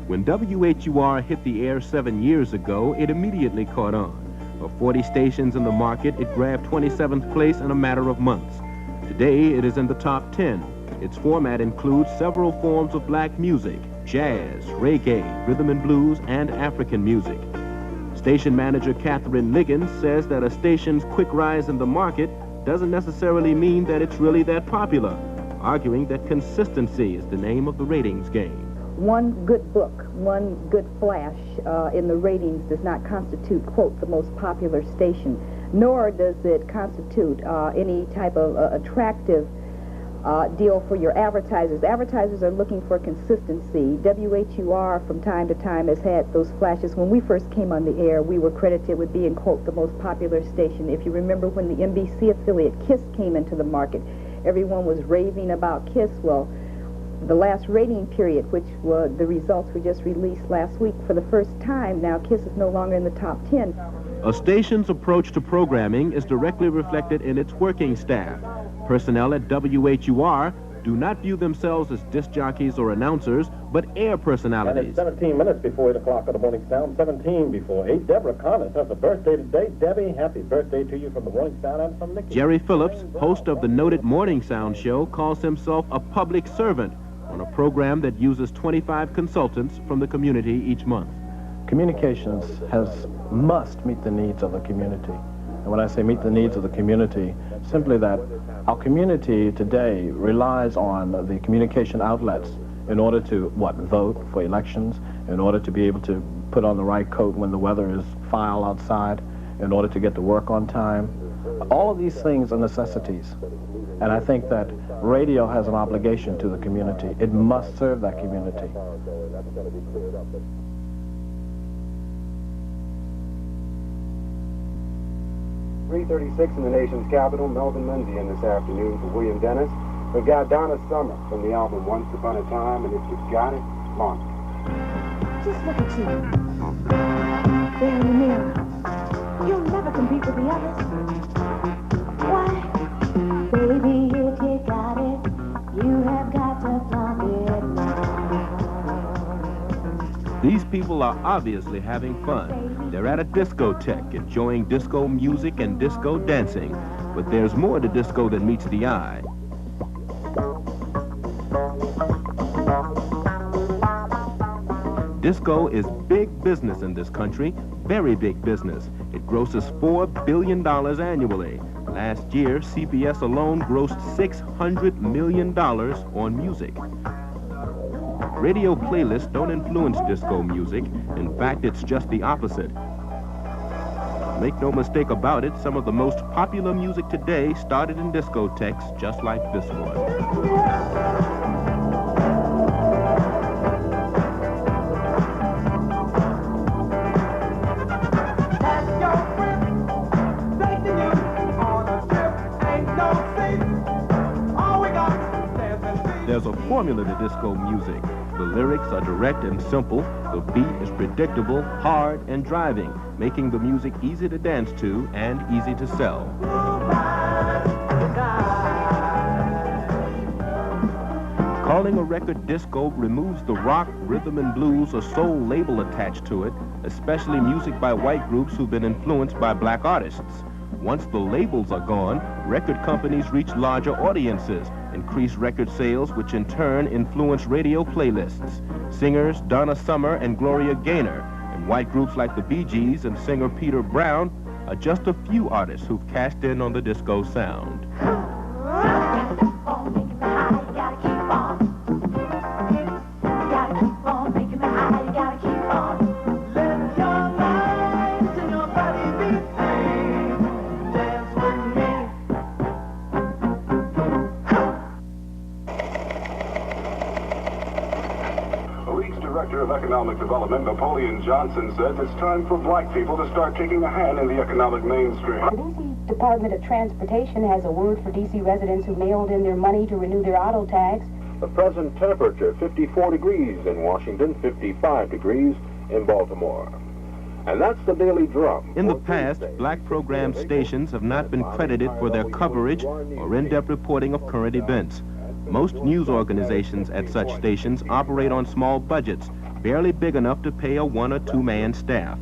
When WHUR hit the air 7 years ago, it immediately caught on. Of 40 stations in the market, it grabbed 27th place in a matter of months. Today, it is in the top 10. Its format includes several forms of black music, jazz, reggae, rhythm and blues, and African music. Station manager Catherine Liggins says that a station's quick rise in the market doesn't necessarily mean that it's really that popular, arguing that consistency is the name of the ratings game. One good book, one good flash in the ratings does not constitute, quote, the most popular station, nor does it constitute any type of attractive deal for your advertisers. Advertisers are looking for consistency. WHUR from time to time has had those flashes. When we first came on the air, we were credited with being, quote, the most popular station. If you remember when the NBC affiliate KISS came into the market, everyone was raving about KISS. Well, the last rating period, which the results were just released last week, for the first time now KISS is no longer in the top 10. A station's approach to programming is directly reflected in its working staff. Personnel at WHUR do not view themselves as disc jockeys or announcers, but air personalities. And it's 17 minutes before 8 o'clock on the Morning Sound, 17 before 8. Deborah Connors has a birthday today. Debbie, happy birthday to you from the Morning Sound and from Nicky. Jerry Phillips, host of the noted Morning Sound show, calls himself a public servant on a program that uses 25 consultants from the community each month. Communications must meet the needs of the community. And when I say meet the needs of the community, simply that our community today relies on the communication outlets in order to, vote for elections, in order to be able to put on the right coat when the weather is foul outside, in order to get to work on time. All of these things are necessities. And I think that radio has an obligation to the community. It must serve that community. 3:36 in the nation's capital. Melvin Lindsay in this afternoon for William Dennis. We've got Donna Summer from the album Once Upon a Time, and if you've got it, launch it. Just look at you. There in the mirror. You'll never compete with the others. Why? Baby, if you got it, you have got to flaunt it now. These people are obviously having fun. They're at a discotheque, enjoying disco music and disco dancing. But there's more to disco than meets the eye. Disco is big business in this country, very big business. It grosses $4 billion annually. Last year, CBS alone grossed $600 million on music. Radio playlists don't influence disco music. In fact, it's just the opposite. Make no mistake about it, some of the most popular music today started in discotheques just like this one. There's a formula to disco music. The lyrics are direct and simple. The beat is predictable, hard, and driving, making the music easy to dance to and easy to sell. Calling a record disco removes the rock, rhythm and blues or soul label attached to it, especially music by white groups who've been influenced by black artists. Once the labels are gone, record companies reach larger audiences, increase record sales, which in turn influence radio playlists. Singers Donna Summer and Gloria Gaynor, and white groups like the Bee Gees and singer Peter Brown are just a few artists who've cashed in on the disco sound. Director of Economic Development, Napoleon Johnson, says it's time for black people to start taking a hand in the economic mainstream. The D.C. Department of Transportation has a word for D.C. residents who mailed in their money to renew their auto tags. The present temperature, 54 degrees in Washington, 55 degrees in Baltimore. And that's the Daily Drum. In the past, black program stations have not been credited for their coverage or in-depth reporting of current events. Most news organizations at such stations operate on small budgets, barely big enough to pay a 1- or 2-man staff.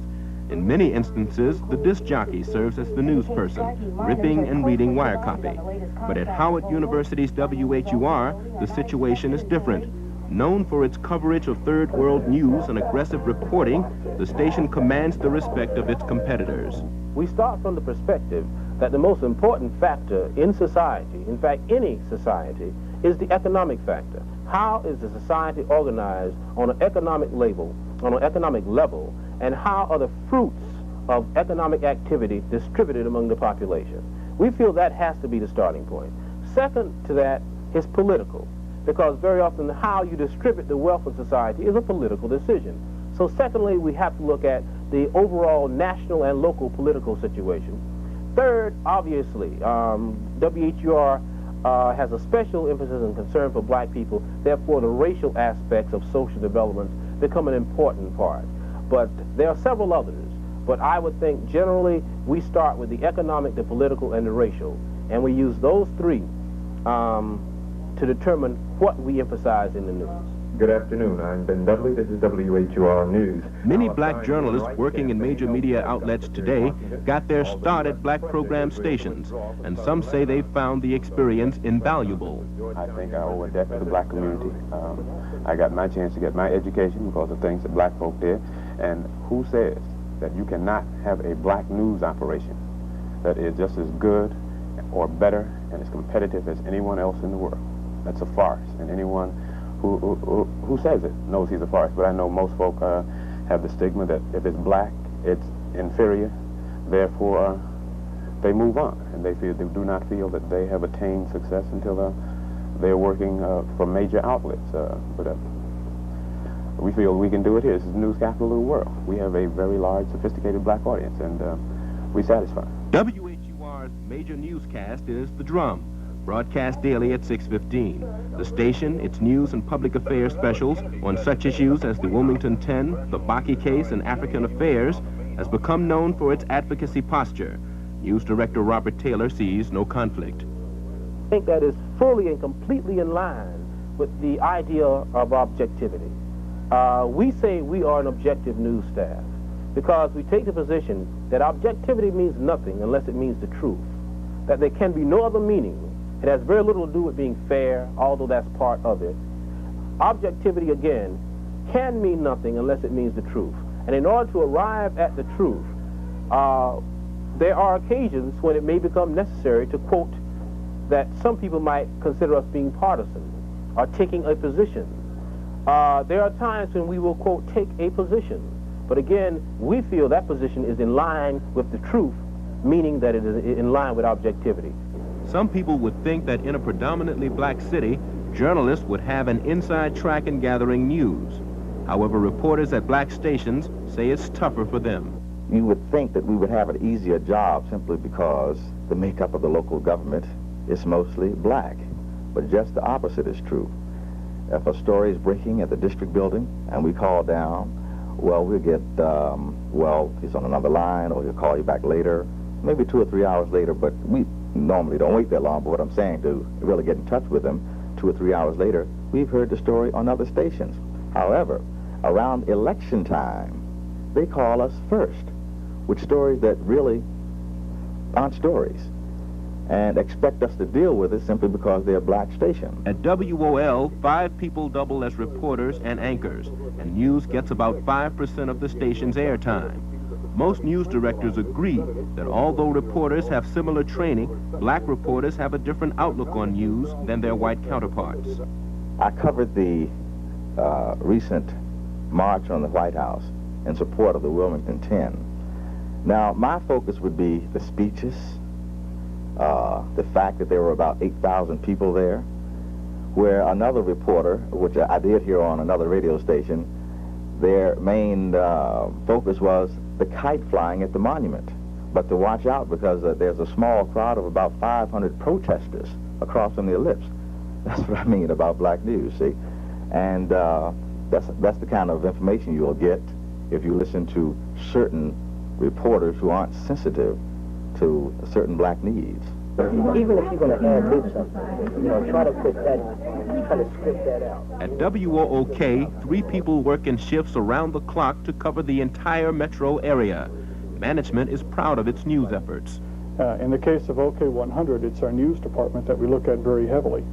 In many instances, the disc jockey serves as the news person, ripping and reading wire copy. But at Howard University's WHUR, the situation is different. Known for its coverage of third world news and aggressive reporting, the station commands the respect of its competitors. We start from the perspective that the most important factor in society, in fact any society, is the economic factor. How is the society organized on an economic level, and how are the fruits of economic activity distributed among the population? We feel that has to be the starting point. Second to that is political, because very often how you distribute the wealth of society is a political decision. So secondly, we have to look at the overall national and local political situation. Third, obviously, WHUR has a special emphasis and concern for black people. Therefore, the racial aspects of social development become an important part. But there are several others. But I would think generally we start with the economic, the political, and the racial. And we use those three to determine what we emphasize in the news. Good afternoon. I'm Ben Dudley. This is WHUR News. Many black journalists working in major media outlets today got their start at black program stations, and some say they found the experience invaluable. I think I owe a debt to the black community. I got my chance to get my education because of things that black folk did, and who says that you cannot have a black news operation that is just as good or better and as competitive as anyone else in the world? That's a farce, and anyone who says it knows he's a farce. But I know most folk have the stigma that if it's black, it's inferior, therefore they move on, and they do not feel that they have attained success until they're working for major outlets. But we feel we can do it here. This is the news capital of the world. We have a very large, sophisticated black audience, and we satisfy. WHUR's major newscast is The Drum, broadcast daily at 6:15. The station, its news and public affairs specials on such issues as the Wilmington 10, the Bakke case, and African affairs, has become known for its advocacy posture. News Director Robert Taylor sees no conflict. I think that is fully and completely in line with the idea of objectivity. We say we are an objective news staff because we take the position that objectivity means nothing unless it means the truth, that there can be no other meaning. It has very little to do with being fair, although that's part of it. Objectivity, again, can mean nothing unless it means the truth. And in order to arrive at the truth, there are occasions when it may become necessary to quote that some people might consider us being partisan or taking a position. There are times when we will, quote, take a position. But again, we feel that position is in line with the truth, meaning that it is in line with objectivity. Some people would think that in a predominantly black city, journalists would have an inside track in gathering news. However, reporters at black stations say it's tougher for them. You would think that we would have an easier job simply because the makeup of the local government is mostly black. But just the opposite is true. If a story is breaking at the district building and we call down, well, we'll get, he's on another line, or he'll call you back later, maybe 2 or 3 hours later, but we normally don't wait that long. But what I'm saying, to really get in touch with them 2 or 3 hours later, we've heard the story on other stations. However, around election time, they call us first with stories that really aren't stories, and expect us to deal with it simply because they're a black station. At WOL, 5 people double as reporters and anchors, and news gets about 5% of the station's airtime. Most news directors agree that although reporters have similar training, black reporters have a different outlook on news than their white counterparts. I covered the recent march on the White House in support of the Wilmington 10. Now, my focus would be the speeches, the fact that there were about 8,000 people there, where another reporter, which I did hear on another radio station, their main focus was the kite flying at the monument. But to watch out, because there's a small crowd of about 500 protesters across from the ellipse. That's what I mean about black news, see? And that's the kind of information you'll get if you listen to certain reporters who aren't sensitive to certain black needs. Even if you're going to ad-lib something, try to script that out. At WOOK, 3 people work in shifts around the clock to cover the entire metro area. Management is proud of its news efforts. In the case of OK 100, it's our news department that we look at very heavily.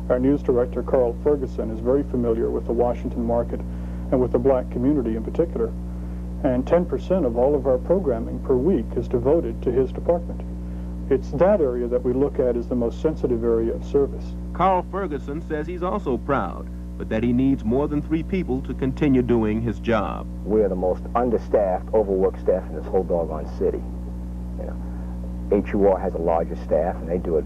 Our news director, Carl Ferguson, is very familiar with the Washington market and with the black community in particular. And 10% of all of our programming per week is devoted to his department. It's that area that we look at as the most sensitive area of service. Carl Ferguson says he's also proud, but that he needs more than 3 people to continue doing his job. We're the most understaffed, overworked staff in this whole doggone city. HUR has a larger staff, and they do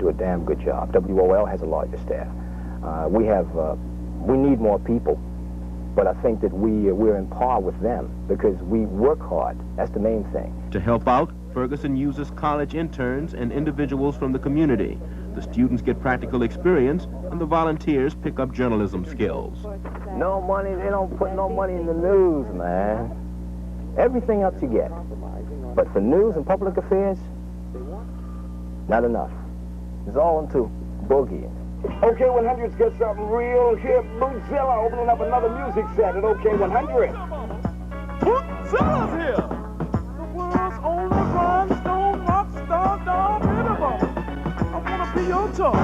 a damn good job. WOL has a larger staff. We need more people, but I think that we're in par with them because we work hard. That's the main thing. To help out, Ferguson uses college interns and individuals from the community. The students get practical experience, and the volunteers pick up journalism skills. No money, they don't put no money in the news, man. Everything else you get. But for news and public affairs, not enough. It's all into boogie. OK 100's got something real hip. Bootzilla opening up another music set at OK 100. Bootzilla's here! The world's only rhinestone rock star Don Minimum. I want to be your toy. I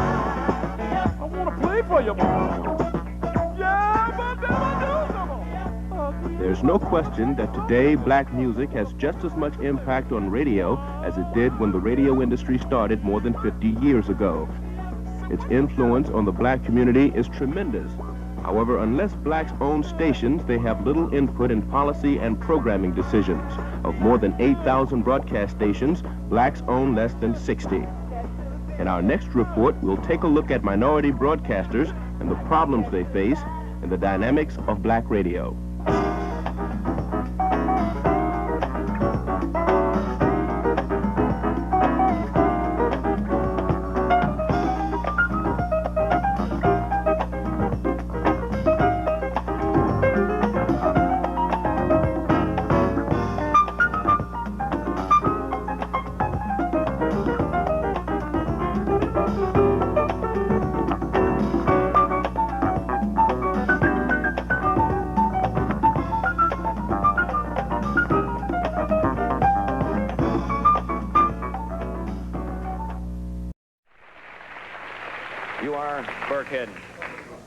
want to play for you, boy. Yeah, but never do something. There's no question that today black music has just as much impact on radio as it did when the radio industry started more than 50 years ago. Its influence on the black community is tremendous. However, unless blacks own stations, they have little input in policy and programming decisions. Of more than 8,000 broadcast stations, blacks own less than 60. In our next report, we'll take a look at minority broadcasters and the problems they face and the dynamics of black radio. You are Burkhead.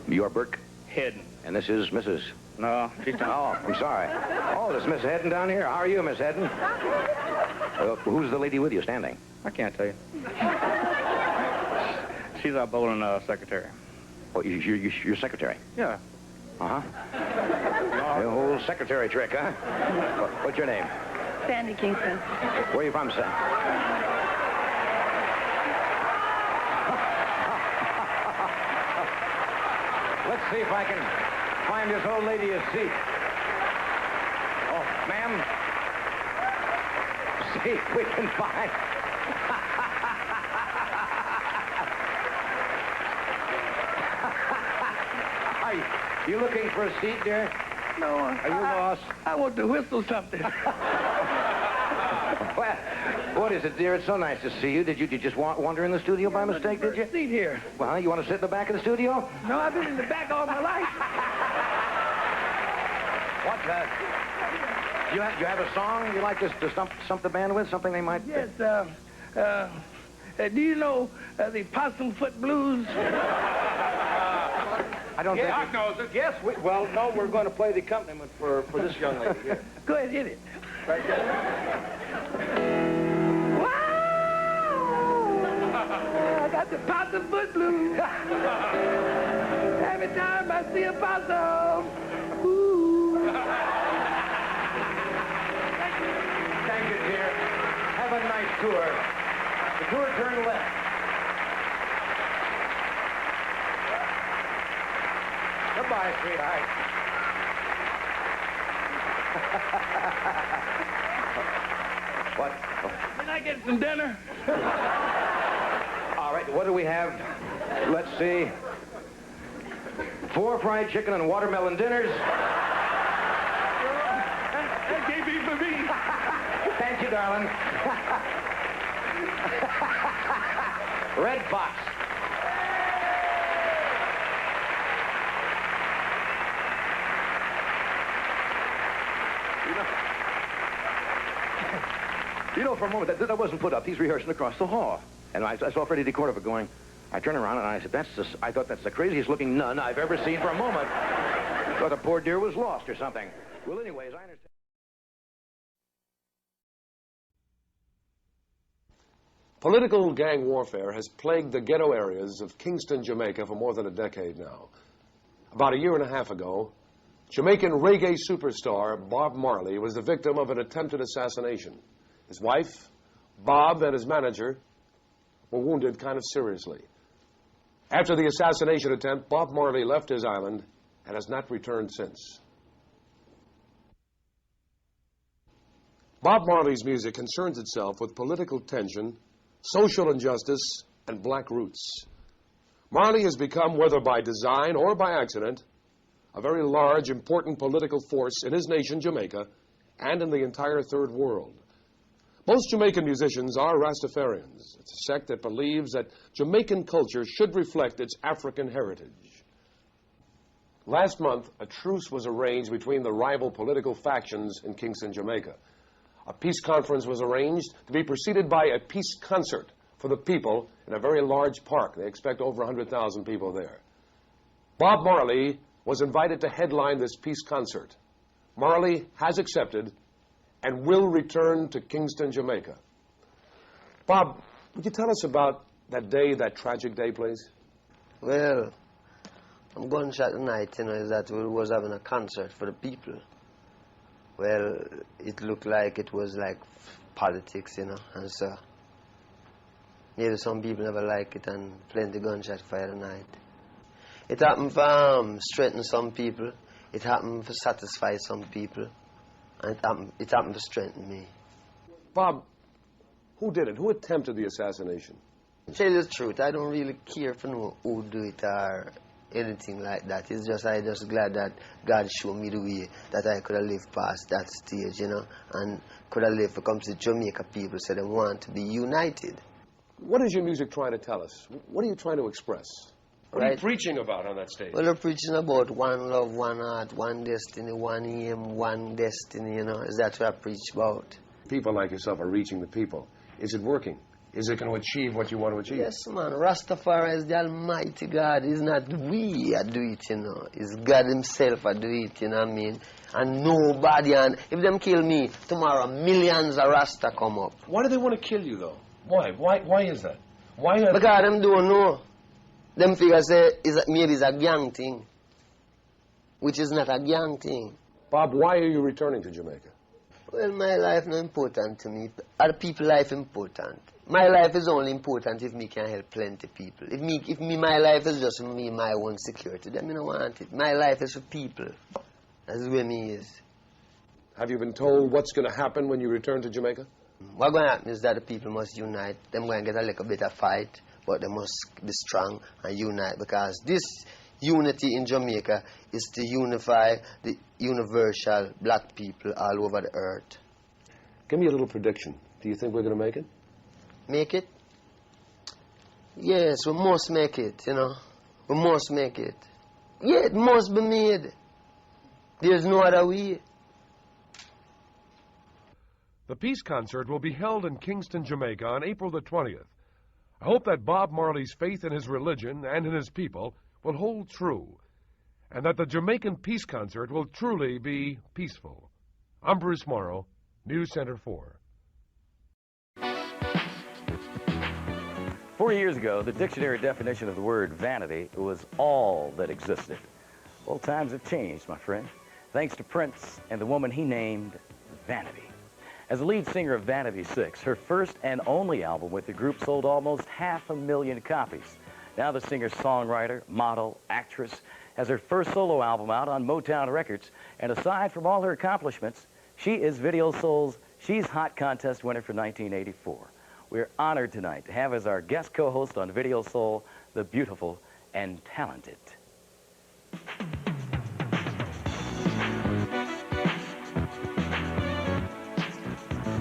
You're Burke? Head. And this is Mrs. No, she's not. Oh, I'm sorry. Oh, there's Miss Hedden down here. How are you, Miss Hedden? Who's the lady with you standing? I can't tell you. She's our bowling secretary. Oh, your secretary? Yeah. Uh-huh. The whole secretary trick, huh? What's your name? Sandy Kingston. Where are you from, son? Let's see if I can find this old lady a seat. Oh, ma'am. See if we can find... Are you looking for a seat, dear? No, Are you lost? I want to whistle something. Well, what is it, dear? It's so nice to see you. Did you just wander in the studio by mistake, did you? Seat here. Well, you want to sit in the back of the studio? No, I've been in the back all my life. What, you have a song you like to stump the band with? Something they might... Yes, do you know the Possum Foot Blues? I don't think... I know it. Yes, well, no, we're going to play the accompaniment for this young lady here. Go ahead, hit it. Right there. I got the Possum Foot Blues. Every time I see a possum. Ooh. Thank you, dear. Have a nice tour. The tour turn left. Goodbye, sweetheart. What? Can I get some dinner? All right, what do we have? Let's see. 4 fried chicken and watermelon dinners. That gave me for me. Thank you, darling. Red Fox. You know, for a moment, that wasn't put up. He's rehearsing across the hall. And I saw Freddie DeCordova going. I turned around and I said, I thought that's the craziest looking nun I've ever seen for a moment. I thought the poor dear was lost or something. Well, anyways, I understand. Political gang warfare has plagued the ghetto areas of Kingston, Jamaica for more than a decade now. About a year and a half ago, Jamaican reggae superstar Bob Marley was the victim of an attempted assassination. His wife, Bob, and his manager were wounded kind of seriously. After the assassination attempt, Bob Marley left his island and has not returned since. Bob Marley's music concerns itself with political tension, social injustice, and black roots. Marley has become, whether by design or by accident, a very large, important political force in his nation, Jamaica, and in the entire third world. Most Jamaican musicians are Rastafarians. It's a sect that believes that Jamaican culture should reflect its African heritage. Last month, a truce was arranged between the rival political factions in Kingston, Jamaica. A peace conference was arranged to be preceded by a peace concert for the people in a very large park. They expect over 100,000 people there. Bob Marley was invited to headline this peace concert. Marley has accepted and will return to Kingston, Jamaica. Bob, would you tell us about that day, that tragic day, please? Well, I'm gunshot tonight, you know, is that we was having a concert for the people. Well, it looked like it was like politics, you know, and so maybe some people never like it and plenty gunshot fire tonight. It happened for strengthen some people. It happened for satisfy some people. And it happened to strengthen me. Bob, who did it? Who attempted the assassination? To tell you the truth, I don't really care for know who do it or anything like that. It's just, I just glad that God showed me the way that I could have lived past that stage, you know, and could have lived to come to Jamaica people so they want to be united. What is your music trying to tell us? What are you trying to express? What are you preaching about on that stage? Well, we're preaching about one love, one heart, one destiny, one aim, one destiny, you know. Is that what I preach about? People like yourself are reaching the people. Is it working? Is it going to achieve what you want to achieve? Yes, man. Rastafari is the Almighty God. It's not we that do it, you know. It's God Himself that do it, you know what I mean? And nobody, and if them kill me, tomorrow millions of Rasta come up. Why do they want to kill you, though? Why? Why is that? Why not? Because them don't know. Them figures say maybe it's a gang thing, which is not a gang thing. Bob, why are you returning to Jamaica? Well, my life not important to me. Other people's life important. My life is only important if me can help plenty people. If my life is just for me, my own security, then me don't want it. My life is for people. That's where me is. Have you been told what's going to happen when you return to Jamaica? What's going to happen is that the people must unite. Them going to get a little bit of fight. But they must be strong and unite, because this unity in Jamaica is to unify the universal black people all over the earth. Give me a little prediction. Do you think we're going to make it? Make it? Yes, we must make it, you know. We must make it. Yeah, it must be made. There's no other way. The peace concert will be held in Kingston, Jamaica on April the 20th. I hope that Bob Marley's faith in his religion and in his people will hold true, and that the Jamaican Peace Concert will truly be peaceful. I'm Bruce Morrow, News Center 4. 4 years ago, the dictionary definition of the word vanity was all that existed. Well, times have changed, my friend, thanks to Prince and the woman he named Vanity. As the lead singer of Vanity 6, her first and only album with the group sold almost 500,000 copies. Now the singer-songwriter, model, actress has her first solo album out on Motown Records. And aside from all her accomplishments, she is Video Soul's She's Hot contest winner for 1984. We're honored tonight to have as our guest co-host on Video Soul, the beautiful and talented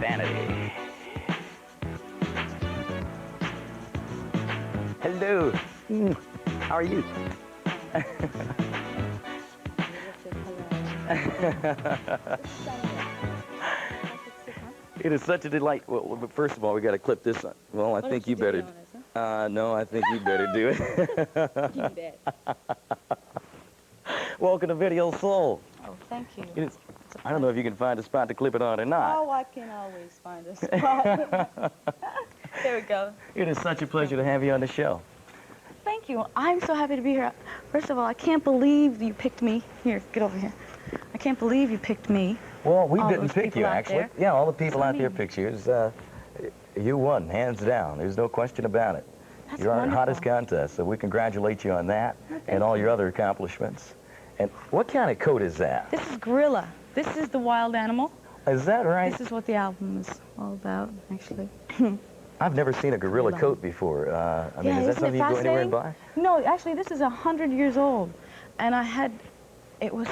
Vanity. Hello. How are you? It is such a delight. Well, but first of all, we got to clip this on. Well, I think you better. No, I think you better do it. You bet. Welcome to Video Soul. Oh, thank you. I don't know if you can find a spot to clip it on or not. Oh, I can always find a spot. There we go. It is such a pleasure to have you on the show. Thank you. I'm so happy to be here. First of all, I can't believe you picked me. Here, get over here. I can't believe you picked me. Well, we All didn't those pick people you, out actually. there. Yeah, all the people out there amazing. picked you. You won, hands down. There's no question about it. That's You're our wonderful. hottest contest, so we congratulate you on that thank and all you. your other accomplishments. And what kind of coat is that? This is Gorilla. This is the wild animal. Is that right? This is what the album is all about, actually. I've never seen a gorilla Hold on. coat before. I mean, Yeah, is that isn't it something you go anywhere and buy? fascinating? No, actually, this is 100 years old. And it was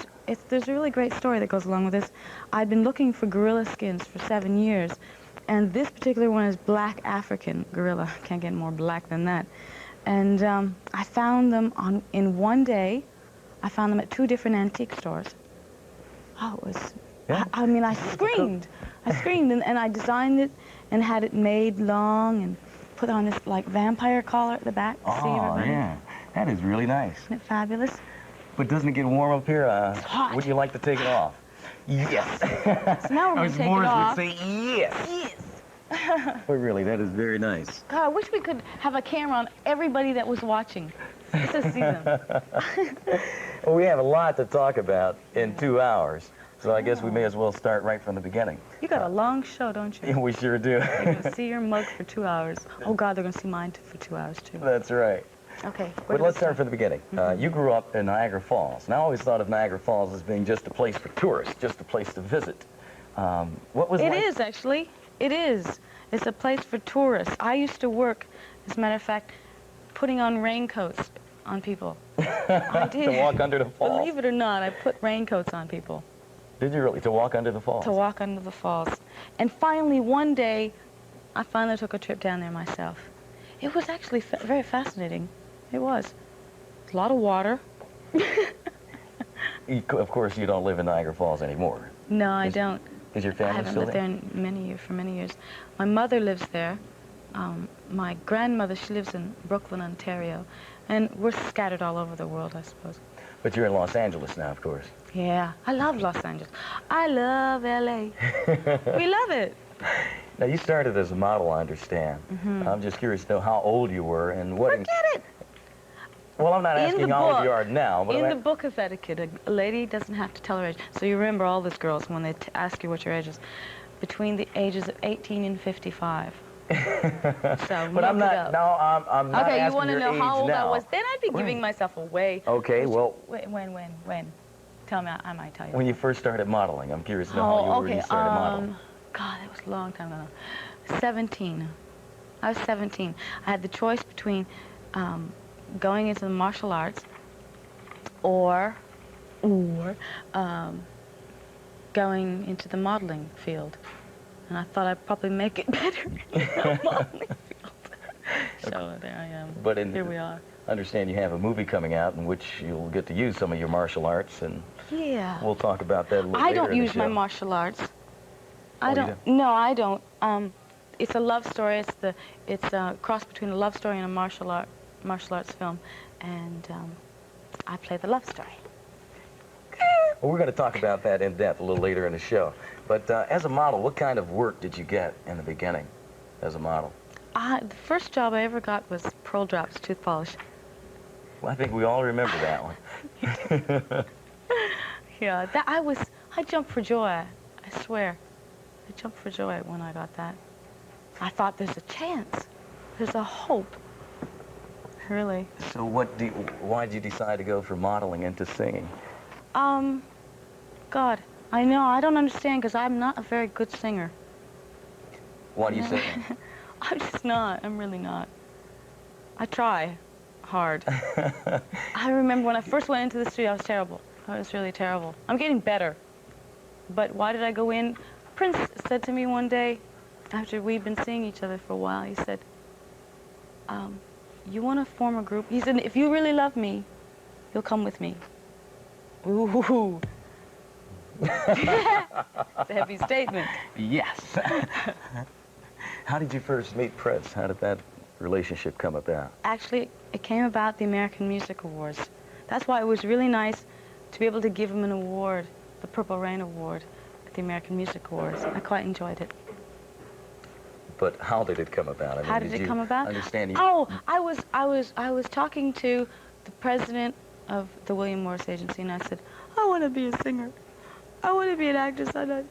there's a really great story that goes along with this. I'd been looking for gorilla skins for 7 years, and this particular one is black African gorilla. Can't get more black than that. And I found them in one day. I found them at 2 different antique stores. Oh, it was, yeah. I mean, I screamed. I screamed, and I designed it and had it made long and put on this, like, vampire collar at the back to see Oh, everybody. yeah. That is really nice. Isn't it fabulous? But doesn't it get warm up here? It's hot. Would you like to take it off? Yes. So now we're going to take it off. Morris would say yes. Yes. Well, really, that is very nice. God, I wish we could have a camera on everybody that was watching. Just to see them. Well, we have a lot to talk about in 2 hours, so I guess we may as well start right from the beginning. You got a long show, don't you? We sure do. They're going to see your mug for 2 hours. Oh, God, they're going to see mine for 2 hours, too. That's right. Okay. But let's start from the beginning. You grew up in Niagara Falls, and I always thought of Niagara Falls as being just a place for tourists, just a place to visit. What was It like? is, actually. It is. It's a place for tourists. I used to work, as a matter of fact, putting on raincoats on people. I did. To walk under the falls. Believe it or not, I put raincoats on people. Did you really? To walk under the falls? To walk under the falls. And finally, one day, I finally took a trip down there myself. It was actually very fascinating. It was. A lot of water. Of course, you don't live in Niagara Falls anymore. No, I don't. Is your family I haven't still lived there in for many years. My mother lives there. My grandmother, she lives in Brooklyn, Ontario. And we're scattered all over the world, I suppose. But you're in Los Angeles now, of course. Yeah, I love Los Angeles. I love L.A. We love it. Now, you started as a model, I understand. I'm just curious to know how old you were and what... Forget it! Well, I'm not asking how old you are now, but... In the book of etiquette, a lady doesn't have to tell her age. So you remember all these girls when they ask you what your age is. Between the ages of 18 and 55. So but I'm not... No, I'm not okay, asking you want to your know age how old now. I was? Then I'd be giving myself away. Okay, well... When? Tell me, I might tell you. When you first started modeling, I'm curious to know how you were when you started modeling. God, that was a long time ago. 17. I was 17. I had the choice between going into the martial arts or going into the modeling field. And I thought I'd probably make it better in the modeling field. So there I am. But here we are. I understand you have a movie coming out in which you'll get to use some of your martial arts, and yeah, we'll talk about that a little later I don't in the use my show. martial arts. Oh, I don't. No, I don't. It's a love story. It's a cross between a love story and a martial arts film, and I play the love story. Well, we're going to talk about that in depth a little later in the show. But as a model, what kind of work did you get in the beginning as a model? The first job I ever got was Pearl Drops tooth polish. Well, I think we all remember that one. Yeah, I jumped for joy. I swear. I jumped for joy when I got that. I thought there's a chance. There's a hope. Really. So why did you decide to go from modeling into singing? God, I know, I don't understand because I'm not a very good singer. Why do you sing? I'm just not. I'm really not. I try hard. I remember when I first went into the studio, I was terrible. I was really terrible. I'm getting better. But why did I go in? Prince said to me one day, after we'd been seeing each other for a while, he said, you want to form a group? He said, if you really love me, you'll come with me. Ooh. It's a heavy statement. Yes. How did you first meet Prince? How did that relationship come about? Actually, it came about the American Music Awards. That's why it was really nice to be able to give him an award, the Purple Rain Award, at the American Music Awards. I quite enjoyed it. But how did it come about? I mean, How did it come about? Understand you? Oh, I was talking to the president of the William Morris Agency, and I said, I want to be a singer. I want to be an actress. And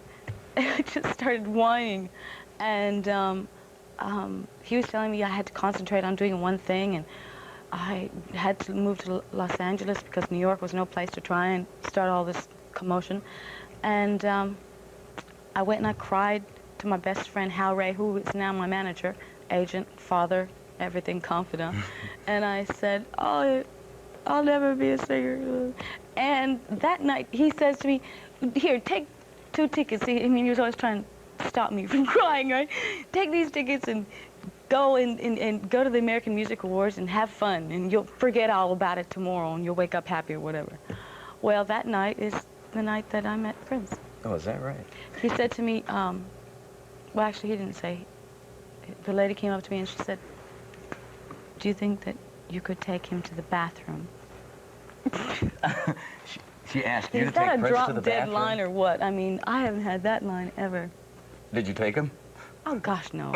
I just started whining. And he was telling me I had to concentrate on doing one thing, and I had to move to Los Angeles because New York was no place to try and start all this commotion. And I went and I cried to my best friend, Hal Ray, who is now my manager, agent, father, everything, confidant. And I said, oh, I'll never be a singer. And that night, he says to me, here, take 2 tickets. I mean, he was always trying to stop me from crying, right? Take these tickets and go and go to the American Music Awards and have fun, and you'll forget all about it tomorrow, and you'll wake up happy or whatever. Well, that night is the night that I met Prince. Oh, is that right? He said to me, well, actually, he didn't say. The lady came up to me and she said, do you think that you could take him to the bathroom? She asked you to Is that take a Prince to the drop-dead bathroom? line or what? I mean, I haven't had that line ever. Did you take him? Oh, gosh, no.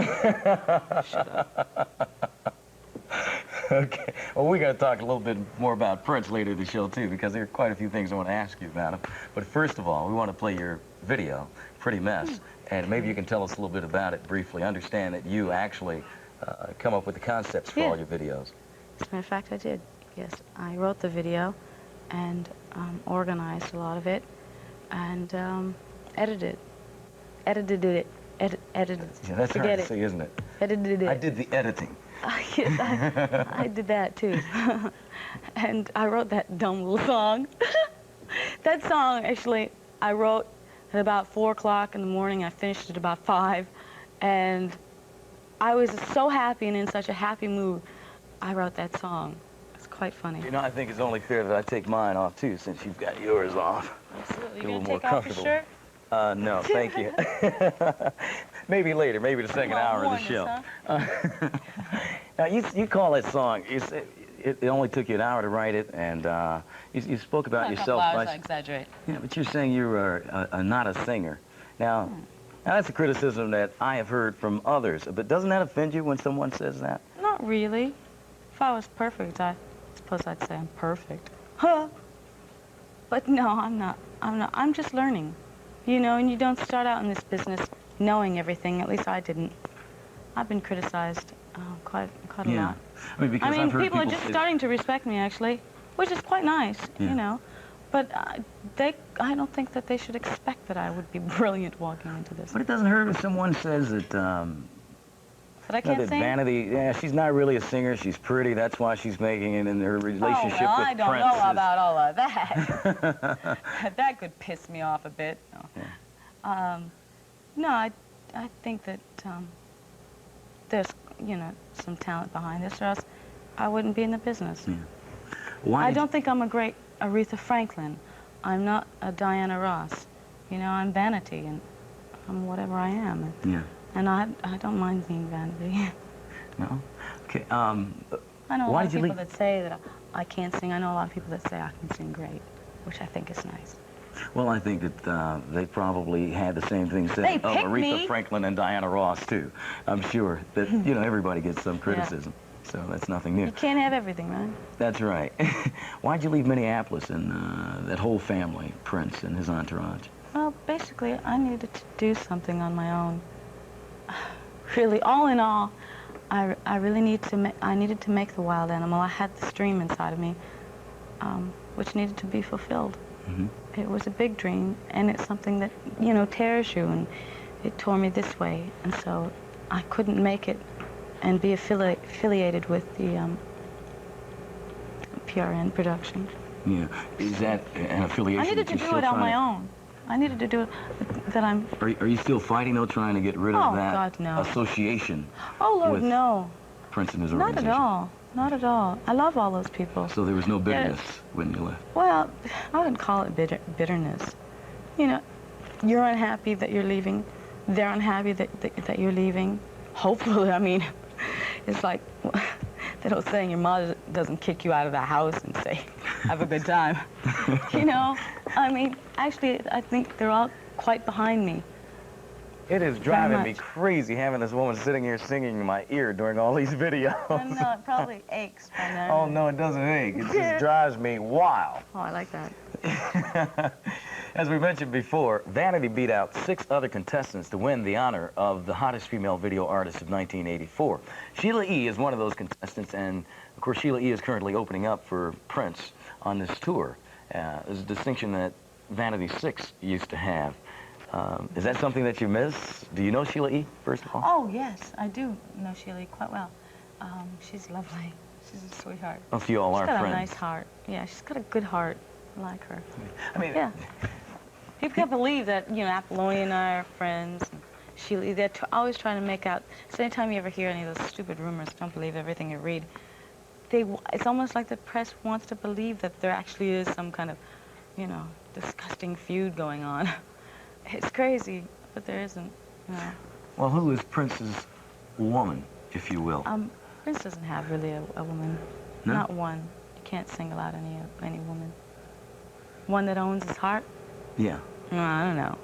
Okay. Well, we're going to talk a little bit more about Prince later in the show, too, because there are quite a few things I want to ask you about him. But first of all, we want to play your video, Pretty Mess, and maybe you can tell us a little bit about it briefly. I understand that you actually come up with the concepts for all your videos. As a matter of fact, I did. Yes, I wrote the video and organized a lot of it and edited it. Edited. Yeah, that's hard to say, isn't it? Edited it. I did the editing. Yes, I did that too. And I wrote that dumb little song. That song, actually, I wrote at about 4 o'clock in the morning. I finished at about 5. And I was so happy and in such a happy mood, I wrote that song. It's quite funny. You know, I think it's only fair that I take mine off, too, since you've got yours off. Absolutely. Get a You little gonna more take off your comfortable. shirt? No, thank you. Maybe later, maybe the second hour of the show. Now, you call that song, it only took you an hour to write it, and you spoke about yourself. I exaggerate. Yeah, but you're saying you are not a singer. Now, that's a criticism that I have heard from others, but doesn't that offend you when someone says that? Not really. If I was perfect, I suppose I'd say I'm perfect. Huh? But no, I'm not. I'm just learning. You know, and you don't start out in this business knowing everything. At least I didn't. I've been criticized quite a lot. I mean, because I've heard people are just starting to respect me, actually, which is quite nice, you know. But I don't think that they should expect that I would be brilliant walking into this. But it doesn't hurt if someone says that, That I can't that sing? Vanity, yeah, she's not really a singer, she's pretty, that's why she's making it in her relationship well, with I don't Prince. know about all of that. That could piss me off a bit. No, I think that there's, you know, some talent behind this, or else I wouldn't be in the business. I don't think I'm a great Aretha Franklin. I'm not a Diana Ross. You know, I'm Vanity, and I'm whatever I am. And I don't mind being Vanity. No? Okay, I know a why lot of did you people leave? that say that I can't sing. I know a lot of people that say I can sing great, which I think is nice. Well, I think that they probably had the same thing said of picked Aretha me. Franklin and Diana Ross, too. I'm sure that, you know, everybody gets some criticism, so that's nothing new. You can't have everything, man. That's right. Why'd you leave Minneapolis and that whole family, Prince and his entourage? Well, basically, I needed to do something on my own. Really, all in all, I really needed to make the wild animal. I had this dream inside of me, which needed to be fulfilled. It was a big dream, and it's something that, you know, tears you, and it tore me this way, and so I couldn't make it and be affiliated with the PRN production. Yeah. Is that an affiliation? I needed to do it on my own. I needed to do it that I'm... Are you still fighting, though, trying to get rid of that God, no. association? Oh, Lord, with no. Prince and his Not organization? at all. Not at all. I love all those people. So there was no bitterness when you left? Well, I wouldn't call it bitterness. You know, you're unhappy that you're leaving. They're unhappy that you're leaving. Hopefully, I mean, it's like that old saying, your mother doesn't kick you out of the house and say, have a good time. You know, I mean, actually, I think they're all quite behind me. It is driving me crazy having this woman sitting here singing in my ear during all these videos. I know, it probably aches by now. Oh, no, it doesn't ache. It just drives me wild. Oh, I like that. As we mentioned before, Vanity beat out 6 other contestants to win the honor of the hottest female video artist of 1984. Sheila E. is one of those contestants, and of course Sheila E. is currently opening up for Prince on this tour. There's a distinction that Vanity 6 used to have. Is that something that you miss? Do you know Sheila E., first of all? Oh, yes, I do know Sheila quite well. She's lovely. She's a sweetheart. Oh, so you all are friends. She's got friends. a nice heart. Yeah, she's got a good heart. I like her. I mean, yeah. People can't believe that, you know, Apollonia and I are friends. They're always trying to make out. So anytime you ever hear any of those stupid rumors, don't believe everything you read. It's almost like the press wants to believe that there actually is some kind of, you know, disgusting feud going on. It's crazy, but there isn't. You know. well, who is Prince's woman, if you will? Prince doesn't have really a woman. No? Not one. You can't single out any woman. One that owns his heart? Yeah. No, I don't know.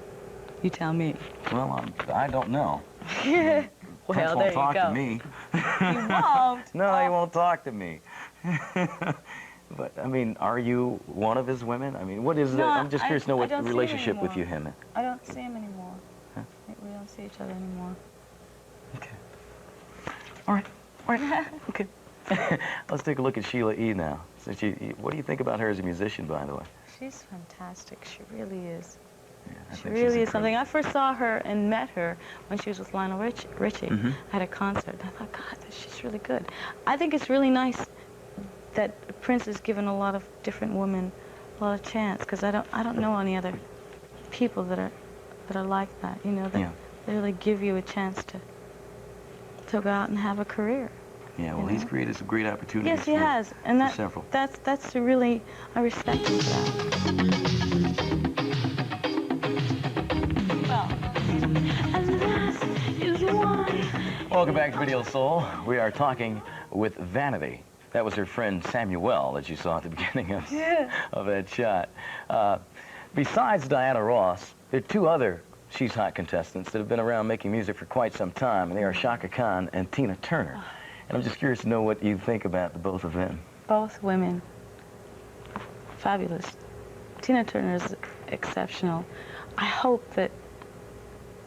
You tell me. Well, I don't know. Well, Prince there won't you talk go. to me. You won't? No, he won't talk to me. But, I mean, are you one of his women? I mean, what is No, I'm just curious to know what don't see him relationship with anymore. you him. I don't see him anymore. Huh? We don't see each other anymore. Okay. All right. All right. Okay. Let's take a look at Sheila E. now. So what do you think about her as a musician, by the way? She's fantastic. She really is. Yeah, I She think she's really is incredible. something. I first saw her and met her when she was with Lionel Richie Mhm. at a concert. I thought, God, she's really good. I think it's really nice that Prince has given a lot of different women a lot of chance, because I don't know any other people that are like that. You know, that Yeah. they really give you a chance to go out and have a career. Yeah, well, You he's know? created some great opportunities Yes, he for, has, and for several. that's really, I respect him for that. Welcome back to Video Soul. We are talking with Vanity. That was her friend Samuel that you saw at the beginning of, of that shot. Besides Diana Ross, there are two other She's Hot contestants that have been around making music for quite some time, and they are Shaka Khan and Tina Turner. And I'm just curious to know what you think about the both of them. Both women, fabulous. Tina Turner is exceptional. I hope that,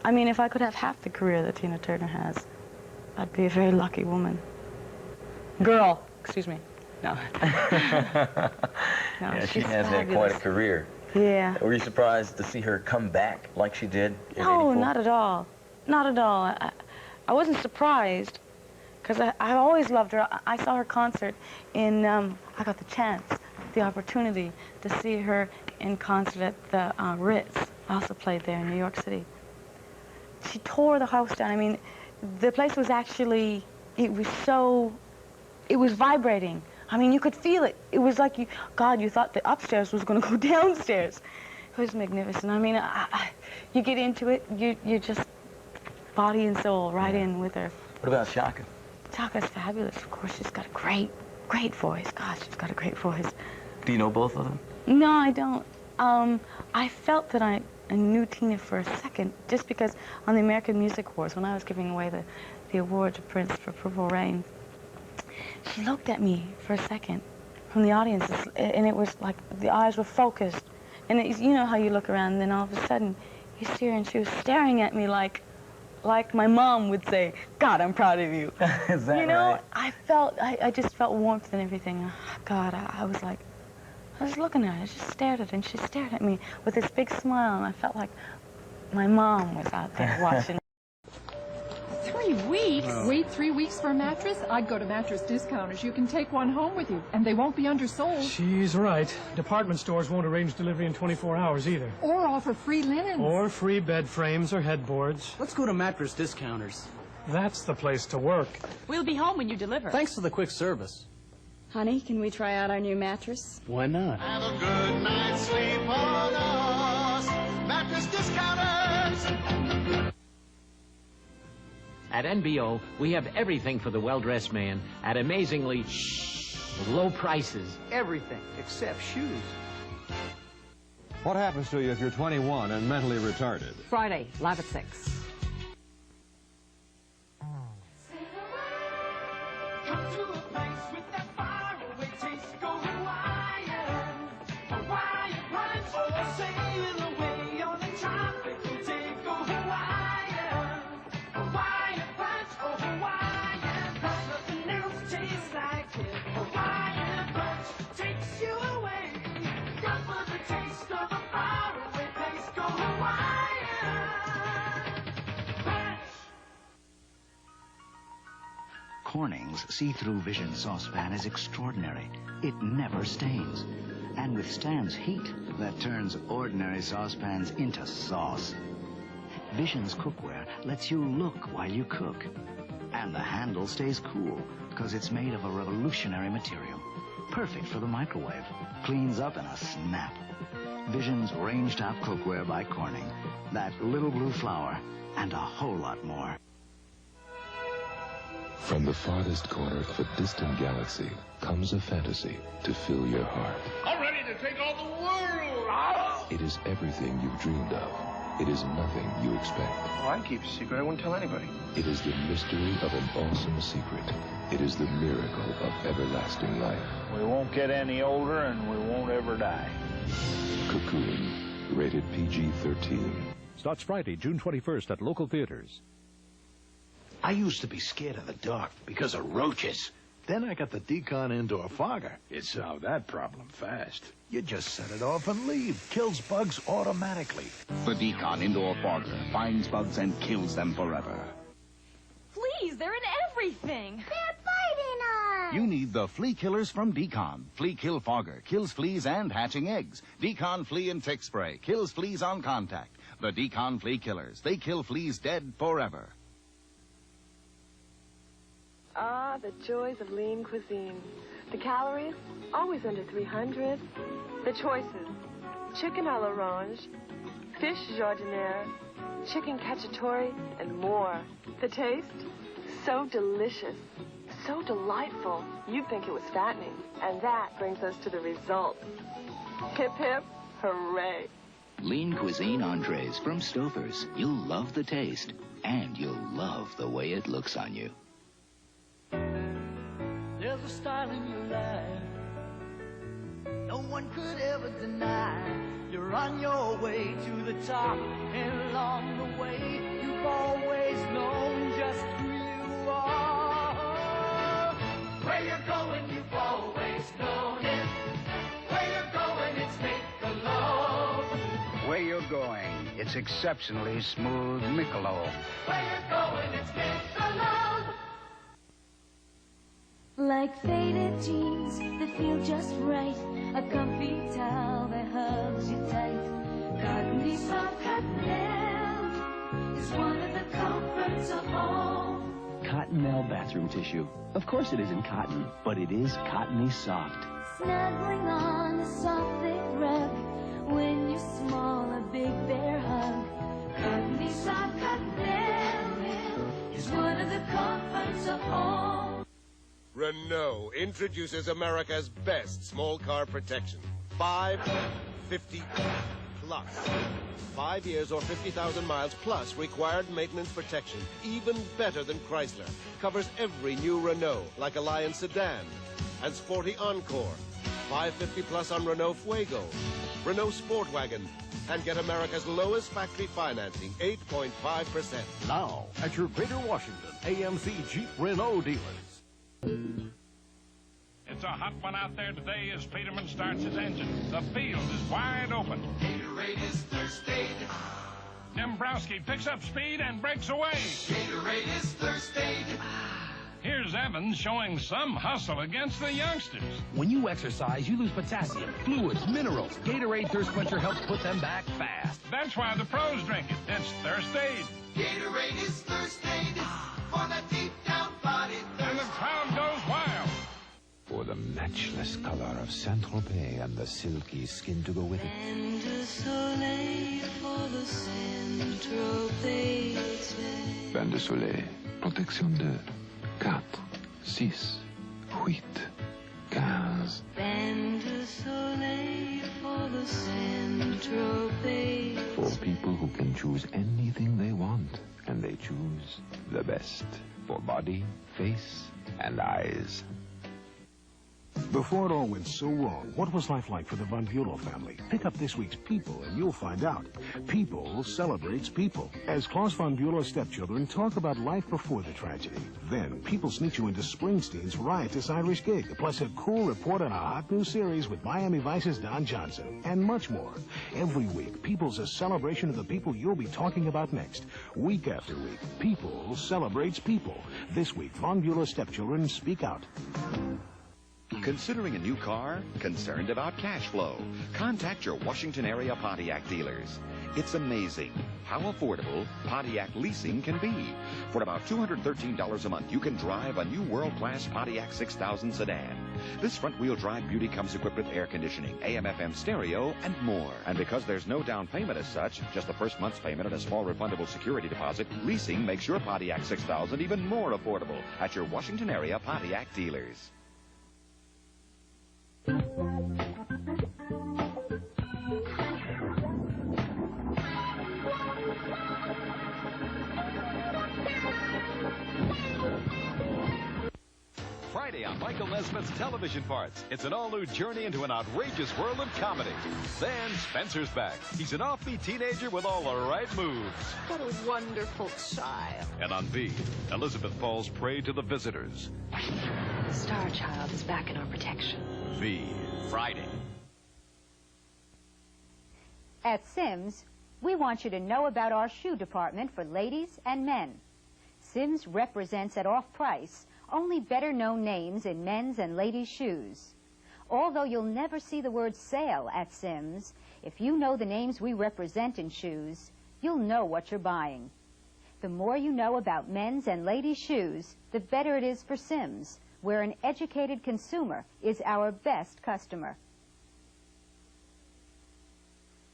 I mean, if I could have half the career that Tina Turner has, I'd be a very lucky woman. Girl, excuse me. No. No, Yeah, she she's has had quite a fabulous. career. Yeah. Were you surprised to see her come back like she did in No, 84? not at all. Not at all. I wasn't surprised, because I've always loved her. I saw her concert in, I got the chance, the opportunity to see her in concert at the Ritz. I also played there in New York City. She tore the house down. I mean, the place was actually, it was vibrating. I mean, you could feel it. It was like, you thought the upstairs was going to go downstairs. It was magnificent. I mean, you get into it, you just body and soul right in with her. What about Shaka? Shaka's fabulous. Of course, she's got a great voice. Gosh, she's got a great voice. Do you know both of them? No, I don't. I felt that I knew Tina for a second, just because on the American Music Awards, when I was giving away the award to Prince for Purple Rain, she looked at me for a second from the audience, and it was like the eyes were focused. And you know how you look around, and then all of a sudden, you see her, and she was staring at me like my mom would say, God, I'm proud of you. Is that you know, right? I just felt warmth and everything. God, I was like, I was looking at her, I just stared at her, and she stared at me with this big smile, and I felt like my mom was out there watching. 3 weeks? Wait 3 weeks for a mattress? I'd go to Mattress Discounters. You can take one home with you, and they won't be undersold. She's right. Department stores won't arrange delivery in 24 hours either. Or offer free linens. Or free bed frames or headboards. Let's go to Mattress Discounters. That's the place to work. We'll be home when you deliver. Thanks for the quick service. Honey, can we try out our new mattress? Why not? Have a good night's sleep on us. Mattress Discounters. At NBO, we have everything for the well-dressed man at amazingly low prices. Everything except shoes. What happens to you if you're 21 and mentally retarded? Friday, live at 6. Come to a place with that faraway taste. Go Hawaiian. Hawaiian punch. Oh, sail away on a tropical day. Go Hawaiian. Hawaiian punch. Oh, Hawaiian punch. Nothing else tastes like it. Hawaiian punch takes you away. Come for the taste of a faraway place. Go Hawaiian punch. Corning's see-through vision saucepan is extraordinary. It never stains. and withstands heat that turns ordinary saucepans into sauce. Vision's cookware lets you look while you cook. And the handle stays cool because it's made of a revolutionary material. Perfect for the microwave. Cleans up in a snap. Vision's range-top cookware by Corning. That little blue flower and a whole lot more. From the farthest corner of a distant galaxy comes a fantasy to fill your heart. I'm ready to take on the world! It is everything you've dreamed of. It is nothing you expect. Oh, I keep a secret. I wouldn't tell anybody. It is the mystery of an awesome secret. It is the miracle of everlasting life. We won't get any older and we won't ever die. Cocoon, rated PG-13. Starts Friday, June 21st at local theaters. I used to be scared of the dark because of roaches. Then I got the Decon Indoor Fogger. It solved that problem fast. You just set it off and leave. Kills bugs automatically. The Decon Indoor Fogger finds bugs and kills them forever. Fleas, they're in everything. They're biting us. You need the flea killers from Decon. Flea Kill Fogger kills fleas and hatching eggs. Decon Flea and Tick Spray kills fleas on contact. The Decon Flea Killers. They kill fleas dead forever. Ah, the joys of lean cuisine. The calories, always under 300. The choices, chicken à l'orange, fish jardiniere, chicken cacciatore, and more. The taste, so delicious, so delightful, you'd think it was fattening. And that brings us to the results. Hip, hip, hooray. Lean cuisine entrees from Stouffer's. You'll love the taste, and you'll love the way it looks on you. There's a style in your life no one could ever deny. You're on your way to the top, and along the way you've always known just who you are. Where you're going, you've always known it. Where you're going, it's Michelob. Where you're going, it's exceptionally smooth Michelob. Where you're going, it's Michelob. Like faded jeans that feel just right, a comfy towel that hugs you tight. Cottony soft Cottonelle is one of the comforts of home. Cottonelle bathroom tissue. Of course it isn't cotton, but it is cottony soft. Snuggling on a soft thick rug, when you're small, a big bear hug. Cottony soft Cottonelle is one of the comforts of home. Renault introduces America's best small car protection. 550 plus. 5 years or 50,000 miles plus required maintenance protection. Even better than Chrysler. Covers every new Renault, like a Lion sedan. And Sporty Encore. 550 plus on Renault Fuego. Renault Sportwagon. And get America's lowest factory financing, 8.5%. Now, at your Greater Washington AMC Jeep Renault dealers. It's a hot one out there today as Peterman starts his engine. The field is wide open. Gatorade is thirsty. Dombrowski picks up speed and breaks away. Gatorade is thirsty. Here's Evans showing some hustle against the youngsters. When you exercise, you lose potassium, fluids, minerals. Gatorade Thirst Quencher helps put them back fast. That's why the pros drink it. It's Thirst Aid. Gatorade is Thirst Aid for the deep down body thirst. And the crowd goes wild. For the matchless color of Saint-Tropez and the silky skin to go with it. And a soleil for the Saint-Tropez. Bain de soleil, protection de 4, 6, 8, 15. Bain de soleil for the Saint-Tropez. For people who can choose anything they want, and they choose the best for body, face, and eyes. Before it all went so wrong, what was life like for the Von Bulow family? Pick up this week's People and you'll find out. People celebrates people. As Klaus Von Bulow's stepchildren talk about life before the tragedy. Then, People sneaks you into Springsteen's riotous Irish gig, plus a cool report on a hot new series with Miami Vice's Don Johnson, and much more. Every week, People's a celebration of the people you'll be talking about next. Week after week, People celebrates people. This week, Von Bulow's stepchildren speak out. Considering a new car? Concerned about cash flow? Contact your Washington area Pontiac dealers. It's amazing how affordable Pontiac leasing can be. For about $213 a month, you can drive a new world-class Pontiac 6000 sedan. This front-wheel drive beauty comes equipped with air conditioning, AM/FM stereo, and more. And because there's no down payment as such, just the first month's payment and a small refundable security deposit, leasing makes your Pontiac 6000 even more affordable at your Washington area Pontiac dealers. Friday on Michael Nesmith's Television Parts. It's an all-new journey into an outrageous world of comedy. Then Spencer's back. He's an offbeat teenager with all the right moves. What a wonderful child. And on V, Elizabeth falls prey to the visitors. The Star Child is back in our protection. V, Friday. At Simms, we want you to know about our shoe department for ladies and men. Simms represents at off price only better-known names in men's and ladies' shoes. Although you'll never see the word sale at Simms, if you know the names we represent in shoes, you'll know what you're buying. The more you know about men's and ladies' shoes, the better it is for Simms, where an educated consumer is our best customer.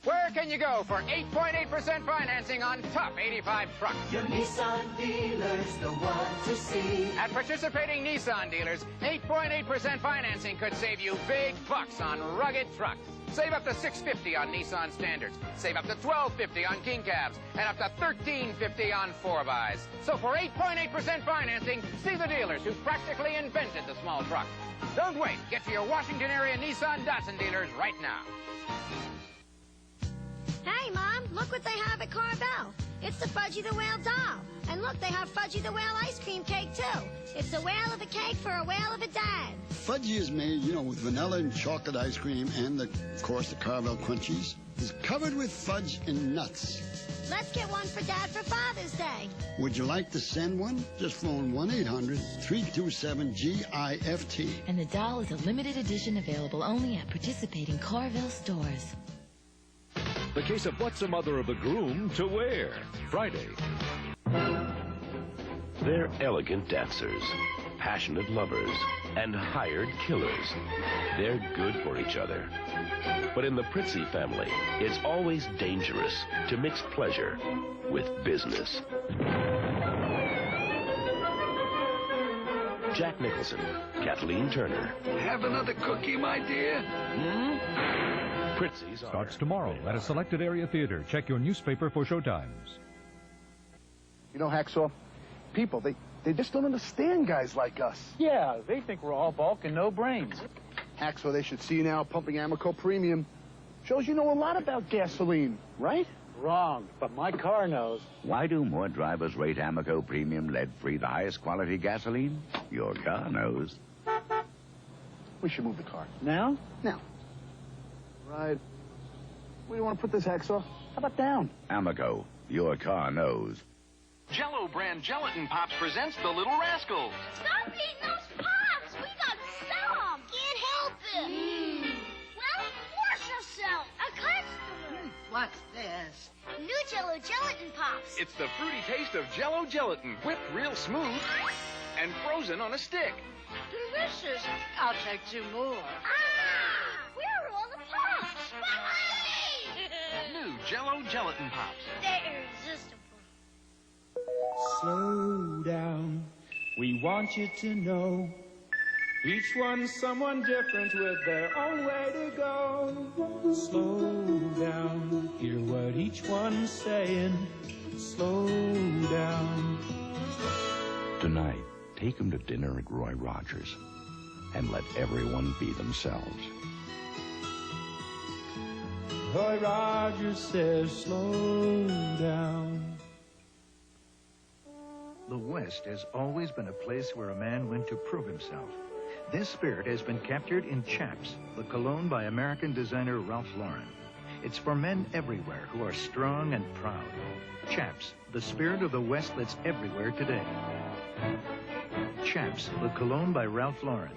Where can you go for 8.8% financing on top 85 trucks? Your Nissan dealer's the one to see. At participating Nissan dealers, 8.8% financing could save you big bucks on rugged trucks. Save up to $650 on Nissan Standards. Save up to $1,250 on King Cabs. And up to $1,350 on 4xs. So for 8.8% financing, see the dealers who practically invented the small truck. Don't wait. Get to your Washington area Nissan Datsun dealers right now. Hey, Mom, look what they have at Carvel. It's the Fudgy the Whale doll. And look, they have Fudgy the Whale ice cream cake, too. It's a whale of a cake for a whale of a dad. Fudgy is made, with vanilla and chocolate ice cream and, of course, the Carvel Crunchies. It's covered with fudge and nuts. Let's get one for Dad for Father's Day. Would you like to send one? Just phone 1-800-327-GIFT. And the doll is a limited edition available only at participating Carvel stores. The case of what's a mother of the groom to wear. Friday. They're elegant dancers, passionate lovers, and hired killers. They're good for each other. But in the Pritzi family, it's always dangerous to mix pleasure with business. Jack Nicholson, Kathleen Turner. Have another cookie, my dear? Pritzi's starts tomorrow at a selected area theater. Check your newspaper for showtimes. Hacksaw, people, they just don't understand guys like us. Yeah, they think we're all bulk and no brains. Hacksaw, they should see you now pumping Amoco Premium. Shows you know a lot about gasoline, right? Wrong, but my car knows. Why do more drivers rate Amoco Premium lead-free, the highest quality gasoline? Your car knows. We should move the car. Now? Now. Right. Where do you want to put this, Hacksaw? How about down? Amoco, your car knows. Jello brand Gelatin Pops presents The Little Rascals. Stop eating those pops! We got some! Can't help it! Well, force yourself! A customer! What's this? New Jello Gelatin Pops. It's the fruity taste of Jello Gelatin, whipped real smooth and frozen on a stick. Delicious. I'll take 2 more. Where are all the pops? New Jello Gelatin Pops. They're irresistible. Slow down, we want you to know. Each one's someone different with their own way to go. Slow down, hear what each one's saying. Slow down. Tonight, take them to dinner at Roy Rogers and let everyone be themselves. Roy Rogers says slow down. The West has always been a place where a man went to prove himself. This spirit has been captured in Chaps, the cologne by American designer Ralph Lauren. It's for men everywhere who are strong and proud. Chaps, the spirit of the West that's everywhere today. Chaps, the cologne by Ralph Lauren.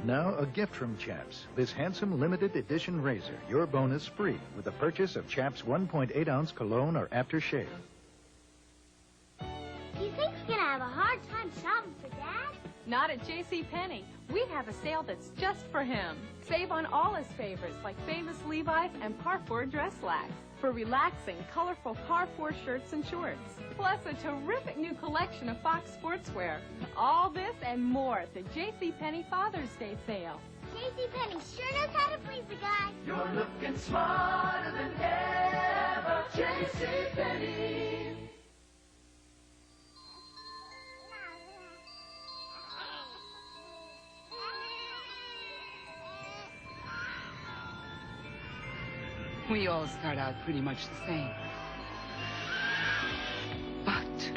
Now a gift from Chaps. This handsome limited edition razor. Your bonus free with the purchase of Chaps 1.8-ounce cologne or aftershave. Do you think we're gonna have a hard time shopping for Dad? Not at JCPenney. We have a sale that's just for him. Save on all his favorites like famous Levi's and Parfour dress slacks for relaxing, colorful Parfour shirts and shorts. Plus a terrific new collection of Fox sportswear. All this and more at the JCPenney Father's Day sale. JCPenney sure knows how to please the guy. You're looking smarter than ever, JCPenney. We all start out pretty much the same. But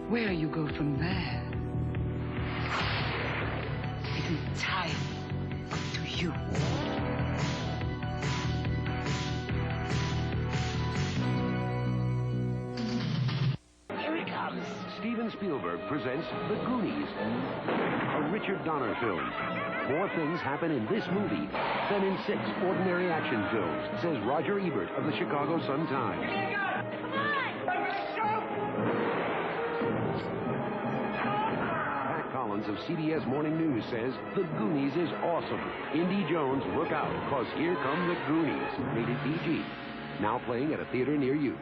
where you go from there is entirely up to you. Here he comes. Steven Spielberg presents The Goonies, a Richard Donner film. More things happen in this movie than in 6 ordinary action films, says Roger Ebert of the Chicago Sun-Times. Pat Collins of CBS Morning News says The Goonies is awesome. Indy Jones, look out, cause here come The Goonies, rated PG. Now playing at a theater near you.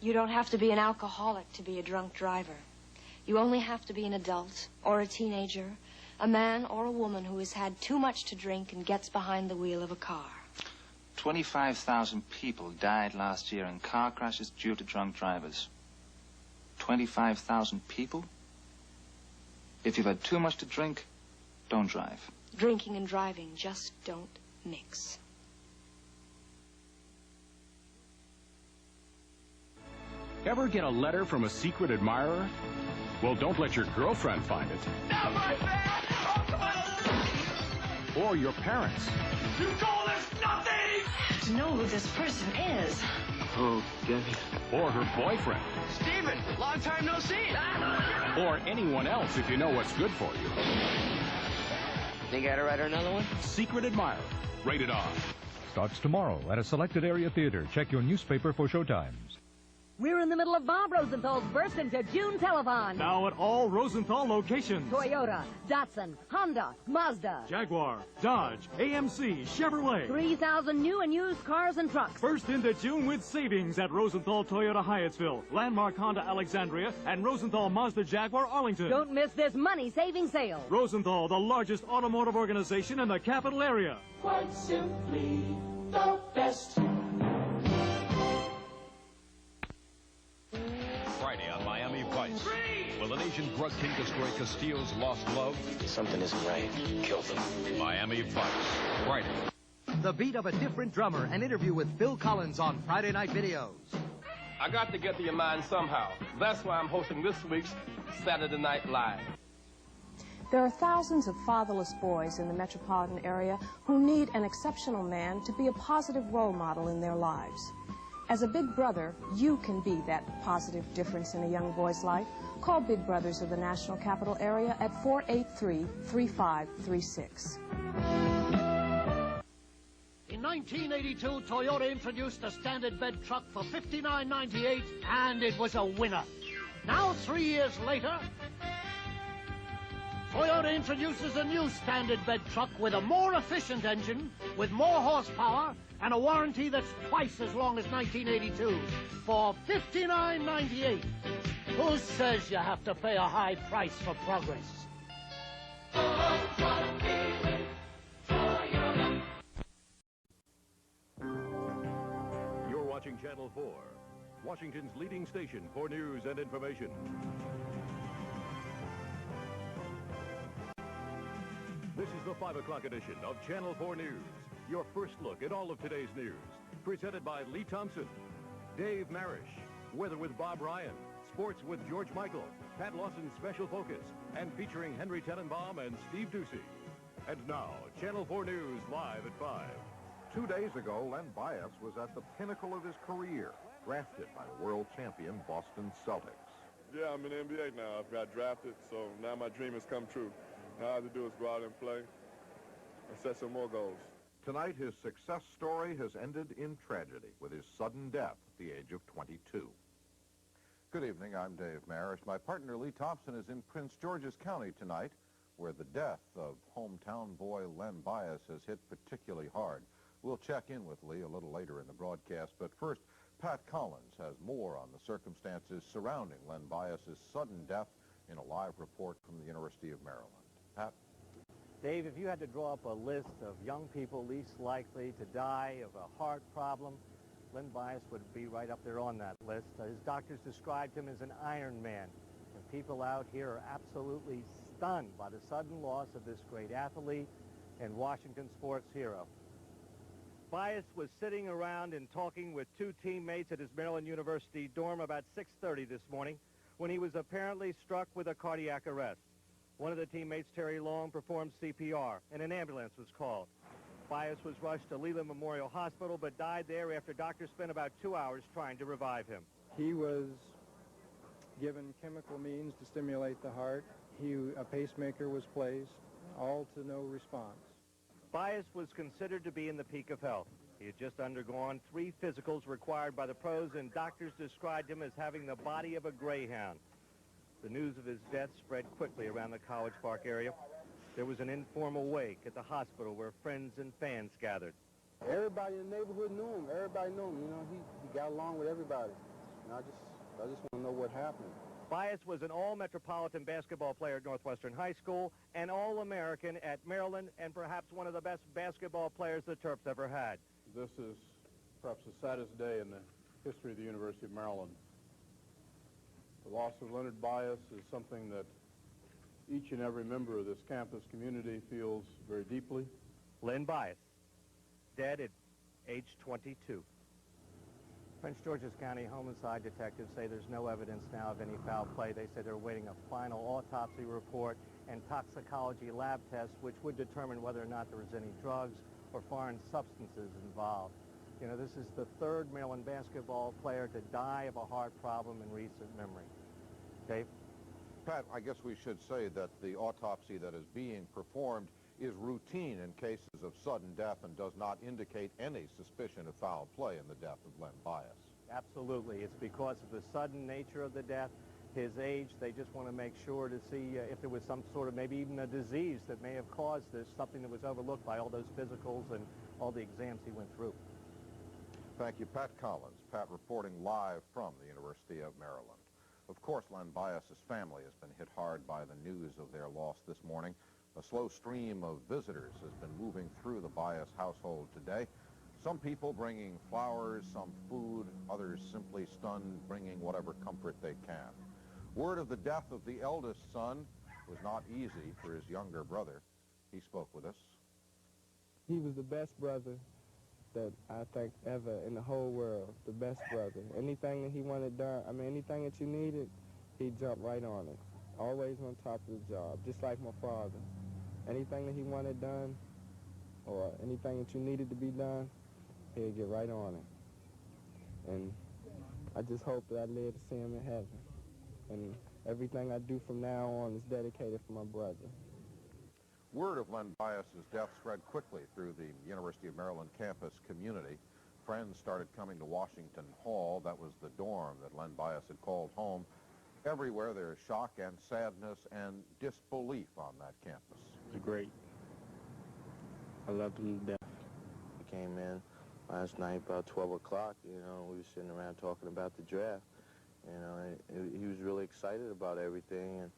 You don't have to be an alcoholic to be a drunk driver. You only have to be an adult or a teenager, a man or a woman who has had too much to drink and gets behind the wheel of a car. 25,000 people died last year in car crashes due to drunk drivers. 25,000 people? If you've had too much to drink, don't drive. Drinking and driving just don't mix. Ever get a letter from a secret admirer? Well, don't let your girlfriend find it. Not my bad! Oh, come on! Or your parents. You call this nothing! To know who this person is. Oh, Debbie. Or her boyfriend. Steven, long time no see. Or anyone else if you know what's good for you. Think I gotta write her another one? Secret Admirer. Rated R. Starts tomorrow at a selected area theater. Check your newspaper for showtimes. We're in the middle of Bob Rosenthal's burst into June Telethon. Now at all Rosenthal locations. Toyota, Datsun, Honda, Mazda, Jaguar, Dodge, AMC, Chevrolet. 3,000 new and used cars and trucks. Burst into June with savings at Rosenthal Toyota Hyattsville, Landmark Honda Alexandria, and Rosenthal Mazda Jaguar Arlington. Don't miss this money-saving sale. Rosenthal, the largest automotive organization in the capital area. Quite simply, the best. Friday on Miami Vice. Will an Asian drug king destroy Castillo's lost love? Something isn't right. Kill them. Miami Vice. Friday. The beat of a different drummer. An interview with Phil Collins on Friday Night Videos. I got to get to your mind somehow. That's why I'm hosting this week's Saturday Night Live. There are thousands of fatherless boys in the metropolitan area who need an exceptional man to be a positive role model in their lives. As a big brother, you can be that positive difference in a young boy's life. Call Big Brothers of the National Capital Area at 483-3536. In 1982, Toyota introduced the standard bed truck for $59.98, and it was a winner. Now, 3 years later, Toyota introduces a new standard bed truck with a more efficient engine, with more horsepower, and a warranty that's twice as long as 1982 for $59.98. Who says you have to pay a high price for progress? You're watching Channel 4, Washington's leading station for news and information. This is the 5 o'clock edition of Channel 4 News. Your first look at all of today's news. Presented by Lee Thompson, Dave Marish, Weather with Bob Ryan, Sports with George Michael, Pat Lawson's Special Focus, and featuring Henry Tenenbaum and Steve Ducey. And now, Channel 4 News live at 5. 2 days ago, Len Bias was at the pinnacle of his career, drafted by the world champion Boston Celtics. Yeah, I'm in the NBA now. I've got drafted, so now my dream has come true. Now all I have to do is go out and play and set some more goals. Tonight, his success story has ended in tragedy with his sudden death at the age of 22. Good evening, I'm Dave Marish. My partner Lee Thompson is in Prince George's County tonight, where the death of hometown boy Len Bias has hit particularly hard. We'll check in with Lee a little later in the broadcast, but first, Pat Collins has more on the circumstances surrounding Len Bias's sudden death in a live report from the University of Maryland. Pat? Dave, if you had to draw up a list of young people least likely to die of a heart problem, Len Bias would be right up there on that list. His doctors described him as an Iron Man, and people out here are absolutely stunned by the sudden loss of this great athlete and Washington sports hero. Bias was sitting around and talking with two teammates at his Maryland University dorm about 6:30 this morning when he was apparently struck with a cardiac arrest. One of the teammates, Terry Long, performed CPR, and an ambulance was called. Bias was rushed to Leland Memorial Hospital, but died there after doctors spent about 2 hours trying to revive him. He was given chemical means to stimulate the heart. A pacemaker was placed, all to no response. Bias was considered to be in the peak of health. He had just undergone 3 physicals required by the pros, and doctors described him as having the body of a greyhound. The news of his death spread quickly around the College Park area. There was an informal wake at the hospital where friends and fans gathered. Everybody in the neighborhood knew him. Everybody knew him. You know, he got along with everybody. And I just want to know what happened. Bias was an all-Metropolitan basketball player at Northwestern High School, an All-American at Maryland, and perhaps one of the best basketball players the Terps ever had. This is perhaps the saddest day in the history of the University of Maryland. The loss of Leonard Bias is something that each and every member of this campus community feels very deeply. Len Bias, dead at age 22. Prince George's County homicide detectives say there's no evidence now of any foul play. They say they're awaiting a final autopsy report and toxicology lab tests, which would determine whether or not there was any drugs or foreign substances involved. You know, this is the 3rd Maryland basketball player to die of a heart problem in recent memory. Dave? Pat, I guess we should say that the autopsy that is being performed is routine in cases of sudden death and does not indicate any suspicion of foul play in the death of Len Bias. Absolutely. It's because of the sudden nature of the death, his age. They just want to make sure to see if there was some sort of, maybe even a disease that may have caused this, something that was overlooked by all those physicals and all the exams he went through. Thank you, Pat Collins. Pat reporting live from the University of Maryland. Of course, Len Bias's family has been hit hard by the news of their loss this morning. A slow stream of visitors has been moving through the Bias household today. Some people bringing flowers, some food, others simply stunned, bringing whatever comfort they can. Word of the death of the eldest son was not easy for his younger brother. He spoke with us. He was the best brother that I think ever in the whole world, the best brother. Anything that he wanted done, anything that you needed, he'd jump right on it. Always on top of the job, just like my father. Anything that he wanted done, or anything that you needed to be done, he'd get right on it. And I just hope that I live to see him in heaven. And everything I do from now on is dedicated for my brother. Word of Len Bias's death spread quickly through the University of Maryland campus community. Friends started coming to Washington Hall. That was the dorm that Len Bias had called home. Everywhere there is shock and sadness and disbelief on that campus. It was great. I loved him to death. We came in last night about 12 o'clock, we were sitting around talking about the draft. He was really excited about everything, and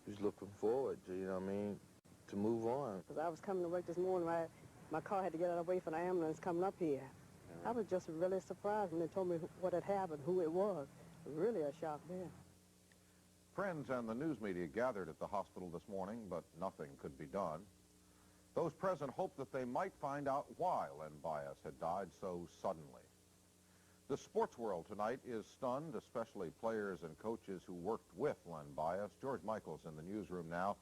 he was looking forward to, to move on. Because I was coming to work this morning, my car had to get out of the way for the ambulance coming up here. I was just really surprised when they told me what had happened, who it was. Really a shock there. Friends and the news media gathered at the hospital this morning, but nothing could be done. Those present hoped that they might find out why Len Bias had died so suddenly. The sports world tonight is stunned, especially players and coaches who worked with Len Bias. George Michael's in the newsroom now.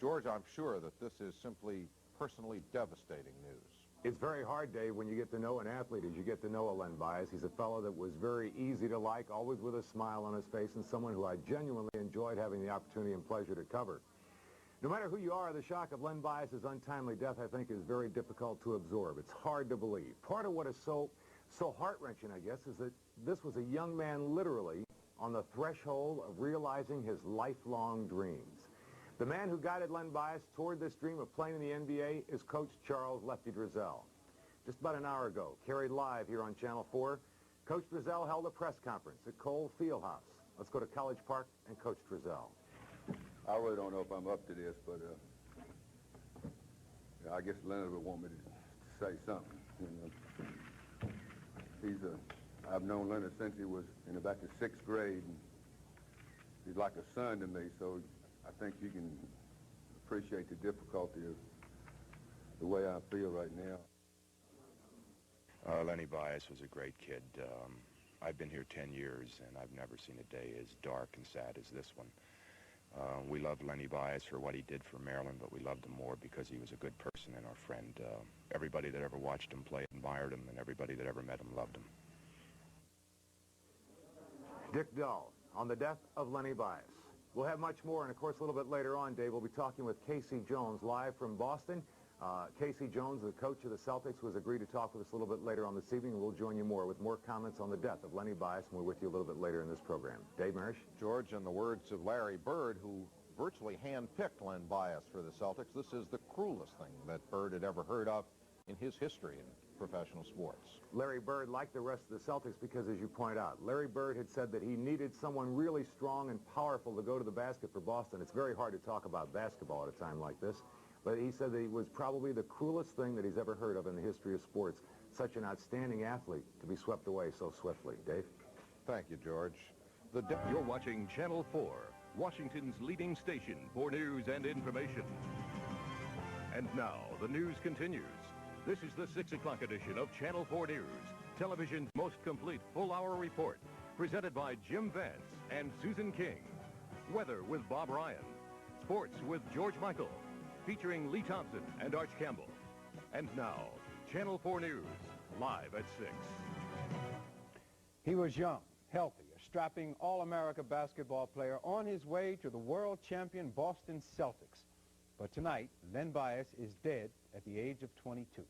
George, I'm sure that this is simply personally devastating news. It's very hard, Dave, when you get to know an athlete as you get to know Len Bias. He's a fellow that was very easy to like, always with a smile on his face, and someone who I genuinely enjoyed having the opportunity and pleasure to cover. No matter who you are, the shock of Len Bias's untimely death, I think, is very difficult to absorb. It's hard to believe. Part of what is so heart-wrenching, I guess, is that this was a young man literally on the threshold of realizing his lifelong dreams. The man who guided Len Bias toward this dream of playing in the NBA is Coach Charles Lefty Driesell. Just about an hour ago, carried live here on Channel 4, Coach Driesell held a press conference at Cole Fieldhouse. Let's go to College Park and Coach Driesell. I really don't know if I'm up to this, but I guess Leonard would want me to say something. You know, I've known Leonard since he was in about the 6th grade, and he's like a son to me, so I think you can appreciate the difficulty of the way I feel right now. Lenny Bias was a great kid. I've been here 10 years, and I've never seen a day as dark and sad as this one. We loved Lenny Bias for what he did for Maryland, but we loved him more because he was a good person and our friend. Everybody that ever watched him play admired him, and everybody that ever met him loved him. Dick Dull on the death of Lenny Bias. We'll have much more, and of course, a little bit later on, Dave, we'll be talking with Casey Jones live from Boston. Casey Jones, the coach of the Celtics, was agreed to talk with us a little bit later on this evening, and we'll join you more with more comments on the death of Lenny Bias, and we're with you a little bit later in this program. Dave Marish? George, in the words of Larry Bird, who virtually handpicked Len Bias for the Celtics, this is the cruelest thing that Bird had ever heard of in his history in professional sports. Larry Bird, like the rest of the Celtics, because as you point out, Larry Bird had said that he needed someone really strong and powerful to go to the basket for Boston. It's very hard to talk about basketball at a time like this, but he said that he was probably the cruelest thing that he's ever heard of in the history of sports. Such an outstanding athlete to be swept away so swiftly. Dave? Thank you, George. You're watching Channel 4, Washington's leading station for news and information. And now, the news continues. This is the 6 o'clock edition of Channel 4 News, television's most complete full-hour report, presented by Jim Vance and Susan King. Weather with Bob Ryan. Sports with George Michael, featuring Lee Thompson and Arch Campbell. And now, Channel 4 News, live at 6. He was young, healthy, a strapping All-America basketball player on his way to the world champion Boston Celtics. But tonight, Len Bias is dead at the age of 22.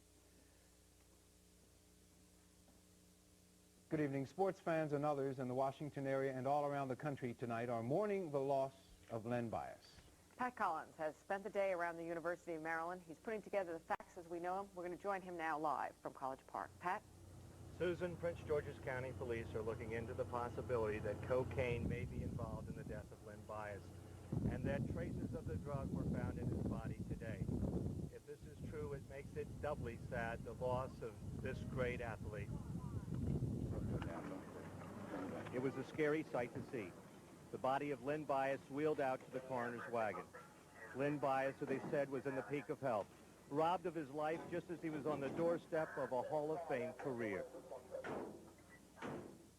Good evening. Sports fans and others in the Washington area and all around the country tonight are mourning the loss of Len Bias. Pat Collins has spent the day around the University of Maryland. He's putting together the facts as we know them. We're going to join him now live from College Park. Pat? Susan, Prince George's County Police are looking into the possibility that cocaine may be involved in the death of Len Bias, and that traces of the drug were found in his body today. If this is true, it makes it doubly sad, the loss of this great athlete. It was a scary sight to see. The body of Len Bias wheeled out to the coroner's wagon. Len Bias, who they said was in the peak of health, robbed of his life just as he was on the doorstep of a Hall of Fame career.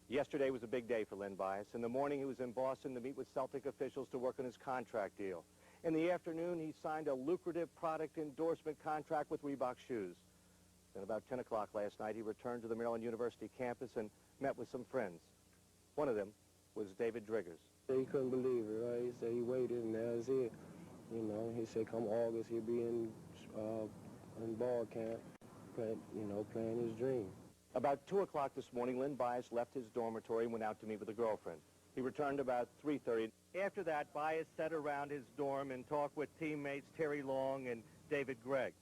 Yesterday was a big day for Len Bias. In the morning, he was in Boston to meet with Celtic officials to work on his contract deal. In the afternoon, he signed a lucrative product endorsement contract with Reebok shoes. Then about 10 o'clock last night, he returned to the Maryland University campus and met with some friends. One of them was David Driggers. He couldn't believe it, right? He said he waited, and that was it. You know, he said come August, he'll be in ball camp, playing his dream. About 2 o'clock this morning, Len Bias left his dormitory and went out to meet with a girlfriend. He returned about 3:30. After that, Bias sat around his dorm and talked with teammates Terry Long and David Gregg.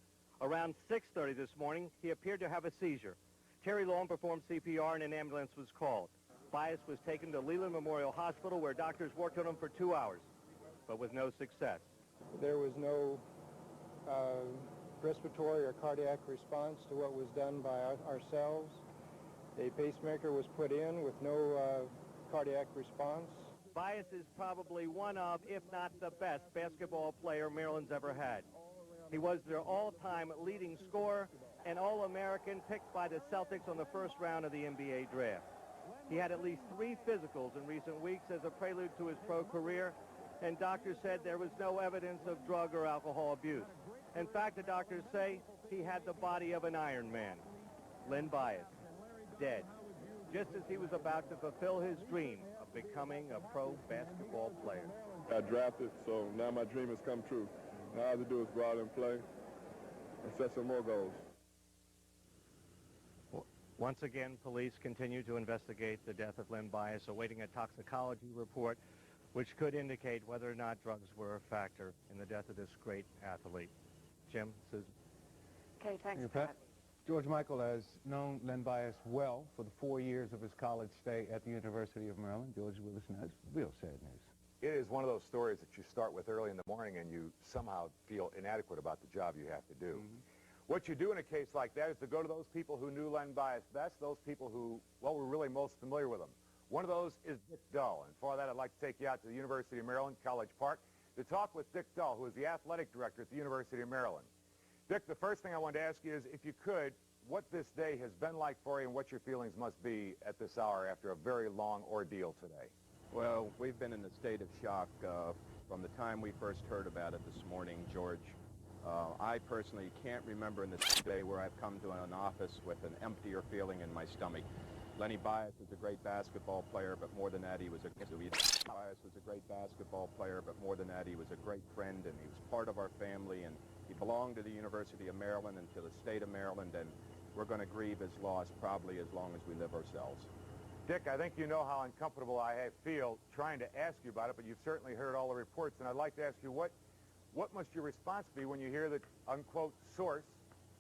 Around 6:30 this morning, he appeared to have a seizure. Terry Long performed CPR and an ambulance was called. Bias was taken to Leland Memorial Hospital where doctors worked on him for 2 hours, but with no success. There was no respiratory or cardiac response to what was done by ourselves. A pacemaker was put in with no cardiac response. Bias is probably one of, if not the best, basketball player Maryland's ever had. He was their all-time leading scorer and All-American picked by the Celtics on the first round of the NBA draft. He had at least 3 physicals in recent weeks as a prelude to his pro career, and doctors said there was no evidence of drug or alcohol abuse. In fact, the doctors say he had the body of an Iron Man. Len Bias, dead, just as he was about to fulfill his dream of becoming a pro basketball player. I drafted, so now my dream has come true. Now all I have to do is go out and play and set some more goals. Once again, police continue to investigate the death of Len Bias, awaiting a toxicology report which could indicate whether or not drugs were a factor in the death of this great athlete. Jim, Susan. Okay, thanks, Thank you, Pat. George Michael has known Len Bias well for the 4 years of his college stay at the University of Maryland. George with us now. It's real sad news. It is one of those stories that you start with early in the morning and you somehow feel inadequate about the job you have to do. What you do in a case like that is to go to those people who knew Len Bias best, those people who, well, were really most familiar with him. One of those is Dick Dull, and for that I'd like to take you out to the University of Maryland, College Park, to talk with Dick Dull, who is the athletic director at the University of Maryland. Dick, the first thing I wanted to ask you is, if you could, what this day has been like for you and what your feelings must be at this hour after a very long ordeal today. Well, we've been in a state of shock from the time we first heard about it this morning, George. I personally can't remember in this day where I've come to an office with an emptier feeling in my stomach. Lenny Bias was a great basketball player, but more than that, he was a great basketball player, but more than that, he was a great friend, and he was part of our family, and he belonged to the University of Maryland and to the state of Maryland, and we're going to grieve his loss probably as long as we live ourselves. Dick, I think you know how uncomfortable I feel trying to ask you about it, but you've certainly heard all the reports, and I'd like to ask you, what must your response be when you hear that, unquote, source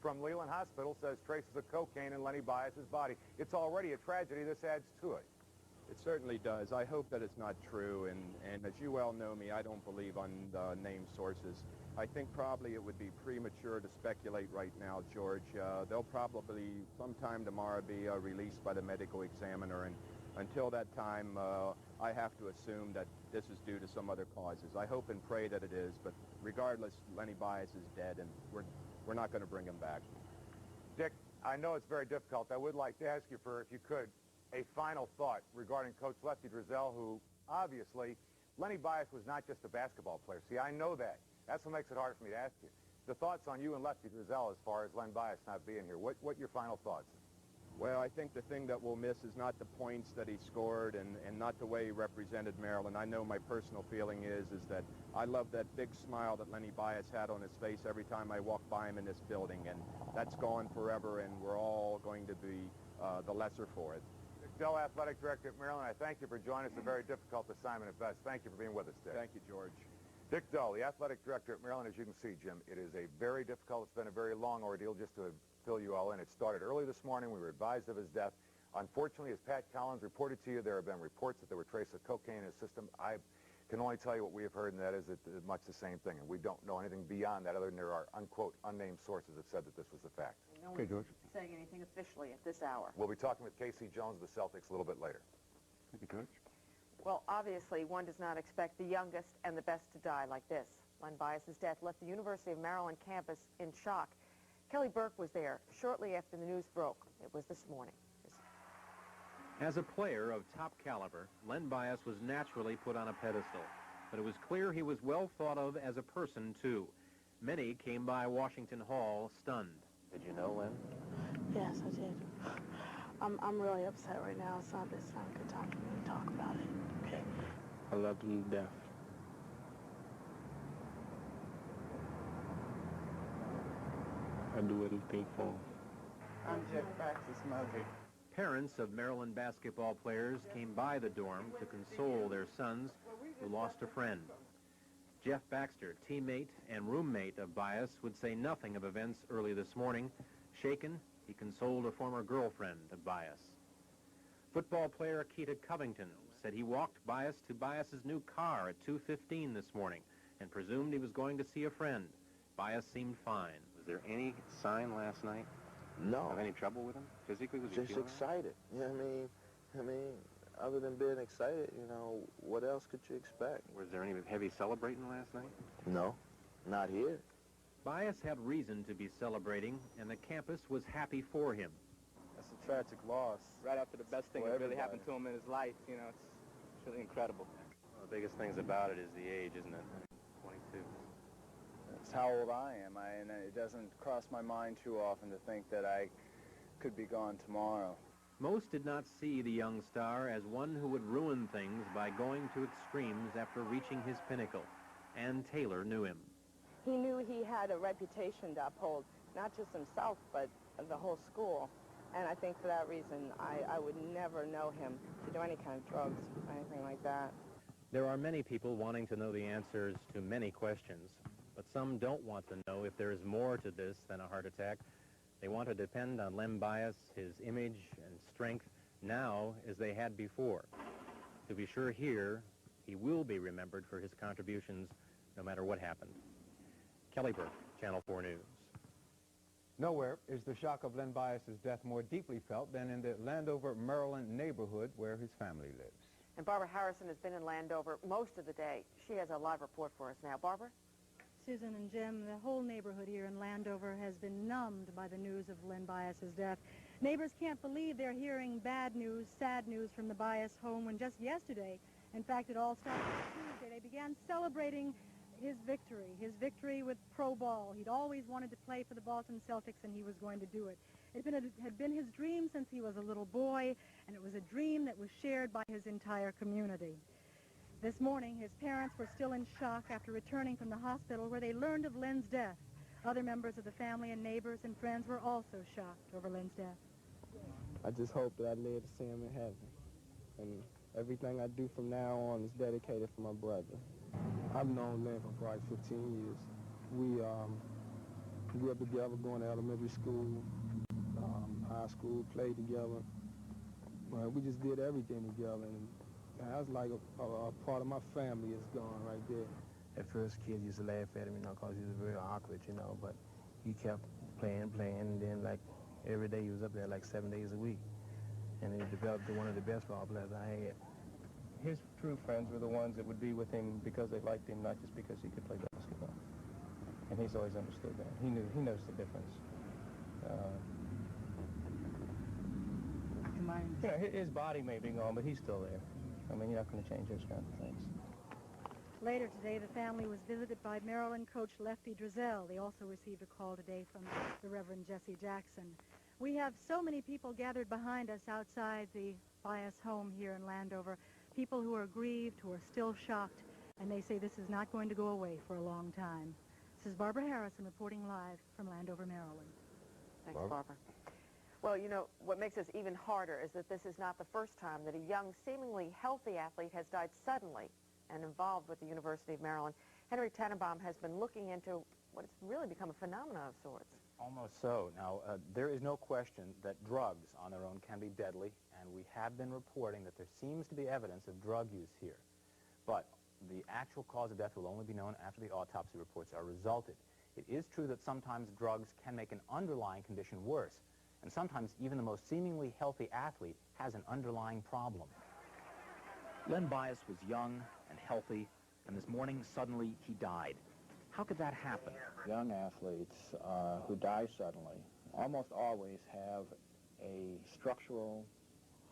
from Leland Hospital says traces of cocaine in Lenny Bias's body? It's already a tragedy. This adds to it. It certainly does. I hope that it's not true, and as you well know me, I don't believe on named sources. I think probably it would be premature to speculate right now, George. They'll probably sometime tomorrow be released by the medical examiner, and until that time, I have to assume that this is due to some other causes. I hope and pray that it is, but regardless, Lenny Bias is dead, and we're not going to bring him back. Dick, I know it's very difficult. I would like to ask you for, if you could, a final thought regarding Coach Lefty Driesell, who obviously, Lenny Bias was not just a basketball player. See, I know that. That's what makes it hard for me to ask you. The thoughts on you and Lefty Driesell as far as Len Bias not being here. What your final thoughts? Well, I think the thing that we'll miss is not the points that he scored and not the way he represented Maryland. I know my personal feeling is that I love that big smile that Lenny Bias had on his face every time I walk by him in this building, and that's gone forever, and we're all going to be the lesser for it. Dick Dull, Athletic Director at Maryland, I thank you for joining us. A very difficult assignment at best. Thank you for being with us, Dick. Thank you, George. Dick Dull, the Athletic Director at Maryland. As you can see, Jim, it is a very difficult, it's been a very long ordeal. Just to fill you all in, it started early this morning. We were advised of his death. Unfortunately, as Pat Collins reported to you, there have been reports that there were traces of cocaine in his system. I can only tell you what we have heard, and that is that much the same thing. And we don't know anything beyond that other than there are, unquote, unnamed sources that said that this was the fact. No one's saying anything officially at this hour. We'll be talking with Casey Jones of the Celtics a little bit later. Thank you, George. Well, obviously, one does not expect the youngest and the best to die like this. Len Bias's death left the University of Maryland campus in shock. Kelly Burke was there shortly after the news broke. It was this morning. As a player of top caliber, Len Bias was naturally put on a pedestal, but it was clear he was well thought of as a person, too. Many came by Washington Hall stunned. Did you know Len? Yes, I did. I'm really upset right now. It's not a good time for me to talk about it. Okay. I loved him to death. I do anything for him. I'm Jeff Baxter's mother. Parents of Maryland basketball players came by the dorm to console their sons who lost a friend. Jeff Baxter, teammate and roommate of Bias, would say nothing of events early this morning. Shaken, he consoled a former girlfriend of Bias. Football player Keita Covington said he walked Bias to Bias's new car at 2:15 this morning and presumed he was going to see a friend. Bias seemed fine. Was there any sign last night? No. Of any trouble with him? Physically, was he Just feeling excited. Yeah, I mean, other than being excited, you know, what else could you expect? Was there any heavy celebrating last night? No, not here. Bias had reason to be celebrating, and the campus was happy for him. That's a tragic loss. Right after the best thing that really happened to him in his life, you know, it's really incredible. Well, the biggest things about it is the age, isn't it? 22. how old I am, and it doesn't cross my mind too often to think that I could be gone tomorrow. Most did not see the young star as one who would ruin things by going to extremes after reaching his pinnacle. And Taylor knew him. He knew he had a reputation to uphold, not just himself, but the whole school. And I think for that reason, I would never know him to do any kind of drugs or anything like that. There are many people wanting to know the answers to many questions, but some don't want to know if there is more to this than a heart attack. They want to depend on Len Bias, his image and strength, now as they had before. To be sure here, he will be remembered for his contributions no matter what happened. Kelly Burke, Channel 4 News. Nowhere is the shock of Len Bias's death more deeply felt than in the Landover, Maryland neighborhood where his family lives. And Barbara Harrison has been in Landover most of the day. She has a live report for us now. Barbara? Susan and Jim, the whole neighborhood here in Landover has been numbed by the news of Len Bias's death. Neighbors can't believe they're hearing bad news, sad news from the Bias home when just yesterday, in fact, it all started on Tuesday, they began celebrating his victory with pro ball. He'd always wanted to play for the Boston Celtics, and he was going to do it. It had been his dream since he was a little boy, and it was a dream that was shared by his entire community. This morning, his parents were still in shock after returning from the hospital where they learned of Len's death. Other members of the family and neighbors and friends were also shocked over Len's death. I just hope that I live to see him in heaven. And everything I do from now on is dedicated for my brother. I've known Len for probably 15 years. We grew up together, going to elementary school, high school, played together. We just did everything together, and that's like a part of my family is gone right there. At first, kids used to laugh at him, because he was very awkward, but he kept playing, and then, like, every day he was up there, like, 7 days a week. And he developed to one of the best ball players I had. His true friends were the ones that would be with him because they liked him, not just because he could play basketball. And he's always understood that. He knows the difference. His body may be gone, but he's still there. You're not going to change those kind of things. Later today, the family was visited by Maryland coach Lefty Driesell. They also received a call today from the Reverend Jesse Jackson. We have so many people gathered behind us outside the Bias home here in Landover, people who are grieved, who are still shocked, and they say this is not going to go away for a long time. This is Barbara Harrison reporting live from Landover, Maryland. Thanks, Barbara. Well, what makes this even harder is that this is not the first time that a young, seemingly healthy athlete has died suddenly and involved with the University of Maryland. Henry Tannenbaum has been looking into what has really become a phenomenon of sorts. Almost so. Now, there is no question that drugs on their own can be deadly, and we have been reporting that there seems to be evidence of drug use here. But the actual cause of death will only be known after the autopsy reports are resulted. It is true that sometimes drugs can make an underlying condition worse, and sometimes even the most seemingly healthy athlete has an underlying problem. Len Bias was young and healthy, and this morning, suddenly, he died. How could that happen? Young athletes who die suddenly almost always have a structural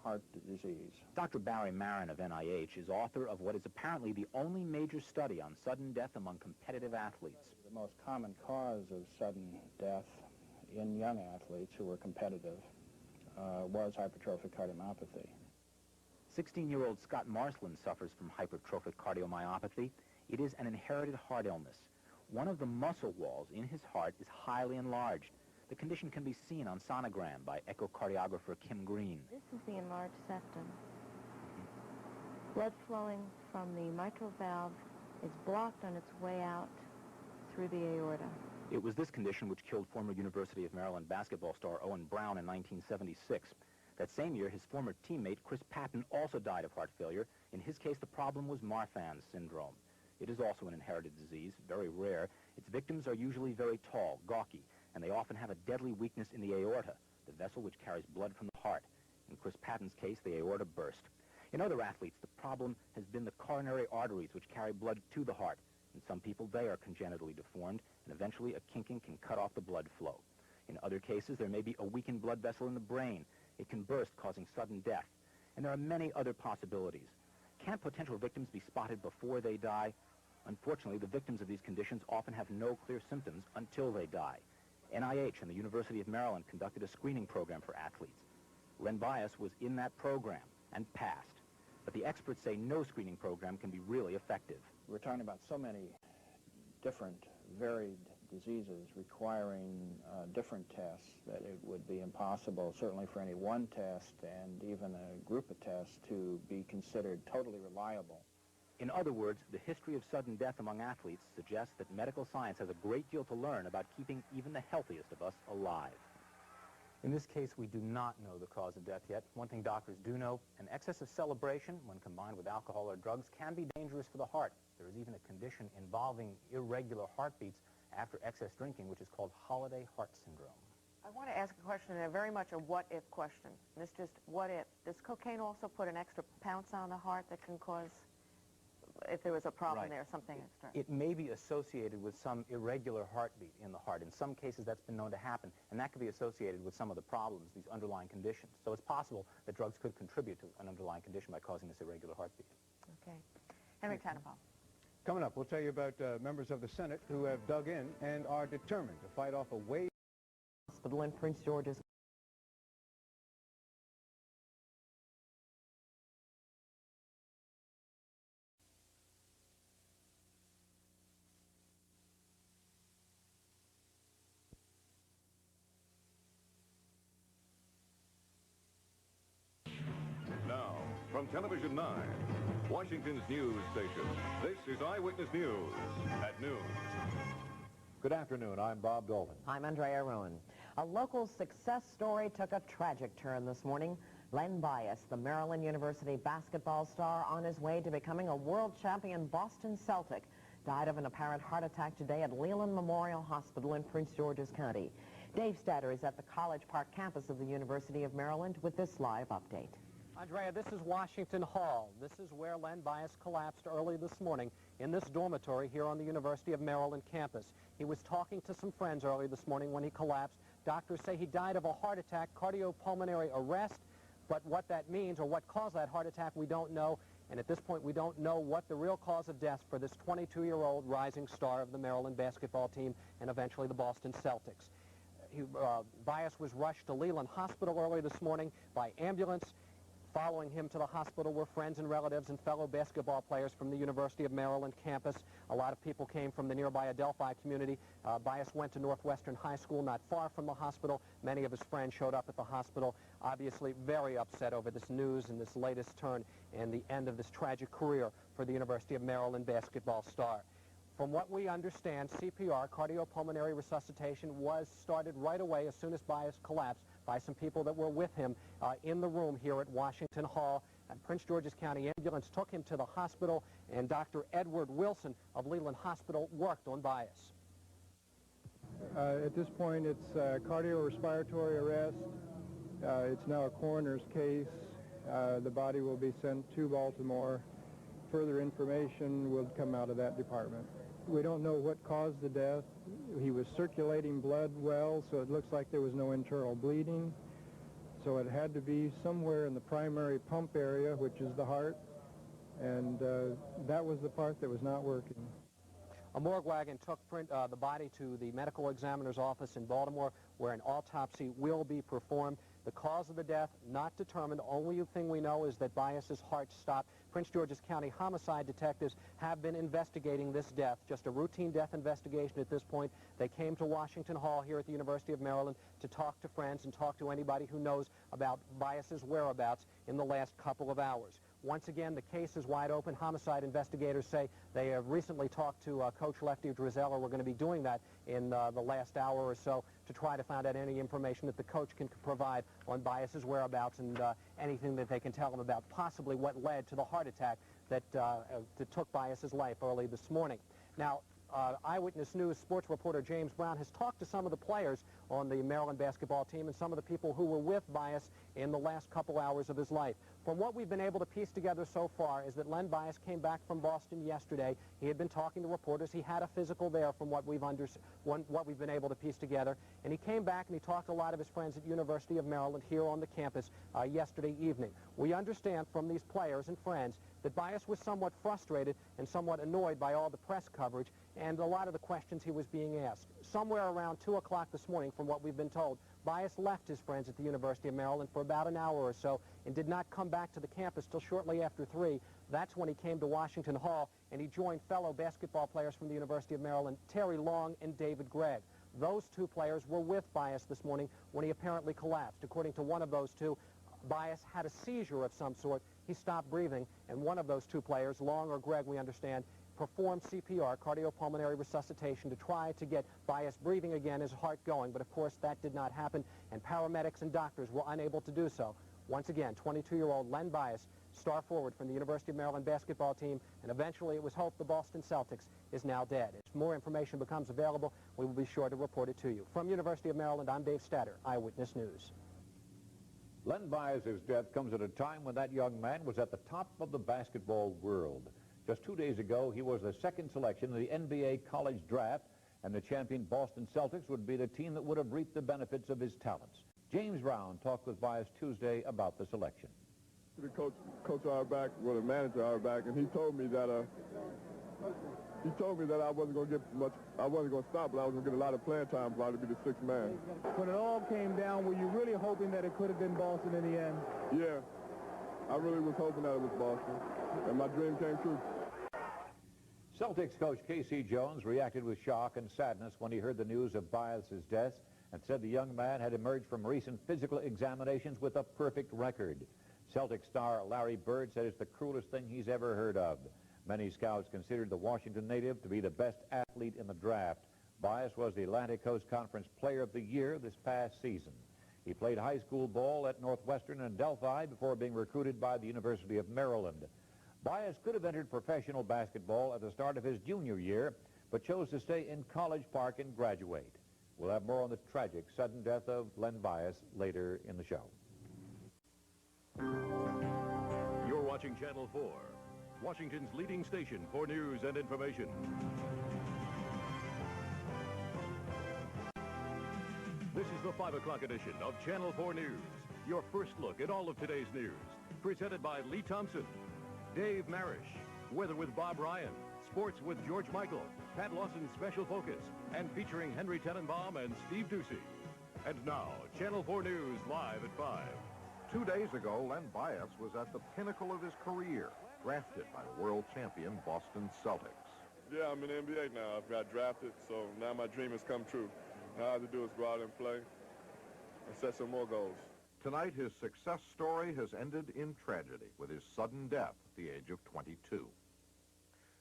heart disease. Dr. Barry Marin of NIH is author of what is apparently the only major study on sudden death among competitive athletes. The most common cause of sudden death in young athletes who were competitive was hypertrophic cardiomyopathy. 16-year-old Scott Marsland suffers from hypertrophic cardiomyopathy. It is an inherited heart illness. One of the muscle walls in his heart is highly enlarged. The condition can be seen on sonogram by echocardiographer Kim Green. This is the enlarged septum. Blood flowing from the mitral valve is blocked on its way out through the aorta. It was this condition which killed former University of Maryland basketball star Owen Brown in 1976. That same year, his former teammate Chris Patton also died of heart failure. In his case, the problem was Marfan's syndrome. It is also an inherited disease, very rare. Its victims are usually very tall, gawky, and they often have a deadly weakness in the aorta, the vessel which carries blood from the heart. In Chris Patton's case, the aorta burst. In other athletes, the problem has been the coronary arteries which carry blood to the heart. In some people, they are congenitally deformed, and eventually a kinking can cut off the blood flow. In other cases, there may be a weakened blood vessel in the brain. It can burst, causing sudden death. And there are many other possibilities. Can't potential victims be spotted before they die? Unfortunately, the victims of these conditions often have no clear symptoms until they die. NIH and the University of Maryland conducted a screening program for athletes. Len Bias was in that program and passed. But the experts say no screening program can be really effective. We're talking about so many different, varied diseases requiring different tests that it would be impossible, certainly for any one test and even a group of tests, to be considered totally reliable. In other words, the history of sudden death among athletes suggests that medical science has a great deal to learn about keeping even the healthiest of us alive. In this case, we do not know the cause of death yet. One thing doctors do know, an excess of celebration, when combined with alcohol or drugs, can be dangerous for the heart. There is even a condition involving irregular heartbeats after excess drinking, which is called holiday heart syndrome. I want to ask a question, and very much a what-if question. And it's just, what if? Does cocaine also put an extra pounce on the heart that can cause, if there was a problem there, something extra? It may be associated with some irregular heartbeat in the heart. In some cases, that's been known to happen, and that could be associated with some of the problems, these underlying conditions. So it's possible that drugs could contribute to an underlying condition by causing this irregular heartbeat. Okay. Henry Tannenbaum. Coming up, we'll tell you about members of the Senate who have dug in and are determined to fight off a wave. Hospital in Prince George's. Now, from Television 9, Washington's news station, this is Eyewitness News at noon. Good afternoon. I'm Bob Dalton. I'm Andrea Rowan. A local success story took a tragic turn this morning. Len Bias, the Maryland University basketball star on his way to becoming a world champion Boston Celtic, died of an apparent heart attack today at Leland Memorial Hospital in Prince George's County. Dave Statter is at the College Park campus of the University of Maryland with this live update. Andrea, this is Washington Hall. This is where Len Bias collapsed early this morning in this dormitory here on the University of Maryland campus. He was talking to some friends early this morning when he collapsed. Doctors say he died of a heart attack, cardiopulmonary arrest, but what that means or what caused that heart attack, we don't know. And at this point, we don't know what the real cause of death for this 22-year-old rising star of the Maryland basketball team and eventually the Boston Celtics. Bias was rushed to Leland Hospital early this morning by ambulance. Following him to the hospital were friends and relatives and fellow basketball players from the University of Maryland campus. A lot of people came from the nearby Adelphi community. Bias went to Northwestern High School not far from the hospital. Many of his friends showed up at the hospital, obviously very upset over this news and this latest turn and the end of this tragic career for the University of Maryland basketball star. From what we understand, CPR, cardiopulmonary resuscitation, was started right away as soon as Bias collapsed by some people that were with him in the room here at Washington Hall. And Prince George's County Ambulance took him to the hospital, and Dr. Edward Wilson of Leland Hospital worked on Bias. At this point, it's cardiorespiratory arrest. It's now a coroner's case. The body will be sent to Baltimore. Further information will come out of that department. We don't know what caused the death. He was circulating blood well, so it looks like there was no internal bleeding. So it had to be somewhere in the primary pump area, which is the heart, and that was the part that was not working. A morgue wagon took the body to the medical examiner's office in Baltimore, where an autopsy will be performed. The cause of the death not determined. The only thing we know is that Bias's heart stopped. Prince George's County homicide detectives have been investigating this death, just a routine death investigation at this point. They came to Washington Hall here at the University of Maryland to talk to friends and talk to anybody who knows about Bias's whereabouts in the last couple of hours. Once again, the case is wide open. Homicide investigators say they have recently talked to Coach Lefty Drizzella. We're going to be doing that in the last hour or so to try to find out any information that the coach can provide on Bias's whereabouts and anything that they can tell him about possibly what led to the heart attack that took Bias's life early this morning. Now, Eyewitness News sports reporter James Brown has talked to some of the players on the Maryland basketball team and some of the people who were with Bias in the last couple hours of his life. From what we've been able to piece together so far is that Len Bias came back from Boston yesterday. He had been talking to reporters. He had a physical there from what we've been able to piece together. And he came back and he talked to a lot of his friends at University of Maryland here on the campus yesterday evening. We understand from these players and friends that Bias was somewhat frustrated and somewhat annoyed by all the press coverage and a lot of the questions he was being asked. Somewhere around 2 o'clock this morning, from what we've been told, Bias left his friends at the University of Maryland for about an hour or so and did not come back to the campus till shortly after 3. That's when he came to Washington Hall, and he joined fellow basketball players from the University of Maryland, Terry Long and David Gregg. Those two players were with Bias this morning when he apparently collapsed. According to one of those two, Bias had a seizure of some sort. He stopped breathing, and one of those two players, Long or Gregg, we understand, performed CPR, cardiopulmonary resuscitation, to try to get Bias breathing again, his heart going. But of course, that did not happen, and paramedics and doctors were unable to do so. Once again, 22-year-old Len Bias, star forward from the University of Maryland basketball team, and eventually it was hoped the Boston Celtics, is now dead. As more information becomes available, we will be sure to report it to you. From University of Maryland, I'm Dave Statter, Eyewitness News. Len Bias's death comes at a time when that young man was at the top of the basketball world. Just 2 days ago, he was the second selection in the NBA college draft, and the champion Boston Celtics would be the team that would have reaped the benefits of his talents. James Brown talked with Bias Tuesday about the selection. The coach Auerbach, well, the manager Auerbach, and he told me that I wasn't going to get much, I wasn't going to stop, but I was going to get a lot of playing time for I to be the sixth man. When it all came down, were you really hoping that it could have been Boston in the end? Yeah, I really was hoping that it was Boston, and my dream came true. Celtics coach K.C. Jones reacted with shock and sadness when he heard the news of Bias's death and said the young man had emerged from recent physical examinations with a perfect record. Celtic star Larry Bird said it's the cruelest thing he's ever heard of. Many scouts considered the Washington native to be the best athlete in the draft. Bias was the Atlantic Coast Conference Player of the Year this past season. He played high school ball at Northwestern and Delphi before being recruited by the University of Maryland. Bias could have entered professional basketball at the start of his junior year, but chose to stay in College Park and graduate. We'll have more on the tragic sudden death of Len Bias later in the show. You're watching Channel 4, Washington's leading station for news and information. This is the 5 o'clock edition of Channel 4 News, your first look at all of today's news. Presented by Lee Thompson, Dave Marish, Weather with Bob Ryan, Sports with George Michael, Pat Lawson's Special Focus, and featuring Henry Tenenbaum and Steve Ducey. And now, Channel 4 News live at 5. 2 days ago, Len Bias was at the pinnacle of his career, drafted by the world champion Boston Celtics. Yeah, I'm in the NBA now. I've got drafted, so now my dream has come true. Now all I have to do is go out and play and set some more goals. Tonight, his success story has ended in tragedy with his sudden death at the age of 22.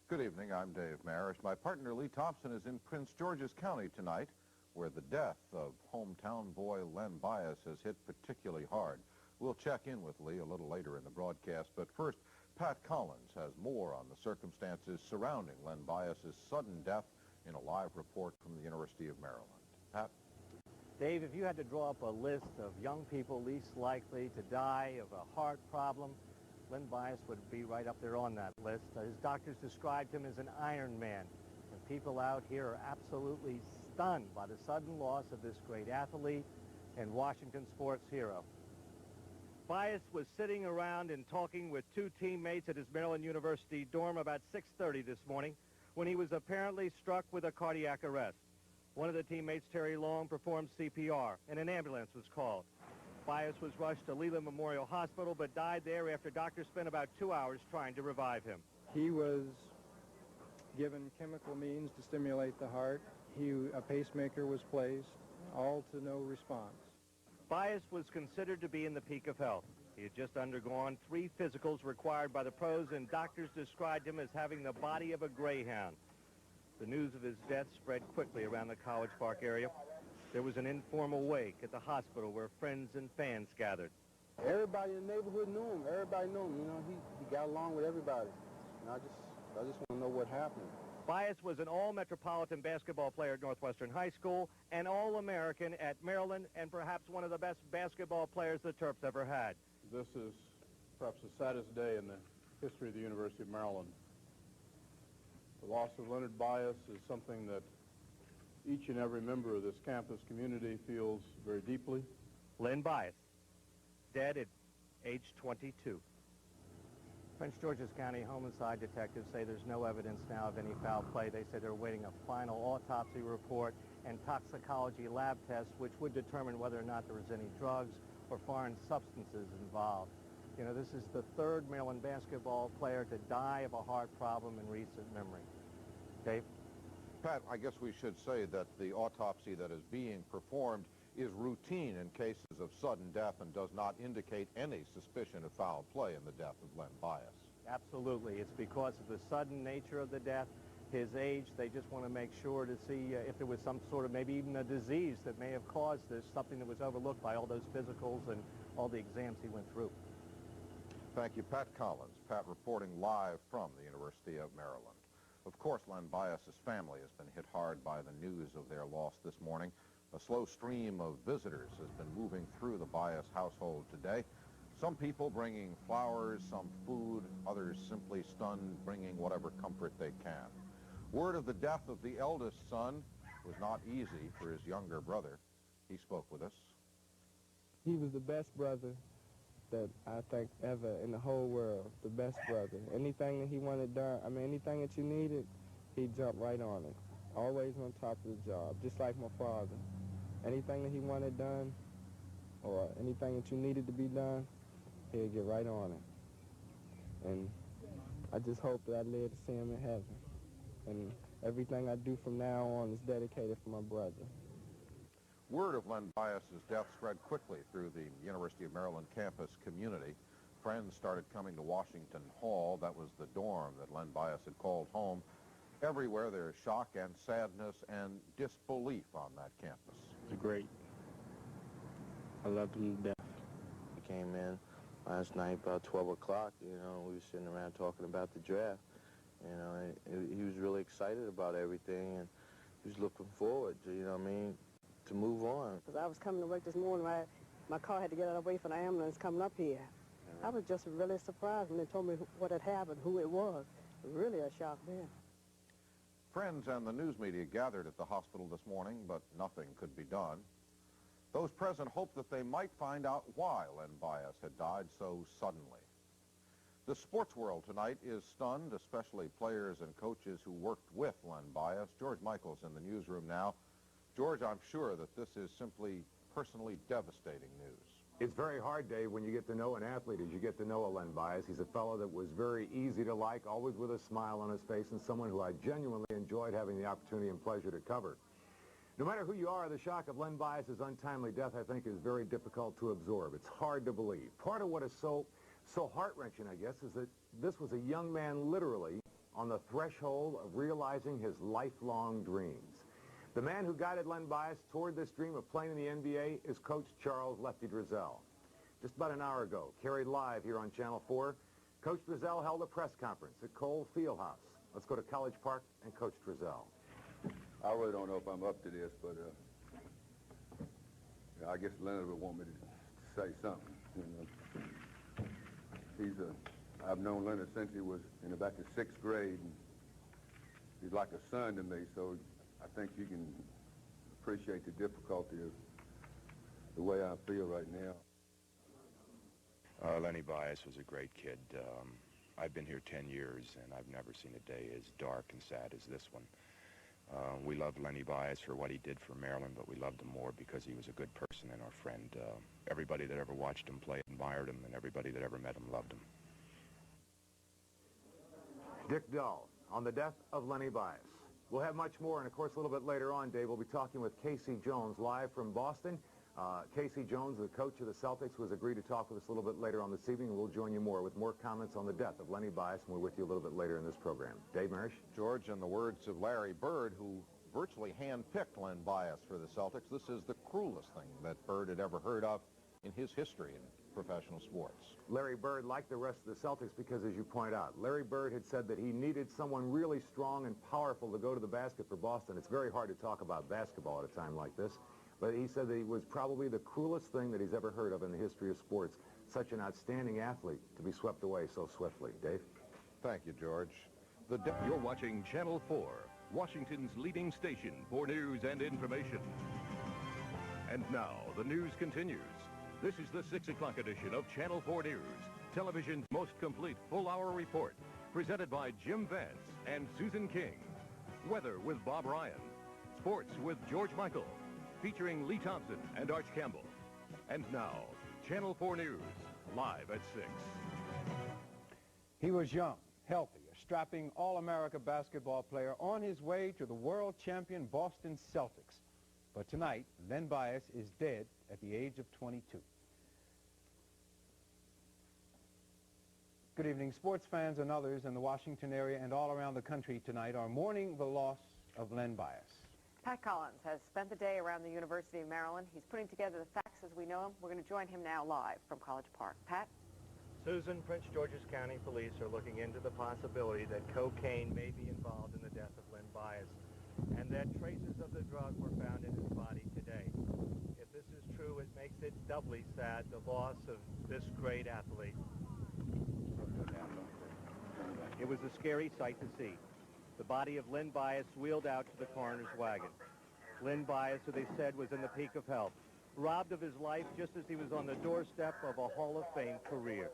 Good evening, I'm Dave Marish. My partner Lee Thompson is in Prince George's County tonight, where the death of hometown boy Len Bias has hit particularly hard. We'll check in with Lee a little later in the broadcast, but first, Pat Collins has more on the circumstances surrounding Len Bias's sudden death in a live report from the University of Maryland. Pat? Dave, if you had to draw up a list of young people least likely to die of a heart problem, Len Bias would be right up there on that list. His doctors described him as an Iron Man, and people out here are absolutely stunned by the sudden loss of this great athlete and Washington sports hero. Bias was sitting around and talking with two teammates at his Maryland University dorm about 6:30 this morning when he was apparently struck with a cardiac arrest. One of the teammates, Terry Long, performed CPR, and an ambulance was called. Bias was rushed to Leland Memorial Hospital, but died there after doctors spent about 2 hours trying to revive him. He was given chemical means to stimulate the heart. A pacemaker was placed, all to no response. Bias was considered to be in the peak of health. He had just undergone 3 physicals required by the pros, and doctors described him as having the body of a greyhound. The news of his death spread quickly around the College Park area. There was an informal wake at the hospital where friends and fans gathered. Everybody in the neighborhood knew him. Everybody knew him. You know, he got along with everybody. And I just want to know what happened. Bias was an all-metropolitan basketball player at Northwestern High School, an all-American at Maryland, and perhaps one of the best basketball players the Terps ever had. This is perhaps the saddest day in the history of the University of Maryland. The loss of Leonard Bias is something that each and every member of this campus community feels very deeply. Len Bias, dead at age 22. Prince George's County homicide detectives say there's no evidence now of any foul play. They say they're awaiting a final autopsy report and toxicology lab tests, which would determine whether or not there was any drugs or foreign substances involved. You know, this is the third Maryland basketball player to die of a heart problem in recent memory. Dave? Pat, I guess we should say that the autopsy that is being performed is routine in cases of sudden death and does not indicate any suspicion of foul play in the death of Len Bias. Absolutely. It's because of the sudden nature of the death, his age. They just want to make sure to see if there was some sort of, maybe even a disease that may have caused this, something that was overlooked by all those physicals and all the exams he went through. Thank you, Pat Collins. Pat reporting live from the University of Maryland. Of course, Len Bias's family has been hit hard by the news of their loss this morning. A slow stream of visitors has been moving through the Bias household today. Some people bringing flowers, some food, others simply stunned, bringing whatever comfort they can. Word of the death of the eldest son was not easy for his younger brother. He spoke with us. He was the best brother that I think ever in the whole world, the best brother. Anything that he wanted done, I mean, anything that you needed, he'd jump right on it. Always on top of the job, just like my father. Anything that he wanted done, or anything that you needed to be done, he'd get right on it. And I just hope that I live to see him in heaven. And everything I do from now on is dedicated for my brother. Word of Len Bias's death spread quickly through the University of Maryland campus community. Friends started coming to Washington Hall. That was the dorm that Len Bias had called home. Everywhere there is shock and sadness and disbelief on that campus. It's great. I loved him to death. He came in last night about 12 o'clock, you know, we were sitting around talking about the draft. You know, he was really excited about everything, and he was looking forward to, you know what I mean, to move on. Because I was coming to work this morning, my car had to get out of the way for the ambulance coming up here. I was just really surprised when they told me what had happened, who it was. Really a shock then. Friends and the news media gathered at the hospital this morning, but nothing could be done. Those present hoped that they might find out why Len Bias had died so suddenly. The sports world tonight is stunned, especially players and coaches who worked with Len Bias. George Michael's in the newsroom now. George, I'm sure that this is simply personally devastating news. It's very hard, Dave, when you get to know an athlete as you get to know a Len Bias. He's a fellow that was very easy to like, always with a smile on his face, and someone who I genuinely enjoyed having the opportunity and pleasure to cover. No matter who you are, the shock of Len Bias's untimely death, I think, is very difficult to absorb. It's hard to believe. Part of what is so heart-wrenching, I guess, is that this was a young man literally on the threshold of realizing his lifelong dreams. The man who guided Len Bias toward this dream of playing in the NBA is Coach Charles Lefty Driesell. Just about an hour ago, carried live here on Channel 4, Coach Driesell held a press conference at Cole Fieldhouse. Let's go to College Park and Coach Driesell. I really don't know if I'm up to this, but I guess Leonard would want me to say something. You know. I've known Leonard since he was back in 6th grade. And he's like a son to me, so I think you can appreciate the difficulty of the way I feel right now. Lenny Bias was a great kid. I've been here 10 years, and I've never seen a day as dark and sad as this one. We loved Lenny Bias for what he did for Maryland, but we loved him more because he was a good person and our friend. Everybody that ever watched him play admired him, and everybody that ever met him loved him. Dick Dull on the death of Lenny Bias. We'll have much more, and of course, a little bit later on, Dave, we'll be talking with Casey Jones live from Boston. Casey Jones, the coach of the Celtics, was agreed to talk with us a little bit later on this evening, and we'll join you more with more comments on the death of Lenny Bias, and we're with you a little bit later in this program. Dave Marish? George, in the words of Larry Bird, who virtually handpicked Len Bias for the Celtics, this is the cruelest thing that Bird had ever heard of in his history in professional sports. Larry Bird, like the rest of the Celtics, because as you point out, Larry Bird had said that he needed someone really strong and powerful to go to the basket for Boston. It's very hard to talk about basketball at a time like this, but he said that he was probably the cruelest thing that he's ever heard of in the history of sports. Such an outstanding athlete to be swept away so swiftly. Dave? Thank you, George. You're watching Channel 4, Washington's leading station for news and information. And now, the news continues. This is the 6 o'clock edition of Channel 4 News. television's most complete full-hour report, presented by Jim Vance and Susan King. Weather with Bob Ryan. Sports with George Michael, featuring Lee Thompson and Arch Campbell. And now, Channel 4 News, live at 6. He was young, healthy, a strapping All-America basketball player on his way to the world champion Boston Celtics. But tonight, Len Bias is dead at the age of 22. Good evening. Sports fans and others in the Washington area and all around the country tonight are mourning the loss of Len Bias. Pat Collins has spent the day around the University of Maryland. He's putting together the facts as we know them. We're going to join him now live from College Park. Pat? Susan, Prince George's County Police are looking into the possibility that cocaine may be involved in the death of Len Bias, and that traces of the drug were found in his body today. If this is true, it makes it doubly sad, the loss of this great athlete. It was a scary sight to see. The body of Len Bias wheeled out to the coroner's wagon. Len Bias, who they said was in the peak of health, robbed of his life just as he was on the doorstep of a Hall of Fame career.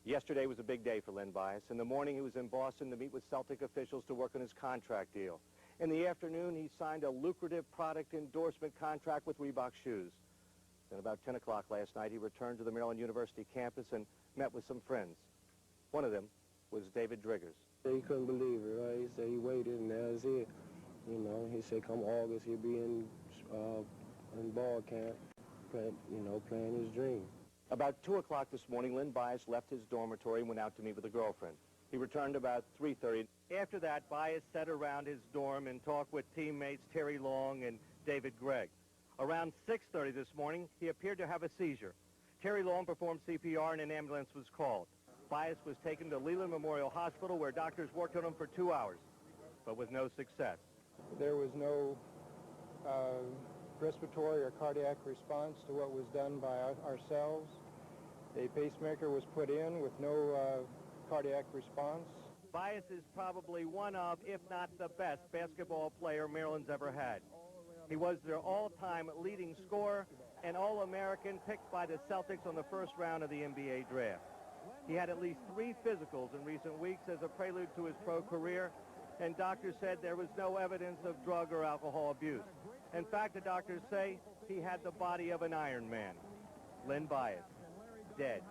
Yesterday was a big day for Len Bias. In the morning, he was in Boston to meet with Celtic officials to work on his contract deal. In the afternoon, he signed a lucrative product endorsement contract with Reebok shoes. Then about 10 o'clock last night, he returned to the Maryland University campus and met with some friends. One of them was David Driggers. He couldn't believe it, right? He said he waited, and that was it. You know, he said come August, he'll be in ball camp, playing his dream. About 2 o'clock this morning, Len Bias left his dormitory and went out to meet with a girlfriend. He returned about 3:30. After that, Bias sat around his dorm and talked with teammates Terry Long and David Gregg. Around 6:30 this morning, he appeared to have a seizure. Terry Long performed CPR and an ambulance was called. Bias was taken to Leland Memorial Hospital where doctors worked on him for 2 hours, but with no success. There was no respiratory or cardiac response to what was done by ourselves. A pacemaker was put in with no cardiac response. Bias is probably one of, if not the best, basketball player Maryland's ever had. He was their all-time leading scorer, an All-American picked by the Celtics on the first round of the NBA draft. He had at least 3 physicals in recent weeks as a prelude to his pro career, and doctors said there was no evidence of drug or alcohol abuse. In fact, the doctors say he had the body of an Iron Man. Len Bias, dead,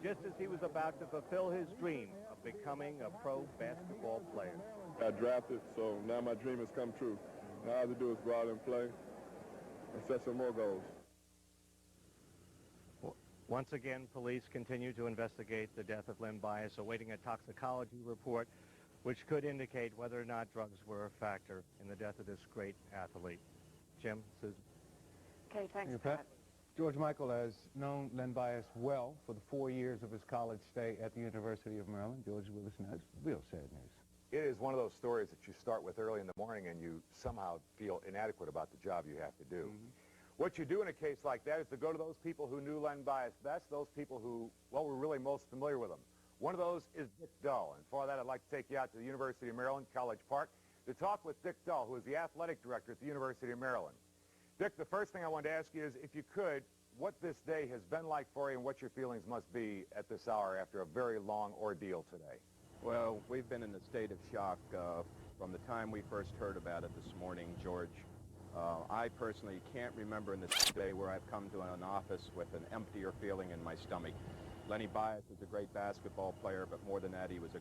just as he was about to fulfill his dream of becoming a pro basketball player. I got drafted, so now my dream has come true. Now all I have to do is go out and play and set some more goals. Once again, police continue to investigate the death of Len Bias, awaiting a toxicology report which could indicate whether or not drugs were a factor in the death of this great athlete. Jim, Susan. Okay, thanks, Pat. George Michael has known Len Bias well for the 4 years of his college stay at the University of Maryland. George, with us now. It's real sad news. It is one of those stories that you start with early in the morning and you somehow feel inadequate about the job you have to do. What you do in a case like that is to go to those people who knew Len Bias best, those people who, well, were really most familiar with him. One of those is Dick Dull, and for that I'd like to take you out to the University of Maryland, College Park, to talk with Dick Dull, who is the athletic director at the University of Maryland. Dick, the first thing I wanted to ask you is, if you could, what this day has been like for you and what your feelings must be at this hour after a very long ordeal today. Well, we've been in a state of shock from the time we first heard about it this morning, George. I personally can't remember in this day where I've come to an office with an emptier feeling in my stomach. Lenny Bias was a great basketball player, but more than that, he was a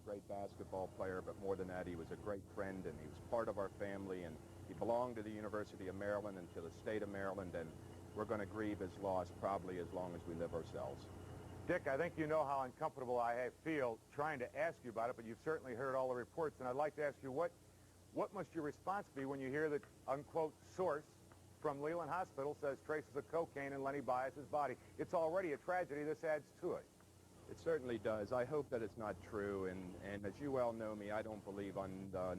great basketball player, but more than that, he was a great friend, and he was part of our family, and he belonged to the University of Maryland and to the state of Maryland, and we're going to grieve his loss probably as long as we live ourselves. Dick, I think you know how uncomfortable I feel trying to ask you about it, but you've certainly heard all the reports, and I'd like to ask you, what must your response be when you hear that, unquote, source from Leland Hospital says traces of cocaine in Lenny Bias's body? It's already a tragedy. This adds to it. It certainly does. I hope that it's not true, and as you well know me, I don't believe on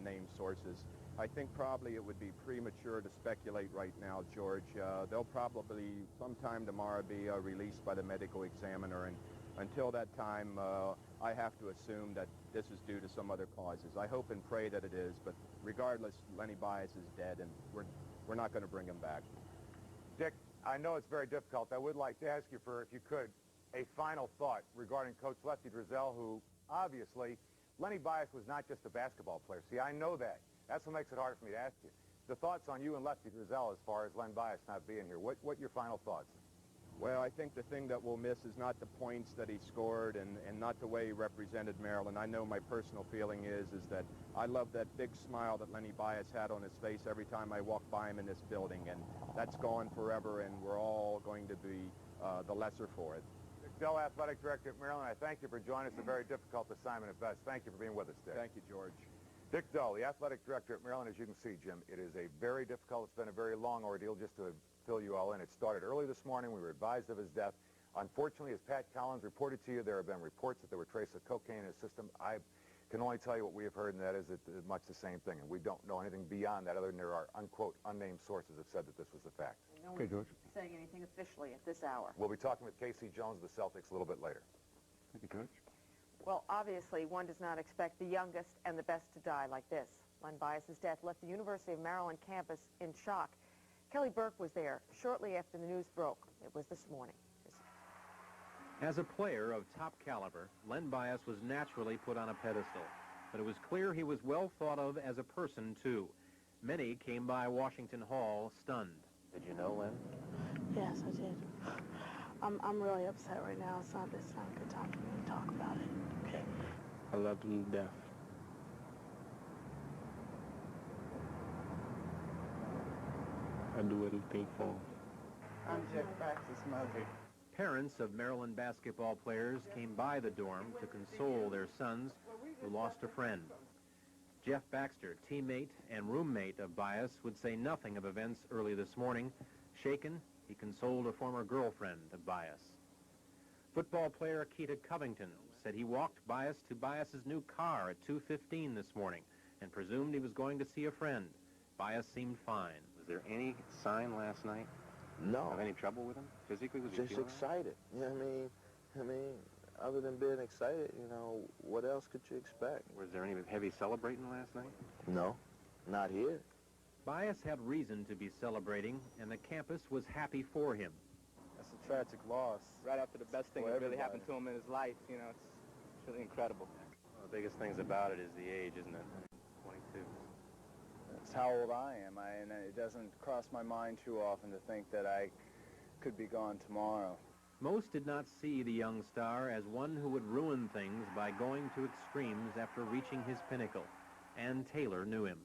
named sources. I think probably it would be premature to speculate right now, George. They'll probably sometime tomorrow be released by the medical examiner, and until that time, I have to assume that this is due to some other causes. I hope and pray that it is, but regardless, Lenny Bias is dead, and we're not going to bring him back. Dick, I know it's very difficult. I would like to ask you for, if you could, a final thought regarding Coach Lefty Driesell, who obviously, Lenny Bias was not just a basketball player. See, I know that. That's what makes it hard for me to ask you. The thoughts on you and Lefty Driesell as far as Len Bias not being here. What your final thoughts? Well, I think the thing that we'll miss is not the points that he scored and not the way he represented Maryland. I know my personal feeling is that I love that big smile that Lenny Bias had on his face every time I walk by him in this building, and that's gone forever, and we're all going to be the lesser for it. Dick Doe, Athletic Director at Maryland, I thank you for joining us. A very difficult assignment at best. Thank you for being with us, Dick. Thank you, George. Dick Doe, the Athletic Director at Maryland. As you can see, Jim, it is a very difficult, it's been a very long ordeal just to fill you all in. It started early this morning. We were advised of his death. Unfortunately, as Pat Collins reported to you, there have been reports that there were traces of cocaine in his system. I can only tell you what we have heard, and that is much the same thing. And we don't know anything beyond that other than there are, unquote, unnamed sources have said that this was the fact. No one's saying anything officially at this hour. We'll be talking with K.C. Jones of the Celtics a little bit later. Thank you, George. Well, obviously, one does not expect the youngest and the best to die like this. Len Bias's death left the University of Maryland campus in shock. Kelly Burke was there shortly after the news broke. It was this morning. As a player of top caliber, Len Bias was naturally put on a pedestal. But it was clear he was well thought of as a person, too. Many came by Washington Hall stunned. Did you know Len? Yes, I did. I'm really upset right now. It's not a good time for me to talk about it. Okay. I loved him to death. I do anything for him. I'm Jeff Baxter's mother. Parents of Maryland basketball players came by the dorm to console their sons who lost a friend. Jeff Baxter, teammate and roommate of Bias, would say nothing of events early this morning. Shaken, he consoled a former girlfriend of Bias. Football player Keita Covington said he walked Bias to Bias's new car at 2:15 this morning and presumed he was going to see a friend. Bias seemed fine. Was there any sign last night? No. Of any trouble with him? Physically, was he just feeling excited? You know what I mean, other than being excited, you know, what else could you expect? Was there any heavy celebrating last night? No, not here. Bias had reason to be celebrating, and the campus was happy for him. That's a tragic loss. Right after the best thing that really happened to him in his life, you know, it's really incredible. Well, the biggest things about it is the age, isn't it? 22. That's how old I am, and it doesn't cross my mind too often to think that I could be gone tomorrow. Most did not see the young star as one who would ruin things by going to extremes after reaching his pinnacle. And Taylor knew him.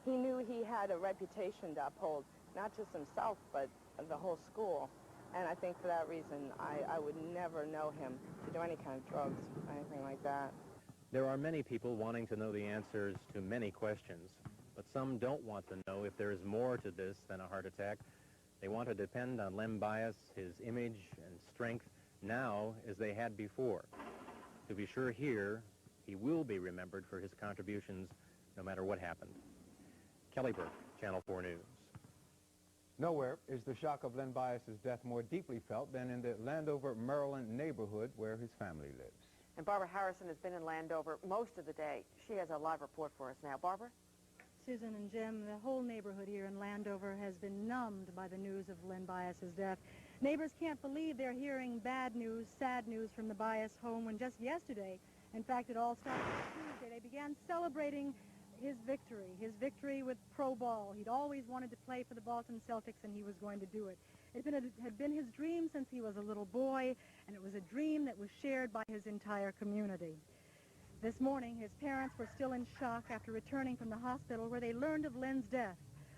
He knew he had a reputation to uphold, not just himself, but the whole school. And I think for that reason, I would never know him to do any kind of drugs or anything like that. There are many people wanting to know the answers to many questions, but some don't want to know if there is more to this than a heart attack. They want to depend on Len Bias, his image and strength, now as they had before. To be sure here, he will be remembered for his contributions no matter what happened. Kelly Burke, Channel 4 News. Nowhere is the shock of Len Bias's death more deeply felt than in the Landover, Maryland neighborhood where his family lives. And Barbara Harrison has been in Landover most of the day. She has a live report for us now. Barbara? Susan and Jim, the whole neighborhood here in Landover has been numbed by the news of Len Bias's death. Neighbors can't believe they're hearing bad news, sad news from the Bias home when just yesterday, in fact, it all started on Tuesday, they began celebrating his victory with pro ball. He'd always wanted to play for the Boston Celtics, and he was going to do it. It had been his dream since he was a little boy, and it was a dream that was shared by his entire community. This morning, his parents were still in shock after returning from the hospital where they learned of Len's death.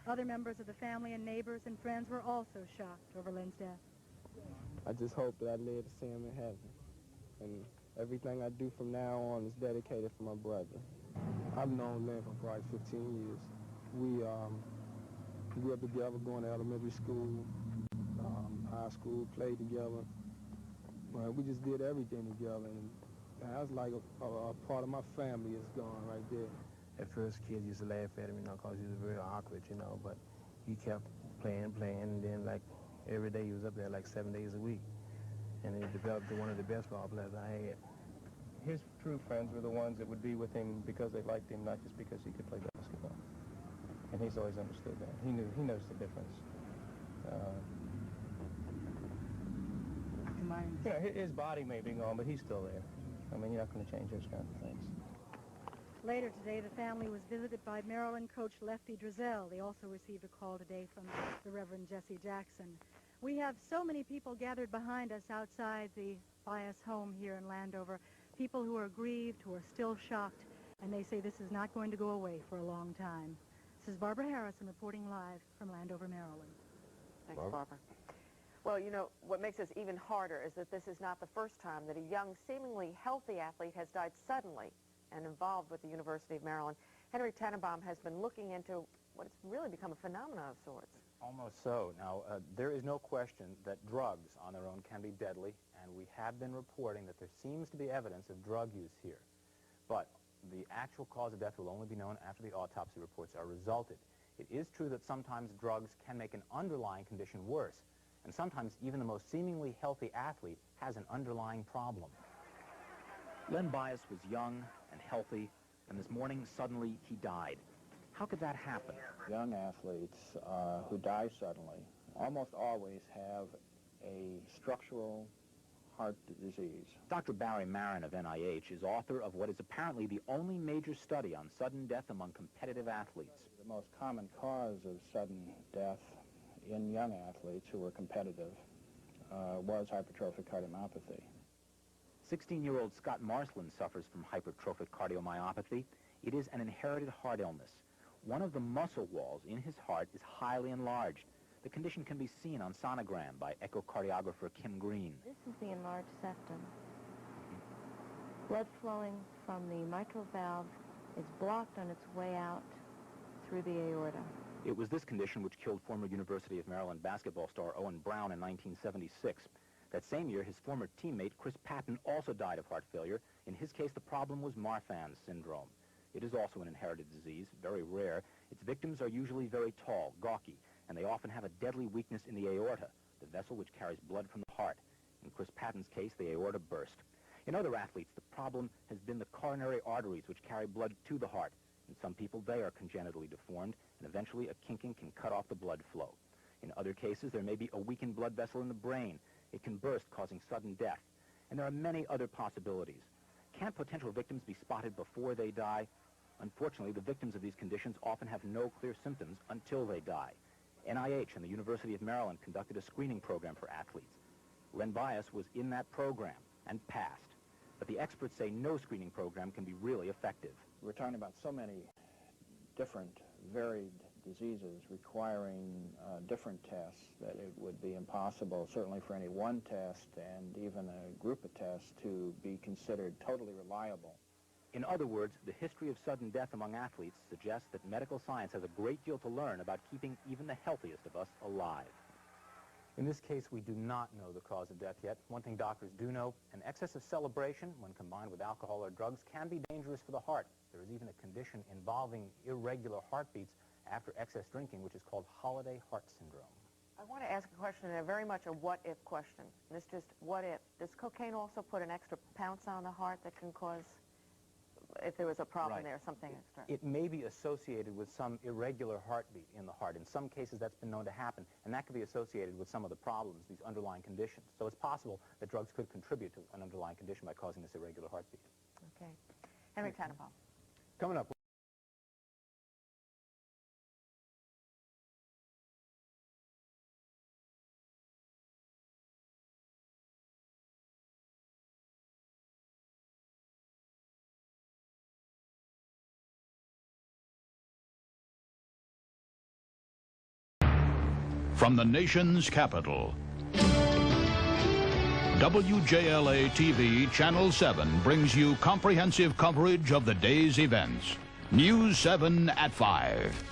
Other members of the family and neighbors and friends were also shocked over Len's death. I just hope that I live to see him in heaven. And everything I do from now on is dedicated for my brother. I've known Len for probably 15 years. We grew up together, going to elementary school, high school, played together. We just did everything together. And that's like a part of my family is gone right there. At first, kids used to laugh at him, because he was very awkward, but he kept playing, and then, like, every day he was up there, like, 7 days a week. And he developed to one of the best ball players I had. His true friends were the ones that would be with him because they liked him, not just because he could play basketball. And he's always understood that. He knows the difference. You know, his body may be gone, but he's still there. I mean, you're not going to change those kind of things. Later today, the family was visited by Maryland coach Lefty Driesell. They also received a call today from the Reverend Jesse Jackson. We have so many people gathered behind us outside the Bias home here in Landover, people who are grieved, who are still shocked, and they say this is not going to go away for a long time. This is Barbara Harrison reporting live from Landover, Maryland. Thanks, Barbara. Well, you know, what makes this even harder is that this is not the first time that a young, seemingly healthy athlete has died suddenly and involved with the University of Maryland. Henry Tannenbaum has been looking into what has really become a phenomenon of sorts. Almost so. Now, there is no question that drugs on their own can be deadly, and we have been reporting that there seems to be evidence of drug use here. But the actual cause of death will only be known after the autopsy reports are resulted. It is true that sometimes drugs can make an underlying condition worse, and sometimes even the most seemingly healthy athlete has an underlying problem. Len Bias was young and healthy, and this morning, suddenly, he died. How could that happen? Young athletes who die suddenly almost always have a structural heart disease. Dr. Barry Marin of NIH is author of what is apparently the only major study on sudden death among competitive athletes. The most common cause of sudden death in young athletes who were competitive was hypertrophic cardiomyopathy. 16-year-old Scott Marsland suffers from hypertrophic cardiomyopathy. It is an inherited heart illness. One of the muscle walls in his heart is highly enlarged. The condition can be seen on sonogram by echocardiographer Kim Green. This is the enlarged septum. Blood flowing from the mitral valve is blocked on its way out through the aorta. It was this condition which killed former University of Maryland basketball star Owen Brown in 1976. That same year, his former teammate Chris Patton also died of heart failure. In his case, the problem was Marfan's syndrome. It is also an inherited disease, very rare. Its victims are usually very tall, gawky, and they often have a deadly weakness in the aorta, the vessel which carries blood from the heart. In Chris Patton's case, the aorta burst. In other athletes, the problem has been the coronary arteries which carry blood to the heart. In some people, they are congenitally deformed, and eventually a kinking can cut off the blood flow. In other cases, there may be a weakened blood vessel in the brain. It can burst, causing sudden death. And there are many other possibilities. Can't potential victims be spotted before they die? Unfortunately, the victims of these conditions often have no clear symptoms until they die. NIH and the University of Maryland conducted a screening program for athletes. Len Bias was in that program and passed. But the experts say no screening program can be really effective. We're talking about so many different, varied diseases requiring different tests that it would be impossible, certainly for any one test and even a group of tests, to be considered totally reliable. In other words, the history of sudden death among athletes suggests that medical science has a great deal to learn about keeping even the healthiest of us alive. In this case, we do not know the cause of death yet. One thing doctors do know, an excess of celebration, when combined with alcohol or drugs, can be dangerous for the heart. There is even a condition involving irregular heartbeats after excess drinking, which is called holiday heart syndrome. I want to ask a question, and very much a what-if question. And it's just, what if? Does cocaine also put an extra pounce on the heart that can cause, if there was a problem there, something extra? It may be associated with some irregular heartbeat in the heart. In some cases, that's been known to happen, and that could be associated with some of the problems, these underlying conditions. So it's possible that drugs could contribute to an underlying condition by causing this irregular heartbeat. Okay. Henry Tannenbaum. Coming up. From the nation's capital, WJLA-TV Channel 7 brings you comprehensive coverage of the day's events. News 7 at 5.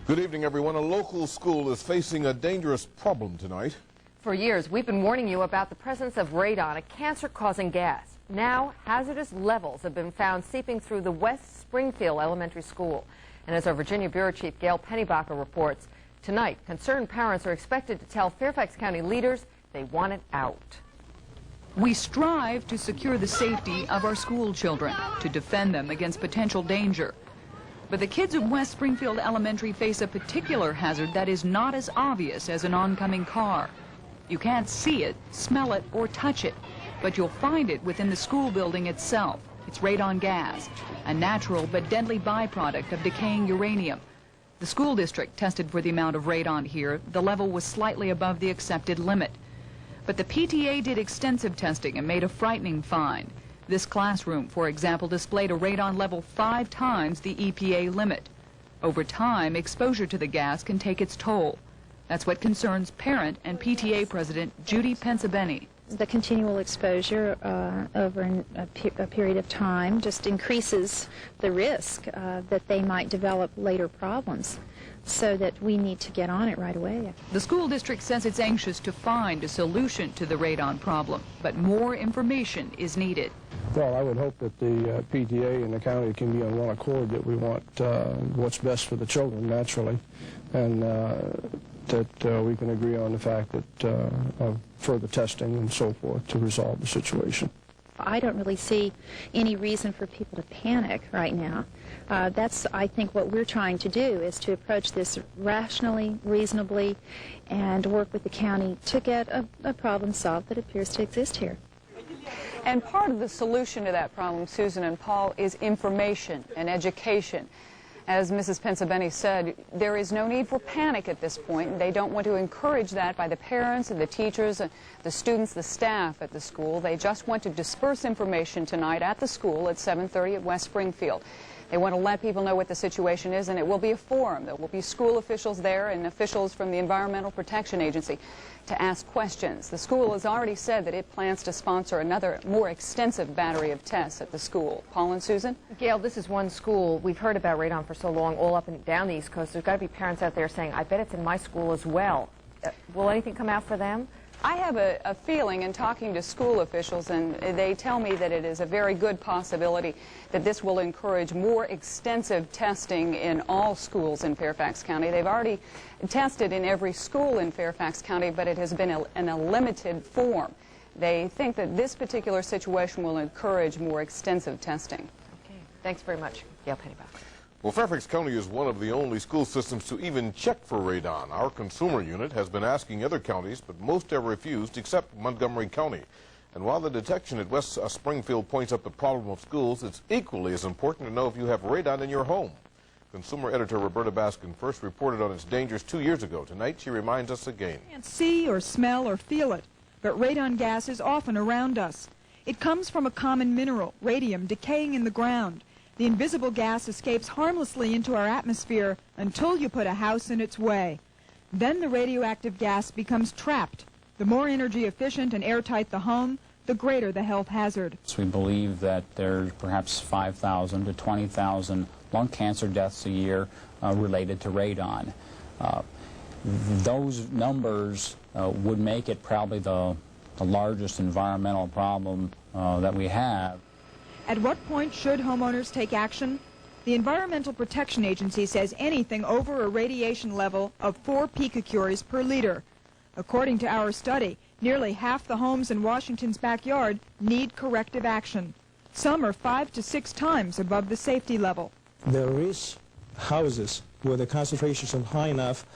Good evening, everyone. A local school is facing a dangerous problem tonight. For years, we've been warning you about the presence of radon, a cancer-causing gas. Now, hazardous levels have been found seeping through the West Springfield Elementary School. And as our Virginia Bureau Chief Gail Pennybacher reports, tonight, concerned parents are expected to tell Fairfax County leaders they want it out. We strive to secure the safety of our school children, to defend them against potential danger. But the kids of West Springfield Elementary face a particular hazard that is not as obvious as an oncoming car. You can't see it, smell it, or touch it, but you'll find it within the school building itself. It's radon gas, a natural but deadly byproduct of decaying uranium. The school district tested for the amount of radon here. The level was slightly above the accepted limit. But the PTA did extensive testing and made a frightening find. This classroom, for example, displayed a radon level 5 times the EPA limit. Over time, exposure to the gas can take its toll. That's what concerns parent and PTA President Judy Pensabeni. The continual exposure over a period of time just increases the risk that they might develop later problems, so that we need to get on it right away. The school district says it's anxious to find a solution to the radon problem, but more information is needed. Well, I would hope that the PTA and the county can be on one accord that we want what's best for the children, naturally, and that we can agree on the fact that of further testing and so forth to resolve the situation. I don't really see any reason for people to panic right now. That's, I think, what we're trying to do, is to approach this rationally, reasonably, and work with the county to get a problem solved that appears to exist here. And part of the solution to that problem, Susan and Paul, is information and education. As Mrs. Pensabeni said, there is no need for panic at this point. They don't want to encourage that by the parents and the teachers, and the students, the staff at the school. They just want to disperse information tonight at the school at 7:30 at West Springfield. They want to let people know what the situation is, and it will be a forum. There will be school officials there and officials from the Environmental Protection Agency to ask questions. The school has already said that it plans to sponsor another more extensive battery of tests at the school. Paul and Susan? Gail, this is one school. We've heard about radon for so long, all up and down the East Coast. There's got to be parents out there saying, I bet it's in my school as well. Will anything come out for them? I have a feeling in talking to school officials, and they tell me that it is a very good possibility that this will encourage more extensive testing in all schools in Fairfax County. They've already tested in every school in Fairfax County, but it has been in a limited form. They think that this particular situation will encourage more extensive testing. Okay. Thanks very much, Gail Pennyback. Well, Fairfax County is one of the only school systems to even check for radon. Our consumer unit has been asking other counties, but most have refused except Montgomery County. And while the detection at West Springfield points up the problem of schools, it's equally as important to know if you have radon in your home. Consumer editor Roberta Baskin first reported on its dangers 2 years ago. Tonight, she reminds us again. You can't see or smell or feel it, but radon gas is often around us. It comes from a common mineral, radium, decaying in the ground. The invisible gas escapes harmlessly into our atmosphere until you put a house in its way. Then the radioactive gas becomes trapped. The more energy efficient and airtight the home, the greater the health hazard. We believe that there's perhaps 5,000 to 20,000 lung cancer deaths a year related to radon. Those numbers would make it probably the largest environmental problem that we have. At what point should homeowners take action? The Environmental Protection Agency says anything over a radiation level of 4 picocuries per liter. According to our study, nearly half the homes in Washington's backyard need corrective action. Some are 5 to 6 times above the safety level. There is houses where the concentrations are high enough,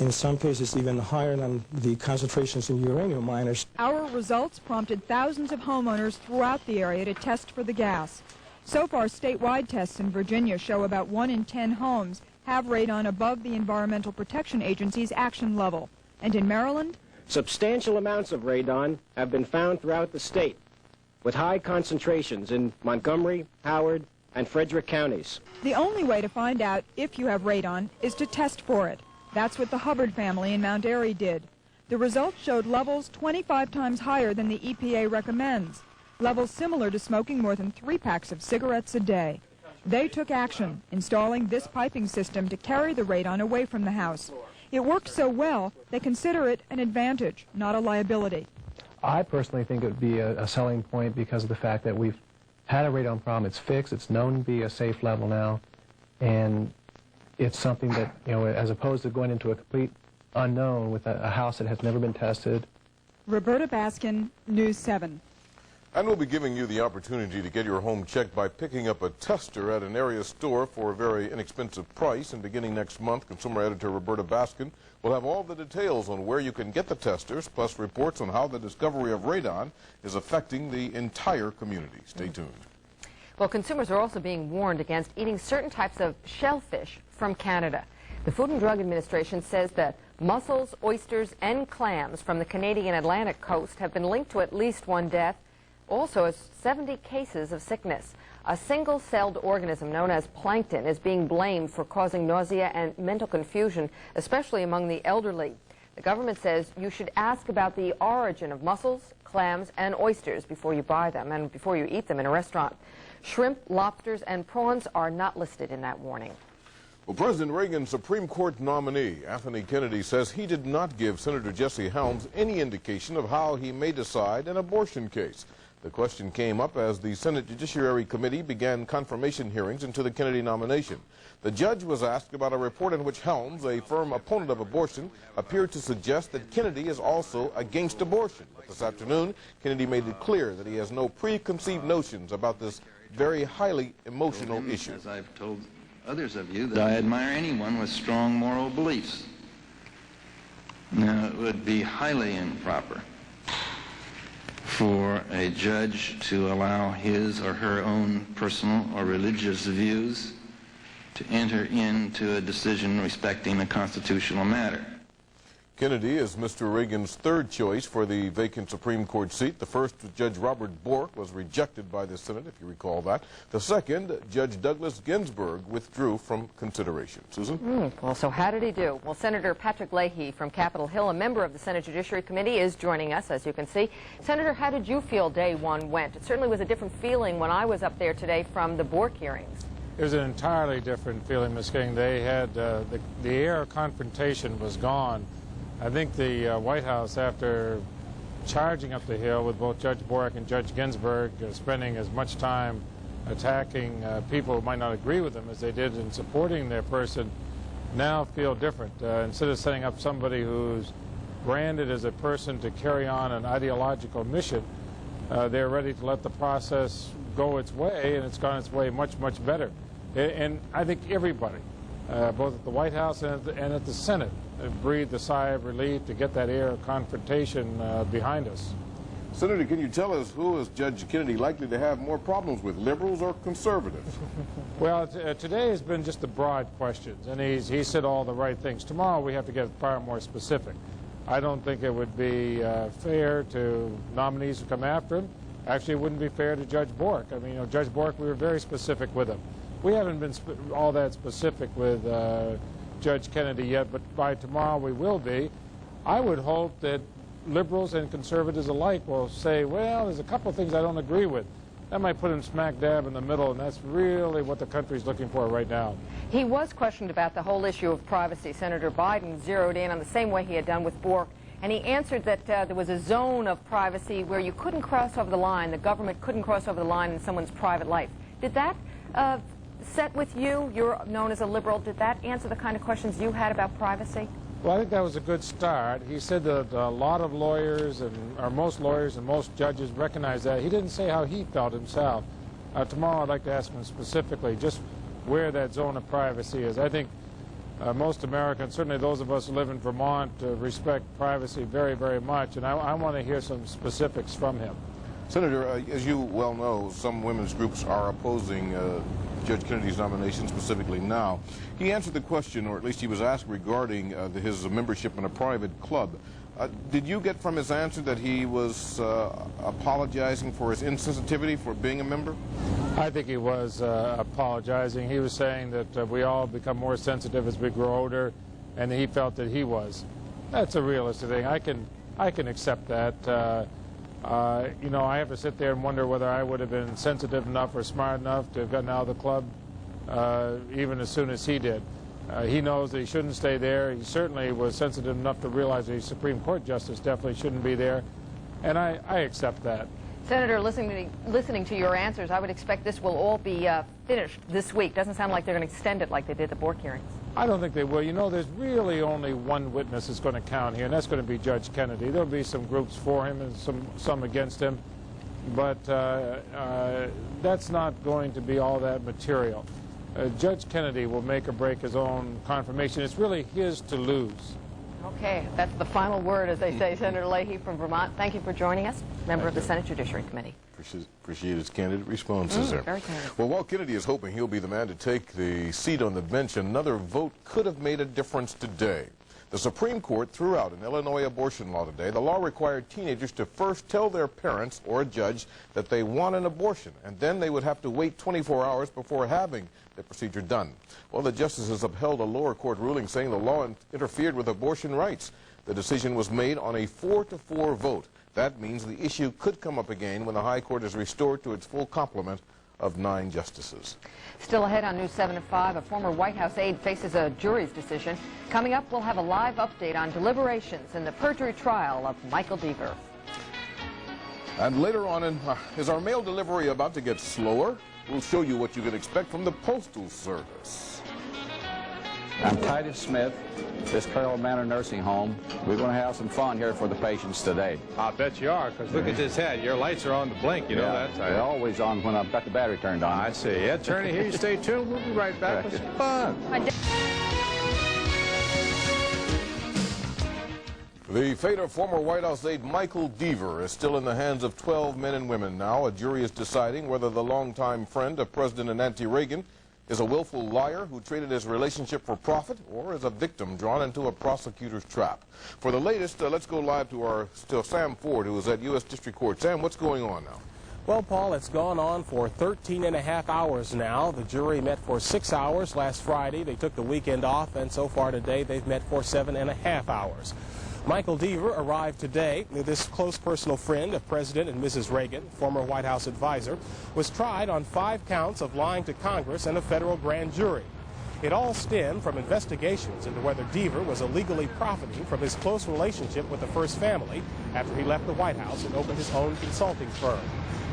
in some cases even higher than the concentrations in uranium miners. Our results prompted thousands of homeowners throughout the area to test for the gas. So far, statewide tests in Virginia show about 1 in 10 homes have radon above the Environmental Protection Agency's action level. And in Maryland? Substantial amounts of radon have been found throughout the state, with high concentrations in Montgomery, Howard, and Frederick counties. The only way to find out if you have radon is to test for it. That's what the Hubbard family in Mount Airy did. The results showed levels 25 times higher than the EPA recommends, levels similar to smoking more than 3 packs of cigarettes a day. They took action, installing this piping system to carry the radon away from the house. It worked so well, they consider it an advantage, not a liability. I personally think it would be a selling point because of the fact that we've had a radon problem. It's fixed. It's known to be a safe level now. And it's something that, you know, as opposed to going into a complete unknown with a house that has never been tested. Roberta Baskin, News 7. And we'll be giving you the opportunity to get your home checked by picking up a tester at an area store for a very inexpensive price. And beginning next month, consumer editor Roberta Baskin will have all the details on where you can get the testers, plus reports on how the discovery of radon is affecting the entire community. Stay tuned. Well, consumers are also being warned against eating certain types of shellfish from Canada. The Food and Drug Administration says that mussels, oysters, and clams from the Canadian Atlantic coast have been linked to at least one death, also as 70 cases of sickness. A single-celled organism known as plankton is being blamed for causing nausea and mental confusion, especially among the elderly. The government says you should ask about the origin of mussels, clams, and oysters before you buy them and before you eat them in a restaurant. Shrimp, lobsters, and prawns are not listed in that warning. Well, President Reagan's Supreme Court nominee, Anthony Kennedy, says he did not give Senator Jesse Helms any indication of how he may decide an abortion case. The question came up as the Senate Judiciary Committee began confirmation hearings into the Kennedy nomination. The judge was asked about a report in which Helms, a firm opponent of abortion, appeared to suggest that Kennedy is also against abortion. But this afternoon, Kennedy made it clear that he has no preconceived notions about this very highly emotional issue. As I've told others of you, that I admire anyone with strong moral beliefs. Now, it would be highly improper for a judge to allow his or her own personal or religious views to enter into a decision respecting a constitutional matter. Kennedy is Mr. Reagan's third choice for the vacant Supreme Court seat. The first, Judge Robert Bork, was rejected by the Senate, if you recall that. The second, Judge Douglas Ginsburg, withdrew from consideration. Susan? Well, so how did he do? Well, Senator Patrick Leahy from Capitol Hill, a member of the Senate Judiciary Committee, is joining us, as you can see. Senator, how did you feel day one went? It certainly was a different feeling when I was up there today from the Bork hearings. It was an entirely different feeling, Ms. King. They had, the air of confrontation was gone. I think the White House, after charging up the hill with both Judge Bork and Judge Ginsburg, spending as much time attacking people who might not agree with them as they did in supporting their person, now feel different. Instead of setting up somebody who's branded as a person to carry on an ideological mission, they're ready to let the process go its way, and it's gone its way much, much better. And I think everybody, both at the White House and at the Senate, breathed a sigh of relief to get that air of confrontation behind us. Senator, can you tell us who is Judge Kennedy likely to have more problems with, liberals or conservatives? Well, today has been just the broad questions, and he said all the right things. Tomorrow we have to get far more specific. I don't think it would be fair to nominees who come after him. Actually, it wouldn't be fair to Judge Bork. I mean, Judge Bork, we were very specific with him. We haven't been all that specific with Judge Kennedy yet, but by tomorrow we will be. I would hope that liberals and conservatives alike will say, well, there's a couple of things I don't agree with. That might put him smack dab in the middle, and that's really what the country's looking for right now. He was questioned about the whole issue of privacy. Senator Biden zeroed in on the same way he had done with Bork, and he answered that there was a zone of privacy where you couldn't cross over the line, the government couldn't cross over the line in someone's private life. Did that set with you? You're known as a liberal. Did that answer the kind of questions you had about privacy? Well, I think that was a good start. He said that a lot of lawyers, or most lawyers and most judges recognize that. He didn't say how he felt himself. Tomorrow I'd like to ask him specifically just where that zone of privacy is. I think most Americans, certainly those of us who live in Vermont, respect privacy very, very much, and I want to hear some specifics from him. Senator, as you well know, some women's groups are opposing Judge Kennedy's nomination, specifically now. He answered the question, or at least he was asked regarding his membership in a private club. Did you get from his answer that he was apologizing for his insensitivity for being a member? I think he was apologizing. He was saying that we all become more sensitive as we grow older, and he felt that he was. That's a realistic thing. I can accept that. You know, I have to sit there and wonder whether I would have been sensitive enough or smart enough to have gotten out of the club even as soon as he did. He knows that he shouldn't stay there. He certainly was sensitive enough to realize that a Supreme Court justice definitely shouldn't be there, and I accept that. Senator, listening to your answers, I would expect this will all be finished this week. Doesn't sound like they're going to extend it like they did the Bork hearings. I don't think they will. You know, there's really only one witness that's going to count here, and that's going to be Judge Kennedy. There'll be some groups for him and some against him. but that's not going to be all that material. Judge Kennedy will make or break his own confirmation. It's really his to lose. Okay, that's the final word, as they say. Senator Leahy from Vermont, thank you for joining us, member of the Senate Judiciary Committee. Appreciate his candid responses there. Very candid. Well, while Kennedy is hoping he'll be the man to take the seat on the bench, another vote could have made a difference today. The Supreme Court threw out an Illinois abortion law today. The law required teenagers to first tell their parents or a judge that they want an abortion, and then they would have to wait 24 hours before having the procedure done. Well, the justices upheld a lower court ruling saying the law interfered with abortion rights. The decision was made on a 4-4 vote. That means the issue could come up again when the High Court is restored to its full complement of 9 justices. Still ahead on News 7 at 5, a former White House aide faces a jury's decision. Coming up, we'll have a live update on deliberations in the perjury trial of Michael Deaver. And later on, is our mail delivery about to get slower? We'll show you what you can expect from the Postal Service. I'm Titus Smith, this Carroll Manor Nursing Home. We're going to have some fun here for the patients today. I bet you are, because look at this head. Your lights are on the blink, you know that. They're always on when I've got the battery turned on. I see. Ed Turney here. You stay tuned. We'll be right back with some fun. The fate of former White House aide Michael Deaver is still in the hands of 12 men and women now. A jury is deciding whether the longtime friend of President Nancy Reagan is a willful liar who traded his relationship for profit, or is a victim drawn into a prosecutor's trap. For the latest, let's go live to Sam Ford, who is at U.S. District Court. Sam, what's going on now? Well, Paul, it's gone on for 13.5 hours now. The jury met for 6 hours last Friday. They took the weekend off, and so far today they've met for 7.5 hours. Michael Deaver arrived today. This close personal friend of President and Mrs. Reagan, former White House advisor, was tried on 5 counts of lying to Congress and a federal grand jury. It all stemmed from investigations into whether Deaver was illegally profiting from his close relationship with the First Family after he left the White House and opened his own consulting firm.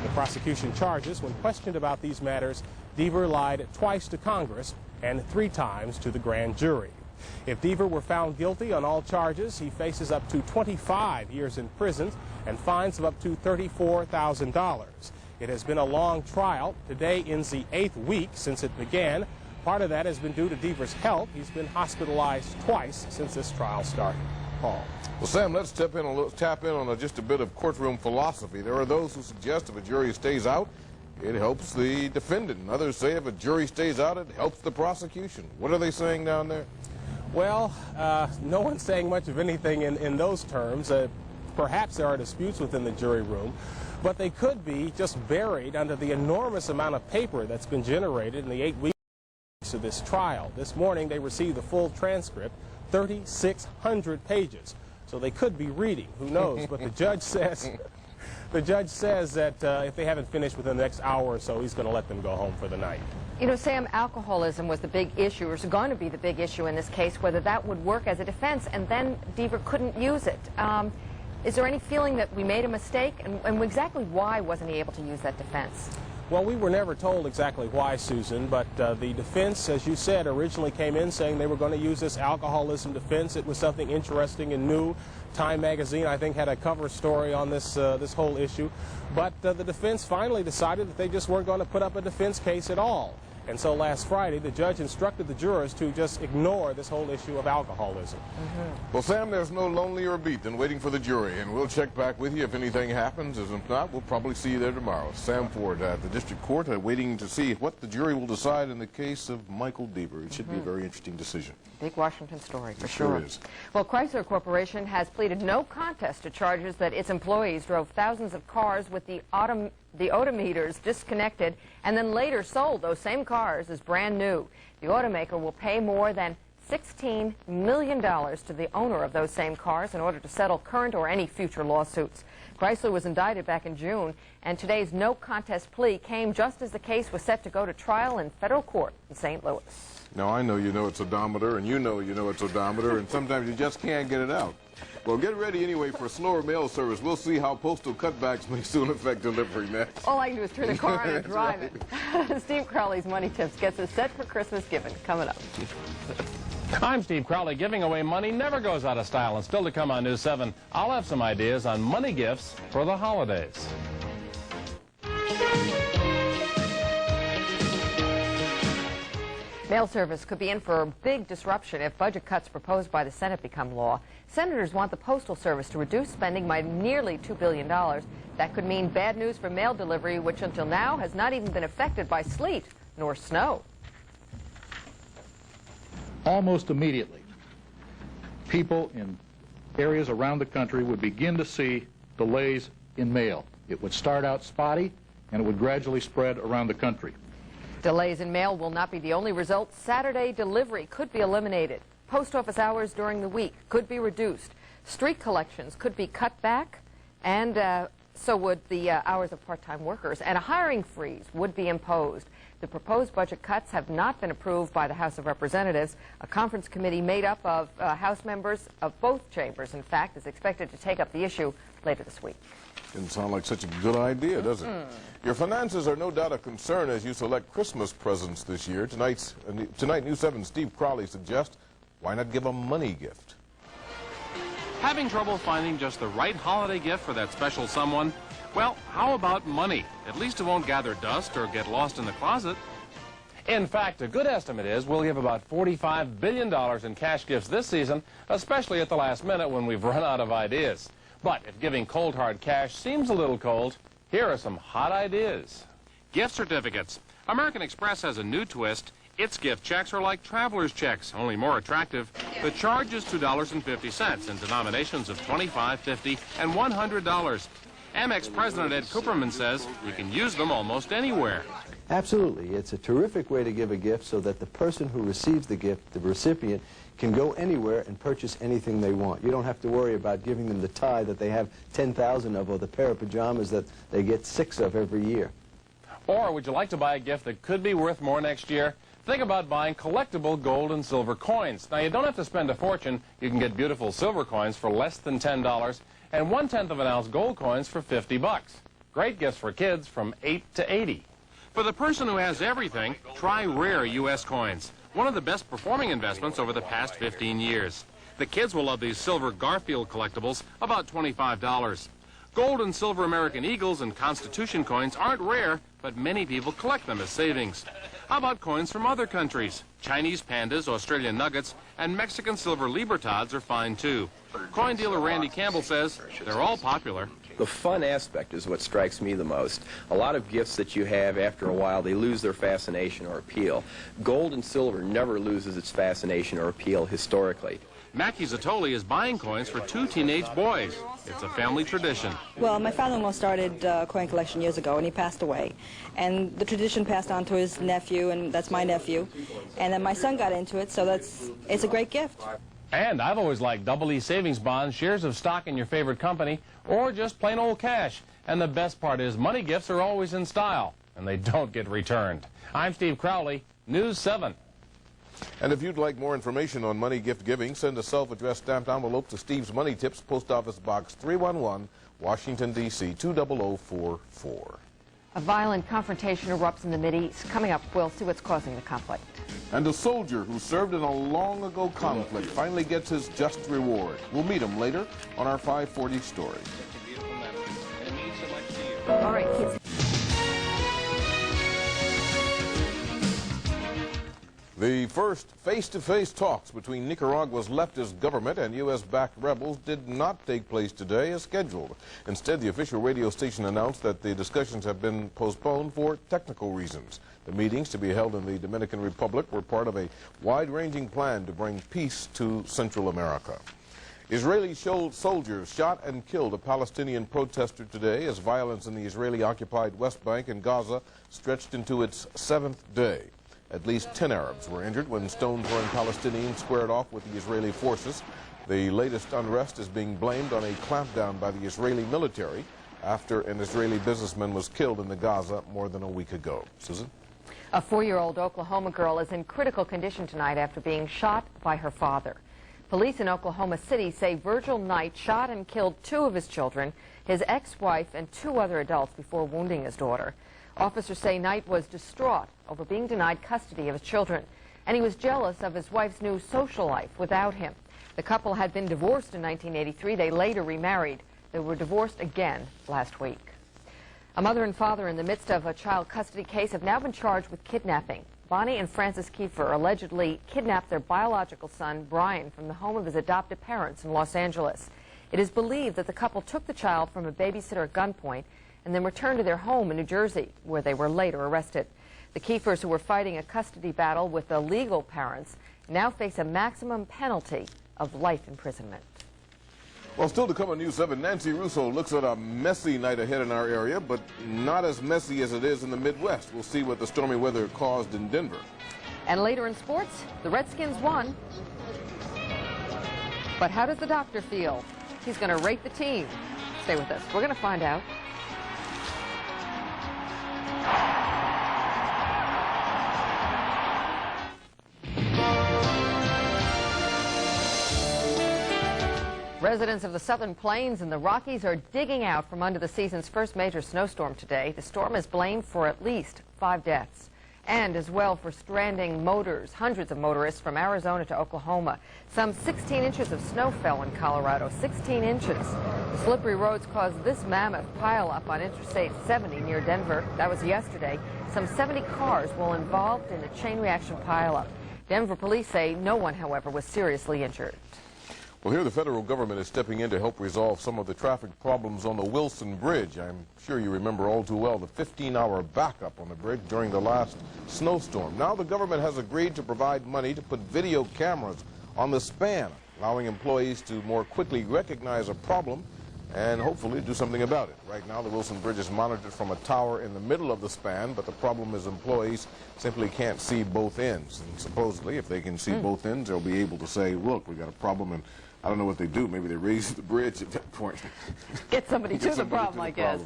The prosecution charges, when questioned about these matters, Deaver lied twice to Congress and 3 times to the grand jury. If Deaver were found guilty on all charges, he faces up to 25 years in prison and fines of up to $34,000. It has been a long trial. Today ends the 8th week since it began. Part of that has been due to Deaver's health. He's been hospitalized twice since this trial started. Paul. Well, Sam, let's tap in on just a bit of courtroom philosophy. There are those who suggest if a jury stays out, it helps the defendant. And others say if a jury stays out, it helps the prosecution. What are they saying down there? Well, no one's saying much of anything in those terms. Perhaps there are disputes within the jury room, but they could be just buried under the enormous amount of paper that's been generated in the 8 weeks of this trial. This morning they received the full transcript, 3,600 pages. So they could be reading, who knows, but the judge says that if they haven't finished within the next hour or so, he's going to let them go home for the night. You know, Sam, alcoholism was the big issue, or is going to be the big issue in this case, whether that would work as a defense, and then Deaver couldn't use it. Is there any feeling that we made a mistake, and exactly why wasn't he able to use that defense? Well, we were never told exactly why, Susan, but the defense, as you said, originally came in saying they were going to use this alcoholism defense. It was something interesting and new. Time magazine, I think, had a cover story on this this whole issue. But the defense finally decided that they just weren't going to put up a defense case at all. And so last Friday, the judge instructed the jurors to just ignore this whole issue of alcoholism. Well, Sam, there's no lonelier beat than waiting for the jury, and we'll check back with you if anything happens. As if not, we'll probably see you there tomorrow. Sam Ford at the District Court, waiting to see what the jury will decide in the case of Michael Deaver. It should be a very interesting decision. Big Washington story, for sure. It is. Well, Chrysler Corporation has pleaded no contest to charges that its employees drove thousands of cars with the odometers disconnected and then later sold those same cars as brand new. The automaker will pay more than $16 million to the owner of those same cars in order to settle current or any future lawsuits. Chrysler was indicted back in June, and today's no contest plea came just as the case was set to go to trial in federal court in St. Louis. Now, I know you know it's odometer, and you know it's odometer, and sometimes you just can't get it out. Well, get ready anyway for slower mail service. We'll see how postal cutbacks may soon affect delivery next. All I can do is turn the car on and drive it. Steve Crowley's Money Tips gets us set for Christmas giving. Coming up. I'm Steve Crowley. Giving away money never goes out of style. And still to come on News 7, I'll have some ideas on money gifts for the holidays. Mail service could be in for a big disruption if budget cuts proposed by the Senate become law. Senators want the Postal Service to reduce spending by nearly $2 billion. That could mean bad news for mail delivery, which until now has not even been affected by sleet nor snow. Almost immediately, people in areas around the country would begin to see delays in mail. It would start out spotty, and it would gradually spread around the country. Delays in mail will not be the only result. Saturday delivery could be eliminated. Post office hours during the week could be reduced. Street collections could be cut back, and so would the hours of part-time workers. And a hiring freeze would be imposed. The proposed budget cuts have not been approved by the House of Representatives. A conference committee made up of House members of both chambers, in fact, is expected to take up the issue later this week. Didn't sound like such a good idea, does it? Your finances are no doubt a concern as you select Christmas presents this year. Tonight, News 7's Steve Crowley suggests, why not give a money gift? Having trouble finding just the right holiday gift for that special someone? Well, how about money? At least it won't gather dust or get lost in the closet. In fact, a good estimate is we'll give about $45 billion in cash gifts this season, especially at the last minute when we've run out of ideas. But if giving cold hard cash seems a little cold, here are some hot ideas. Gift certificates. American Express has a new twist. Its gift checks are like traveler's checks, only more attractive. The charge is $2.50 in denominations of $25, $50, and $100. Amex President Ed Cooperman says you can use them almost anywhere. Absolutely. It's a terrific way to give a gift so that the person who receives the gift, the recipient, can go anywhere and purchase anything they want. You don't have to worry about giving them the tie that they have 10,000 of or the pair of pajamas that they get 6 of every year. Or would you like to buy a gift that could be worth more next year? Think about buying collectible gold and silver coins. Now, you don't have to spend a fortune. You can get beautiful silver coins for less than $10 and 1/10 of an ounce gold coins for $50. Great gifts for kids from 8 to 80. For the person who has everything, try rare U.S. coins. One of the best performing investments over the past 15 years. The kids will love these silver Garfield collectibles, about $25. Gold and silver American Eagles and Constitution coins aren't rare, but many people collect them as savings. How about coins from other countries? Chinese pandas, Australian nuggets, and Mexican silver Libertads are fine too. Coin dealer Randy Campbell says they're all popular. The fun aspect is what strikes me the most. A lot of gifts that you have, after a while, they lose their fascination or appeal. Gold and silver never loses its fascination or appeal historically. Mackie Zatoli is buying coins for 2 teenage boys. It's a family tradition. Well, my father-in-law started a coin collection years ago, and he passed away. And the tradition passed on to his nephew, and that's my nephew. And then my son got into it, so it's a great gift. And I've always liked Double E savings bonds, shares of stock in your favorite company, or just plain old cash. And the best part is money gifts are always in style, and they don't get returned. I'm Steve Crowley, News 7. And if you'd like more information on money gift giving, send a self-addressed stamped envelope to Steve's Money Tips, Post Office Box 311, Washington, D.C. 20044. A violent confrontation erupts in the Mideast. Coming up, we'll see what's causing the conflict. And a soldier who served in a long-ago conflict finally gets his just reward. We'll meet him later on our 540 story. All right, kids. The first face-to-face talks between Nicaragua's leftist government and U.S.-backed rebels did not take place today as scheduled. Instead, the official radio station announced that the discussions have been postponed for technical reasons. The meetings to be held in the Dominican Republic were part of a wide-ranging plan to bring peace to Central America. Israeli soldiers shot and killed a Palestinian protester today as violence in the Israeli-occupied West Bank and Gaza stretched into its 7th day. At least 10 Arabs were injured when stone-throwing Palestinians squared off with the Israeli forces. The latest unrest is being blamed on a clampdown by the Israeli military after an Israeli businessman was killed in the Gaza more than a week ago. Susan? A 4-year-old Oklahoma girl is in critical condition tonight after being shot by her father. Police in Oklahoma City say Virgil Knight shot and killed 2 of his children, his ex-wife, and 2 other adults before wounding his daughter. Officers say Knight was distraught over being denied custody of his children, and he was jealous of his wife's new social life without him. The couple had been divorced in 1983. They later remarried. They were divorced again last week. A mother and father in the midst of a child custody case have now been charged with kidnapping. Bonnie and Francis Kiefer allegedly kidnapped their biological son, Brian, from the home of his adoptive parents in Los Angeles. It is believed that the couple took the child from a babysitter at gunpoint and then returned to their home in New Jersey, where they were later arrested. The Kiefers, who were fighting a custody battle with the legal parents, now face a maximum penalty of life imprisonment. Well, still to come on News 7, Nancy Russo looks at a messy night ahead in our area, but not as messy as it is in the Midwest. We'll see what the stormy weather caused in Denver. And later in sports, the Redskins won. But how does the doctor feel? He's going to rate the team. Stay with us. We're going to find out. Residents of the Southern Plains and the Rockies are digging out from under the season's first major snowstorm today. The storm is blamed for at least 5 deaths, and as well for stranding motors. Hundreds of motorists from Arizona to Oklahoma. Some 16 inches of snow fell in Colorado, 16 inches. The slippery roads caused this mammoth pileup on Interstate 70 near Denver. That was yesterday. Some 70 cars were involved in the chain reaction pileup. Denver police say no one, however, was seriously injured. Well, here the federal government is stepping in to help resolve some of the traffic problems on the Wilson Bridge. I'm sure you remember all too well the 15-hour backup on the bridge during the last snowstorm. Now the government has agreed to provide money to put video cameras on the span, allowing employees to more quickly recognize a problem and hopefully do something about it. Right now the Wilson Bridge is monitored from a tower in the middle of the span, but the problem is employees simply can't see both ends. And supposedly if they can see both ends, they'll be able to say, look, we got a problem, and I don't know what they do. Maybe they raise the bridge at that point. Get somebody to the problem, I guess.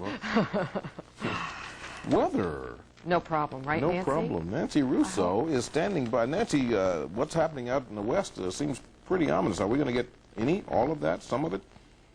Weather. No problem, right, No Nancy? problem. Nancy Russo is standing by. Nancy, what's happening out in the West seems pretty ominous. Are we going to get all of that, some of it?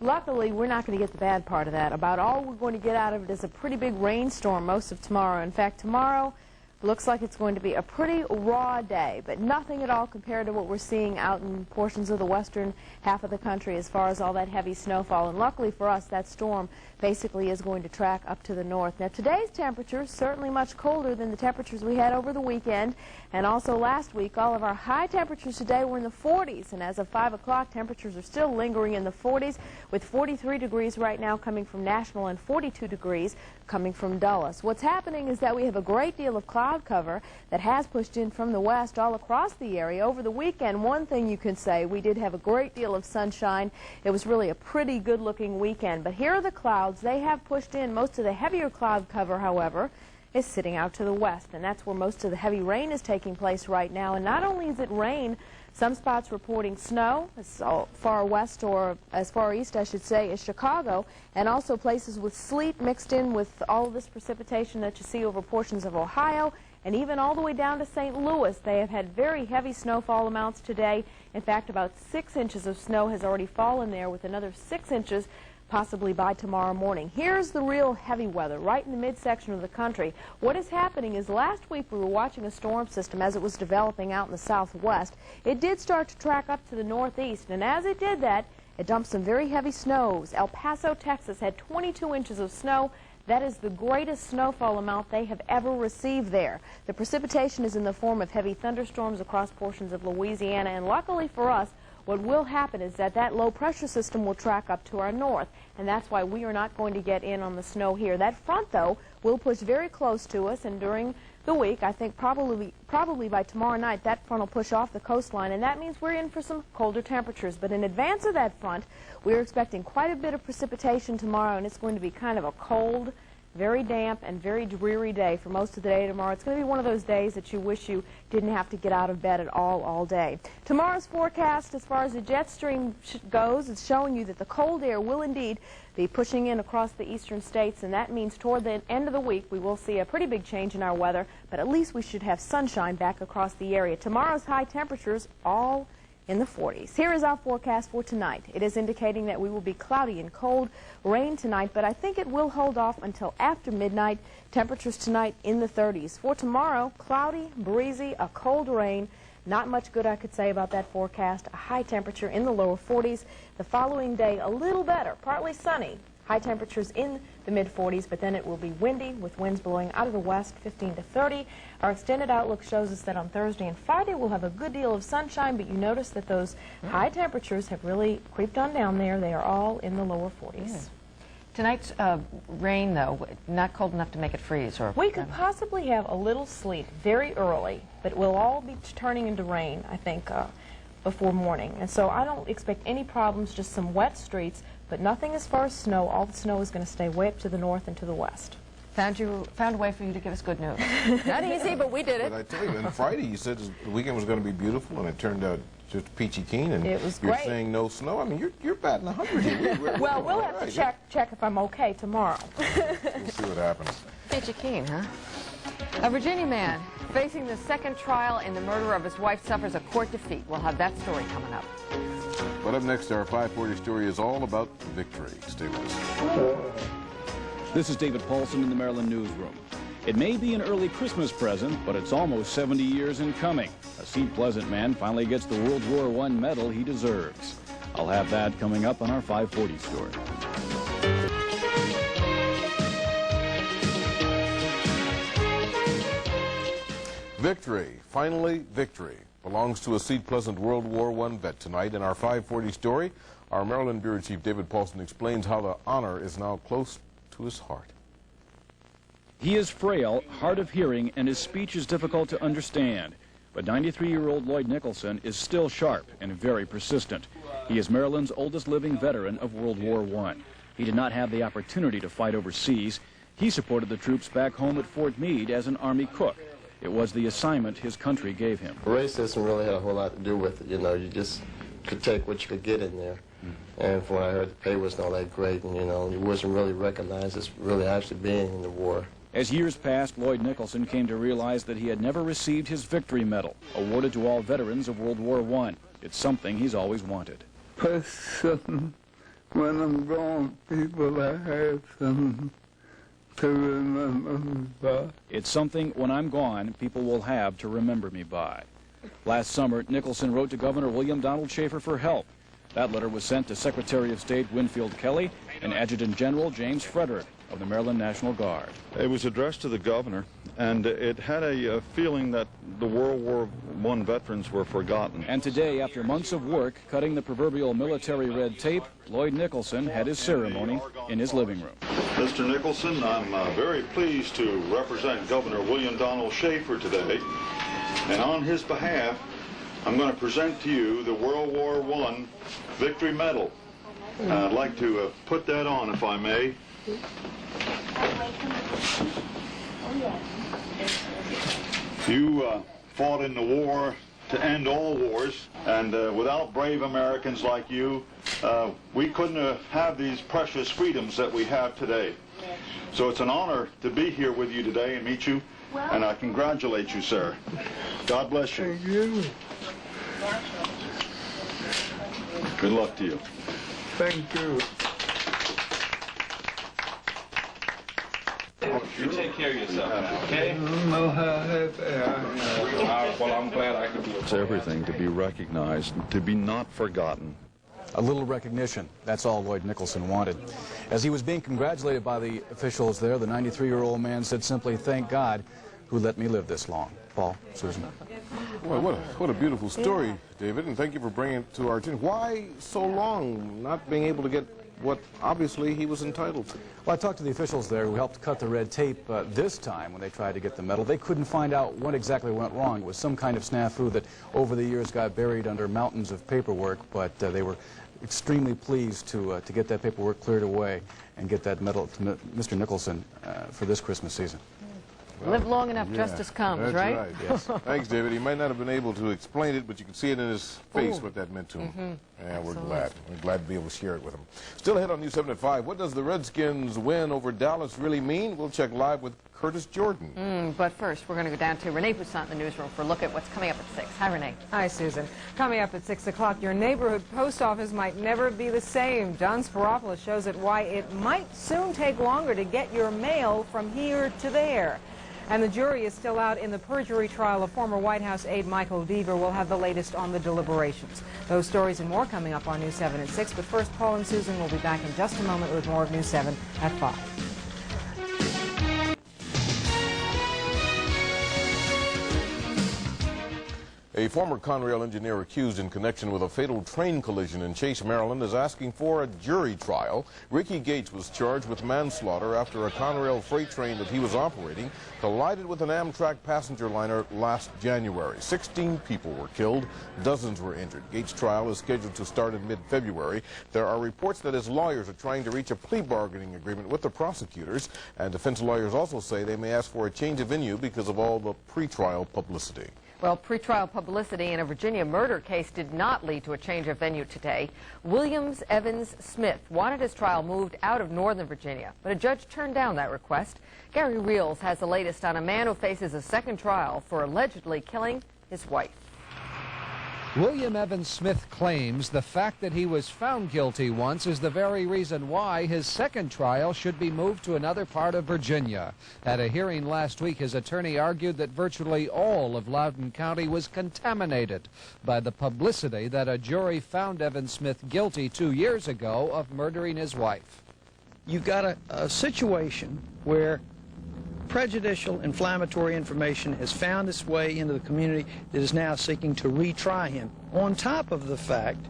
Luckily, we're not going to get the bad part of that. About all we're going to get out of it is a pretty big rainstorm most of tomorrow. In fact, tomorrow looks like it's going to be a pretty raw day, but nothing at all compared to what we're seeing out in portions of the western half of the country as far as all that heavy snowfall. And luckily for us, that storm basically is going to track up to the north. Now, today's temperatures certainly much colder than the temperatures we had over the weekend, and also last week. All of our high temperatures today were in the 40s, and as of 5 o'clock, temperatures are still lingering in the 40s, with 43 degrees right now coming from National and 42 degrees coming from Dulles. What's happening is that we have a great deal of cloud cover that has pushed in from the west all across the area. Over the weekend, one thing you can say, we did have a great deal of sunshine. It was really a pretty good-looking weekend, but here are the clouds. They have pushed in. Most of the heavier cloud cover, however, is sitting out to the west, and that's where most of the heavy rain is taking place right now. And not only is it rain, some spots reporting snow as far west, or as far east, I should say, as Chicago, and also places with sleet mixed in with all of this precipitation that you see over portions of Ohio, and even all the way down to St. Louis. They have had very heavy snowfall amounts today. In fact, about 6 inches of snow has already fallen there, with another 6 inches possibly by tomorrow morning. Here's the real heavy weather right in the midsection of the country. What is happening is last week we were watching a storm system as it was developing out in the southwest. It did start to track up to the northeast, and as it did that, it dumped some very heavy snows. El Paso, Texas had 22 inches of snow. That is the greatest snowfall amount they have ever received there. The precipitation is in the form of heavy thunderstorms across portions of Louisiana, and luckily for us, what will happen is that that low pressure system will track up to our north, and that's why we are not going to get in on the snow here. That front, though, will push very close to us, and during the week, I think probably by tomorrow night, that front will push off the coastline, and that means we're in for some colder temperatures. But in advance of that front, we're expecting quite a bit of precipitation tomorrow, and it's going to be kind of a cold, very damp, and very dreary day for most of the day tomorrow. It's going to be one of those days that you wish you didn't have to get out of bed at all day. Tomorrow's forecast, as far as the jet stream goes, is showing you that the cold air will indeed be pushing in across the eastern states, and that means toward the end of the week we will see a pretty big change in our weather, but at least we should have sunshine back across the area. Tomorrow's high temperatures all in the 40s. Here is our forecast for tonight. It is indicating that we will be cloudy and cold, rain tonight, but I think it will hold off until after midnight. Temperatures tonight in the 30s. For tomorrow, cloudy, breezy, a cold rain. Not much good I could say about that forecast. A high temperature in the lower 40s. The following day, a little better, partly sunny, High temperatures in the mid-40s, but then it will be windy with winds blowing out of the west, 15 to 30. Our extended outlook shows us that on Thursday and Friday we'll have a good deal of sunshine, but you notice that those high temperatures have really creeped on down there. They are all in the lower 40s. Yeah. Tonight's rain, though, not cold enough to make it freeze? Or we could possibly have a little sleet very early, but it will all be turning into rain, I think, before morning. And so I don't expect any problems, just some wet streets, but nothing as far as snow. All the snow is going to stay way up to the north and to the west. Found a way for you to give us good news. Not easy, but we did it. But I tell you, on Friday you said the weekend was going to be beautiful, and it turned out just peachy keen, and it was you're great. saying no snow. I mean, you're batting 100 here. Well, we'll have to check if I'm okay tomorrow. We'll see what happens. Peachy keen, huh? A Virginia man facing the second trial in the murder of his wife suffers a court defeat. We'll have that story coming up. But up next, our 540 story is all about victory. Stay with us. This is David Paulson in the Maryland Newsroom. It may be an early Christmas present, but it's almost 70 years in coming. A Seat Pleasant man finally gets the World War I medal he deserves. I'll have that coming up on our 540 story. Victory, finally victory, belongs to a Seat Pleasant World War I vet. Tonight in our 540 story, our Maryland Bureau Chief David Paulson explains how the honor is now close to his heart. He is frail, hard of hearing, and his speech is difficult to understand. But 93-year-old Lloyd Nicholson is still sharp and very persistent. He is Maryland's oldest living veteran of World War I. He did not have the opportunity to fight overseas. He supported the troops back home at Fort Meade as an Army cook. It was the assignment his country gave him. Racism really had a whole lot to do with it. You know, you just could take what you could get in there. And from what I heard, the pay wasn't all that great, and, you know, you wasn't really recognized as really actually being in the war. As years passed, Lloyd Nicholson came to realize that he had never received his Victory Medal, awarded to all veterans of World War I. It's something he's always wanted. Put something, when I'm gone, people I have something to remember me by. It's something, when I'm gone, people will have to remember me by. Last summer, Nicholson wrote to Governor William Donald Schaefer for help. That letter was sent to Secretary of State Winfield Kelly and Adjutant General James Frederick of the Maryland National Guard. It was addressed to the governor, and it had a feeling that the World War I veterans were forgotten. And today, after months of work cutting the proverbial military red tape, Lloyd Nicholson had his ceremony in his living room. Mr. Nicholson, I'm very pleased to represent Governor William Donald Schaefer today, and on his behalf, I'm going to present to you the World War I Victory Medal. And I'd like to put that on, if I may. You fought in the war to end all wars, and without brave Americans like you, we couldn't have these precious freedoms that we have today. So it's an honor to be here with you today and meet you, and I congratulate you, sir. God bless you. Thank you. Good luck to you. Thank you. You take care of yourself, okay? I don't know how happy I am. Well, I'm glad I could do it. It's everything to be recognized, to be not forgotten. A little recognition. That's all Lloyd Nicholson wanted. As he was being congratulated by the officials there, the 93-year-old man said simply, "Thank God who let me live this long." Paul, Susan. Well, what a beautiful story, David, and thank you for bringing it to our attention. Why so long not being able to get what obviously he was entitled to? Well, I talked to the officials there who helped cut the red tape this time when they tried to get the medal. They couldn't find out what exactly went wrong. It was some kind of snafu that over the years got buried under mountains of paperwork, but they were extremely pleased to get that paperwork cleared away and get that medal to Mr. Nicholson for this Christmas season. Live long enough, justice comes, right? That's right, yes. Thanks, David. He might not have been able to explain it, but you can see it in his face what that meant to him. Yeah, we're glad. We're glad to be able to share it with him. Still ahead on News 7 at 5. What does the Redskins win over Dallas really mean? We'll check live with Curtis Jordan. But first, we're going to go down to Renee Poussaint in the newsroom for a look at what's coming up at 6. Hi, Renee. Hi, Susan. Coming up at 6 o'clock, your neighborhood post office might never be the same. John Spiropoulos shows it why it might soon take longer to get your mail from here to there. And the jury is still out in the perjury trial of former White House aide Michael Deaver. We'll have the latest on the deliberations. Those stories and more coming up on News 7 at 6. But first, Paul and Susan will be back in just a moment with more of News 7 at 5. A former Conrail engineer accused in connection with a fatal train collision in Chase, Maryland, is asking for a jury trial. Ricky Gates was charged with manslaughter after a Conrail freight train that he was operating collided with an Amtrak passenger liner last January. 16 people were killed, dozens were injured. Gates' trial is scheduled to start in mid-February. There are reports that his lawyers are trying to reach a plea bargaining agreement with the prosecutors, and defense lawyers also say they may ask for a change of venue because of all the pretrial publicity. Well, pretrial publicity in a Virginia murder case did not lead to a change of venue today. Williams Evans Smith wanted his trial moved out of Northern Virginia, but a judge turned down that request. Gary Reels has the latest on a man who faces a second trial for allegedly killing his wife. William Evans Smith claims the fact that he was found guilty once is the very reason why his second trial should be moved to another part of Virginia. At a hearing last week, his attorney argued that virtually all of Loudoun County was contaminated by the publicity that a jury found Evans Smith guilty 2 years ago of murdering his wife. You've got a situation where prejudicial, inflammatory information has found its way into the community that is now seeking to retry him, on top of the fact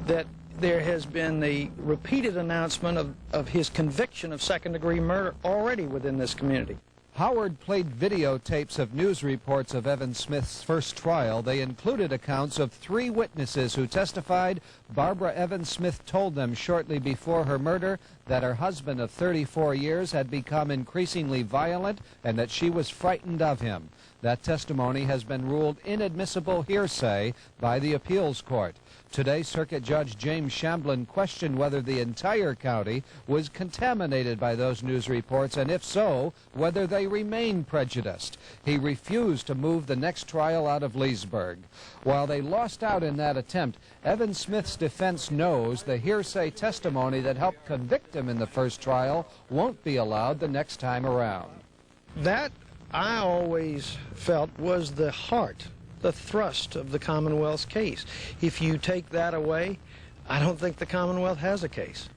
that there has been the repeated announcement of his conviction of second-degree murder already within this community. Howard played videotapes of news reports of Evans Smith's first trial. They included accounts of 3 witnesses who testified Barbara Evans Smith told them shortly before her murder that her husband of 34 years had become increasingly violent and that she was frightened of him. That testimony has been ruled inadmissible hearsay by the appeals court. Today, Circuit Judge James Shamblin questioned whether the entire county was contaminated by those news reports, and if so, whether they remain prejudiced. He refused to move the next trial out of Leesburg. While they lost out in that attempt, Evans Smith's defense knows the hearsay testimony that helped convict him in the first trial won't be allowed the next time around. That, I always felt, was the heart, the thrust of the Commonwealth's case. If you take that away, I don't think the Commonwealth has a case.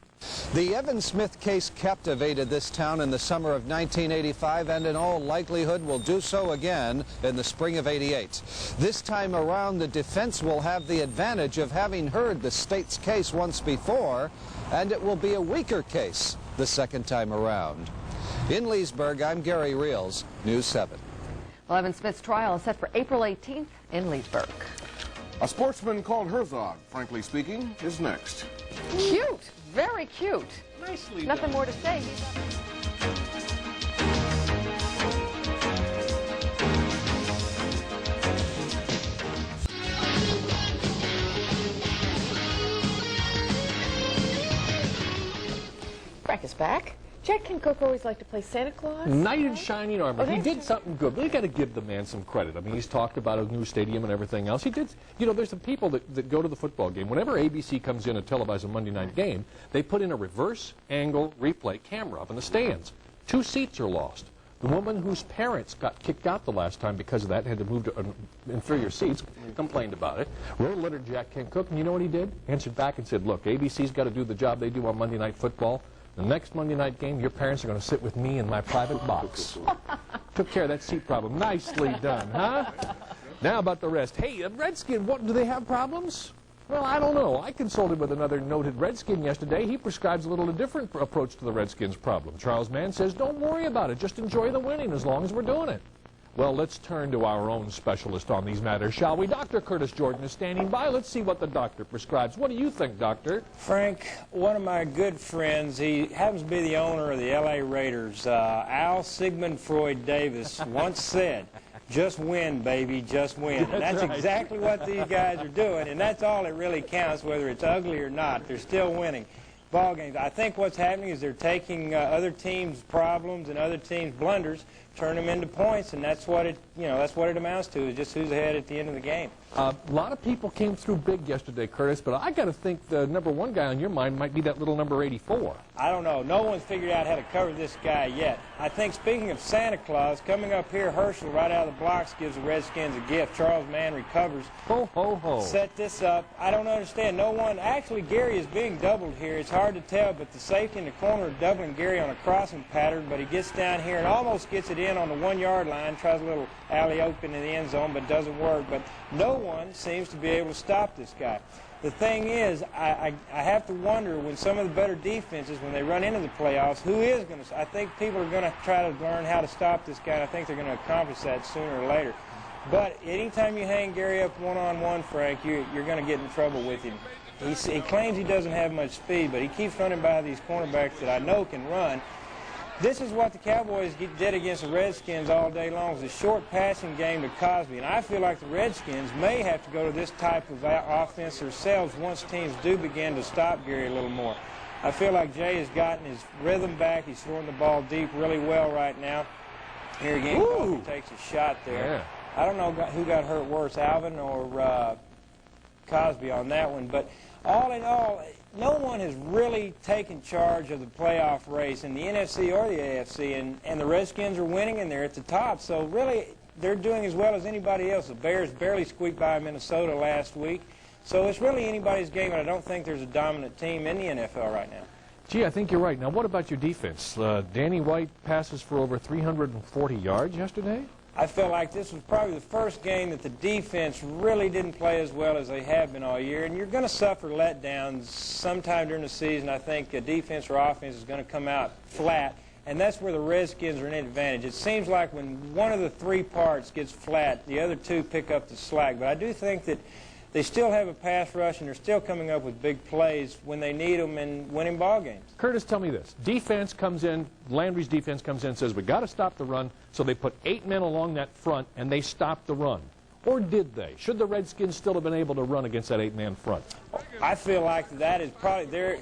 The Evans Smith case captivated this town in the summer of 1985 and in all likelihood will do so again in the spring of '88. This time around, the defense will have the advantage of having heard the state's case once before, and it will be a weaker case the second time around. In Leesburg, I'm Gary Reels, News 7. Well, Evans Smith's trial is set for April 18th in Leesburg. A sportsman called Herzog, frankly speaking, is next. Cute. Very cute. Nicely Nothing done. more to say. Frank is back. Jack Kent Cooke always liked to play Santa Claus. Knight in shining armor. Oh, He did something good. We got to give the man some credit. I mean, he's talked about a new stadium and everything else. He did. You know, there's some people that go to the football game. Whenever ABC comes in to televise a Monday night game, they put in a reverse angle replay camera up in the stands. 2 seats are lost. The woman whose parents got kicked out the last time because of that and had to move to inferior seats complained about it. Wrote a letter to Jack Kent Cooke, and you know what he did? Answered back and said, look, ABC's got to do the job they do on Monday Night Football. The next Monday night game, your parents are going to sit with me in my private box. Took care of that seat problem. Nicely done, huh? Now about the rest. Hey, Redskin, what, do they have problems? Well, I don't know. I consulted with another noted Redskin yesterday. He prescribes a little different approach to the Redskins' problem. Charles Mann says, don't worry about it. Just enjoy the winning as long as we're doing it. Well, let's turn to our own specialist on these matters, shall we? Dr. Curtis Jordan is standing by. Let's see what the doctor prescribes. What do you think, Doctor? Frank, one of my good friends, he happens to be the owner of the L.A. Raiders, Al Sigmund Freud Davis, once said, just win, baby, just win. And that's right. exactly what these guys are doing, and that's all that really counts, whether it's ugly or not. They're still winning ball games. I think what's happening is they're taking other teams' problems and other teams' blunders, turn them into points, and that's what it, that's what it amounts to, is just who's ahead at the end of the game. A lot of people came through big yesterday, Curtis, but I got to think the number one guy on your mind might be that little number 84. I don't know. No one's figured out how to cover this guy yet. I think, speaking of Santa Claus, coming up here, Herschel right out of the blocks gives the Redskins a gift. Charles Mann recovers. Ho, ho, ho. Set this up. I don't understand. No one, actually, Gary is being doubled here. It's hard to tell, but the safety in the corner is doubling Gary on a crossing pattern, but he gets down here and almost gets it in on the 1-yard line, tries a little alley-oop into the end zone, but doesn't work. But no one seems to be able to stop this guy. The thing is, I have to wonder, when some of the better defenses, when they run into the playoffs, who is going to, I think people are going to try to learn how to stop this guy, and I think they're going to accomplish that sooner or later. But anytime you hang Gary up one-on-one, Frank, you're going to get in trouble with him. He claims he doesn't have much speed, but he keeps running by these cornerbacks that I know can run. This is what the Cowboys did against the Redskins all day long. It was a short passing game to Cosby, and I feel like the Redskins may have to go to this type of offense themselves once teams do begin to stop Gary a little more. I feel like Jay has gotten his rhythm back. He's throwing the ball deep really well right now. Here again, Cosby takes a shot there. Yeah. I don't know who got hurt worse, Alvin or Cosby on that one, but all in all, no one has really taken charge of the playoff race in the NFC or the AFC, and the Redskins are winning, and they're at the top. So really, they're doing as well as anybody else. The Bears barely squeaked by Minnesota last week. So it's really anybody's game, and I don't think there's a dominant team in the NFL right now. Gee, I think you're right. Now, what about your defense? Danny White passes for over 340 yards yesterday? I felt like this was probably the first game that the defense really didn't play as well as they have been all year. And you're going to suffer letdowns sometime during the season. I think a defense or offense is going to come out flat, and that's where the Redskins are in advantage. It seems like when one of the three parts gets flat, the other two pick up the slack. But I do think that they still have a pass rush, and they're still coming up with big plays when they need them and winning ball games. Curtis, tell me this. Defense comes in, Landry's defense comes in and says, we got to stop the run, so they put 8 men along that front, and they stopped the run. Or did they? Should the Redskins still have been able to run against that 8-man front? I feel like that is probably there.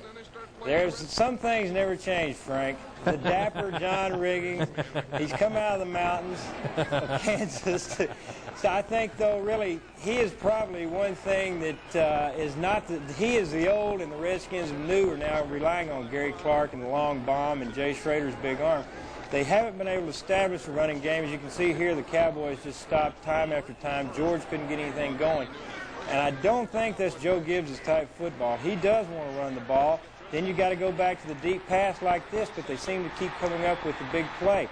There's some things never change, Frank. The dapper John Riggins, he's come out of the mountains of Kansas. So I think, though, really, he is probably one thing that is not that he is the old, and the Redskins of new are now relying on Gary Clark and the long bomb and Jay Schrader's big arm. They haven't been able to establish a running game. As you can see here, the Cowboys just stopped time after time. George couldn't get anything going. And I don't think that's Joe Gibbs' type football. He does want to run the ball. Then you got to go back to the deep pass like this, but they seem to keep coming up with the big play.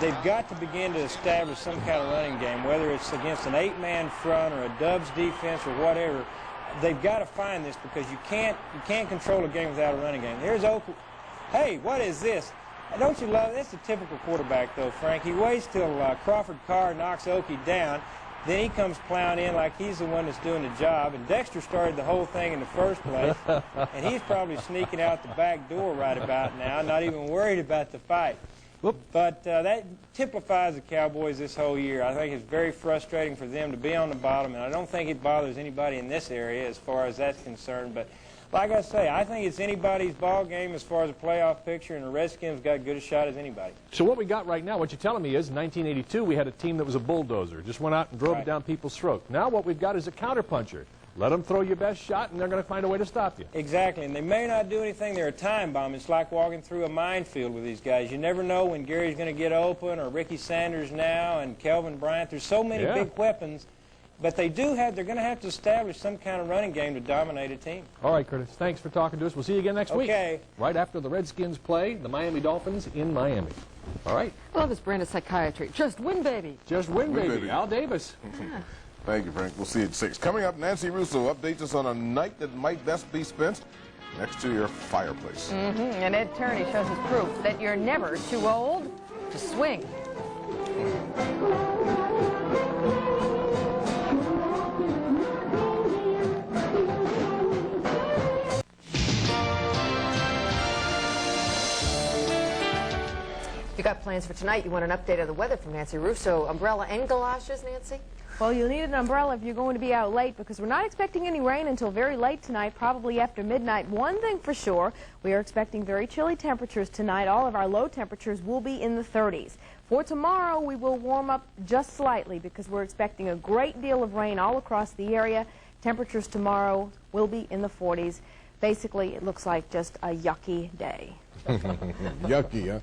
They've got to begin to establish some kind of running game, whether it's against an 8-man front or a Dubs defense or whatever. They've got to find this, because you can't control a game without a running game. Here's Oakland. Hey, what is this? Don't you love it? That's a typical quarterback, though, Frank. He waits till Crawford Carr knocks Okie down. Then he comes plowing in like he's the one that's doing the job. And Dexter started the whole thing in the first place. And he's probably sneaking out the back door right about now, not even worried about the fight. But that typifies the Cowboys this whole year. I think it's very frustrating for them to be on the bottom, and I don't think it bothers anybody in this area as far as that's concerned. But like I say, I think it's anybody's ball game as far as a playoff picture, and the Redskins got as good a shot as anybody. So what we got right now, what you're telling me is, in 1982, we had a team that was a bulldozer, just went out and drove it down people's throat. Now what we've got is a counterpuncher. Let them throw your best shot, and they're going to find a way to stop you. Exactly, and they may not do anything. They're a time bomb. It's like walking through a minefield with these guys. You never know when Gary's going to get open, or Ricky Sanders now, and Kelvin Bryant. There's so many big weapons, but they're going to have to establish some kind of running game to dominate a team. All right, Curtis, thanks for talking to us. We'll see you again next week. Okay. Right after the Redskins play the Miami Dolphins in Miami. All right. I love this brand of psychiatry. Just win, baby. Just win, baby. Al Davis. Thank you, Frank. We'll see you at 6. Coming up, Nancy Russo updates us on a night that might best be spent next to your fireplace. And Ed Turney shows us proof that you're never too old to swing. You got plans for tonight? You want an update of the weather from Nancy Russo? Umbrella and galoshes, Nancy? Well, you'll need an umbrella if you're going to be out late, because we're not expecting any rain until very late tonight, probably after midnight. One thing for sure, we are expecting very chilly temperatures tonight. All of our low temperatures will be in the 30s. For tomorrow, we will warm up just slightly because we're expecting a great deal of rain all across the area. Temperatures tomorrow will be in the 40s. Basically, it looks like just a yucky day. Yucky, huh?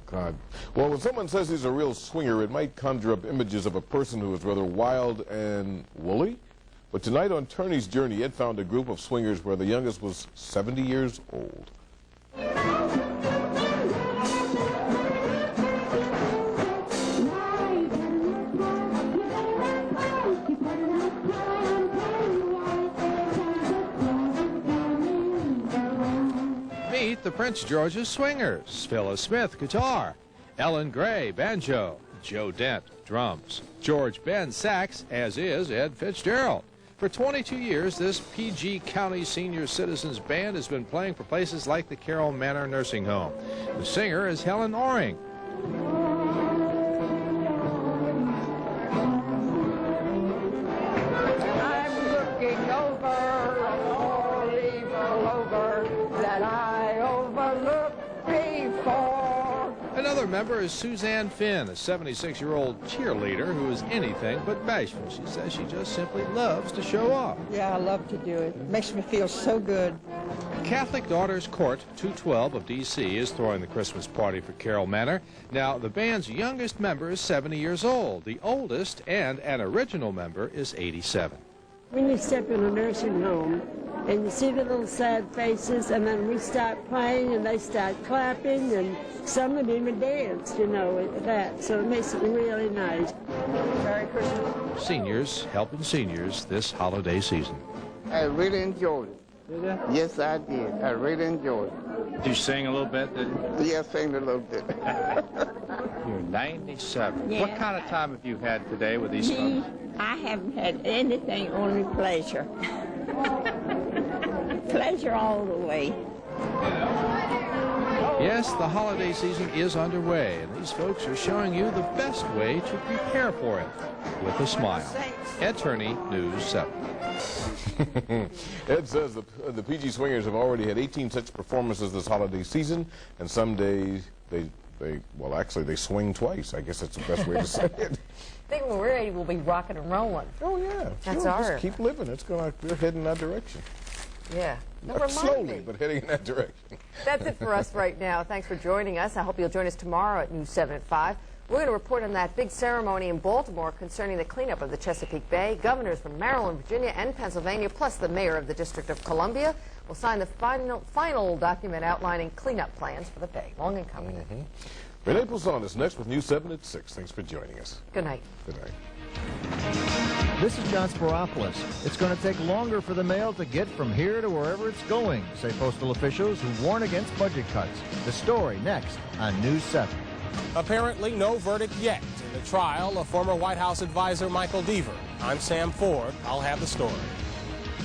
God. Well, when someone says he's a real swinger, it might conjure up images of a person who is rather wild and woolly. But tonight on Turney's Journey, Ed found a group of swingers where the youngest was 70 years old. Meet the Prince George's Swingers. Phyllis Smith, guitar. Ellen Gray, banjo. Joe Dent, drums. George Ben, sax, as is Ed Fitzgerald. For 22 years, this PG County Senior Citizens Band has been playing for places like the Carroll Manor Nursing Home. The singer is Helen Oring. I'm looking over all evil over that I overlooked before. Another member is Suzanne Finn, a 76-year-old cheerleader who is anything but bashful. She says she just simply loves to show off. Yeah, I love to do it. It makes me feel so good. Catholic Daughters Court 212 of D.C. is throwing the Christmas party for Carroll Manor. Now, the band's youngest member is 70 years old. The oldest and an original member is 87. When you step in a nursing home and you see the little sad faces, and then we start playing and they start clapping, and some of them even dance, you know, at that. So it makes it really nice. Merry Christmas. Seniors helping seniors this holiday season. I really enjoyed it. Did you? Yes, I did. I really enjoyed it. Did you sing a little bit? Yeah, I sang a little bit. You're 97. Yeah. What kind of time have you had today with these folks? I haven't had anything, only pleasure. Pleasure all the way. Yes, the holiday season is underway, and these folks are showing you the best way to prepare for it, with a smile. Ed Turney, News 7. Ed says the PG Swingers have already had 18 such performances this holiday season, and some days well, actually, they swing twice. I guess that's the best way to say it. I think when we're 80, we'll be rocking and rolling. Oh, yeah. That's sure, our... Just keep living. We're heading in that direction. Yeah. Not slowly, but heading in that direction. That's it for us right now. Thanks for joining us. I hope you'll join us tomorrow at News 7 at 5. We're going to report on that big ceremony in Baltimore concerning the cleanup of the Chesapeake Bay. Governors from Maryland, Virginia, and Pennsylvania, plus the mayor of the District of Columbia, will sign the final document outlining cleanup plans for the bay. Long in coming. Renee Poussaint is next with News 7 at 6. Thanks for joining us. Good night. Good night. This is John Spiropoulos. It's going to take longer for the mail to get from here to wherever it's going, say postal officials who warn against budget cuts. The story next on News 7. Apparently no verdict yet in the trial of former White House advisor Michael Deaver. I'm Sam Ford. I'll have the story.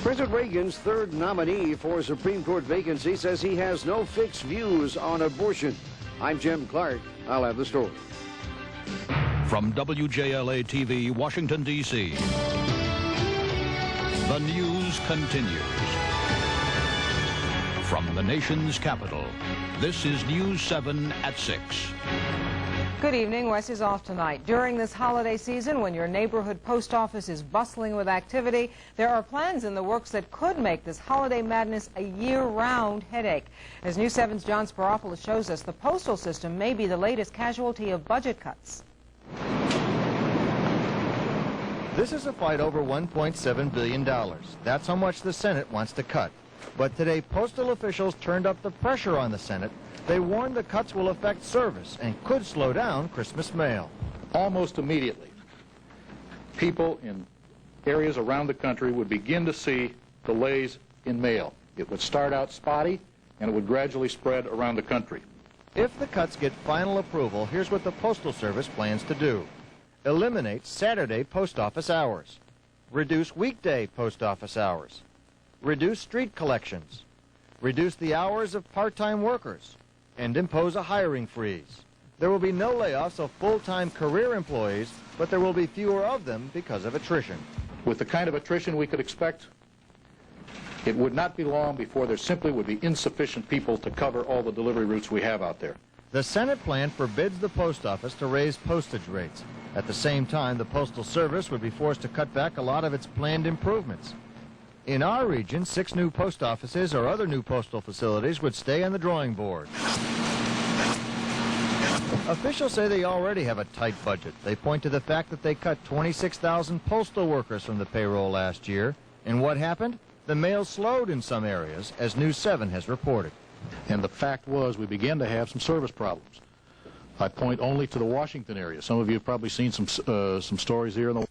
President Reagan's third nominee for a Supreme Court vacancy says he has no fixed views on abortion. I'm Jim Clark. I'll have the story. From WJLA-TV, Washington, D.C., the news continues. From the nation's capital, this is News 7 at 6. Good evening. Wes is off tonight. During this holiday season, when your neighborhood post office is bustling with activity, there are plans in the works that could make this holiday madness a year-round headache. As News 7's John Spiropoulos shows us, the postal system may be the latest casualty of budget cuts. This is a fight over $1.7 billion. That's how much the Senate wants to cut. But today, postal officials turned up the pressure on the Senate. They warned the cuts will affect service and could slow down Christmas mail. Almost immediately, people in areas around the country would begin to see delays in mail. It would start out spotty, and it would gradually spread around the country. If the cuts get final approval, here's what the Postal Service plans to do. Eliminate Saturday post office hours. Reduce weekday post office hours. Reduce street collections. Reduce the hours of part-time workers. And impose a hiring freeze. There will be no layoffs of full-time career employees, but there will be fewer of them because of attrition. With the kind of attrition we could expect, it would not be long before there simply would be insufficient people to cover all the delivery routes we have out there. The Senate plan forbids the post office to raise postage rates. At the same time, the Postal Service would be forced to cut back a lot of its planned improvements. In our region, 6 new post offices or other new postal facilities would stay on the drawing board. Officials say they already have a tight budget. They point to the fact that they cut 26,000 postal workers from the payroll last year. And what happened? The mail slowed in some areas, as News 7 has reported. And the fact was we began to have some service problems. I point only to the Washington area. Some of you have probably seen some stories here in the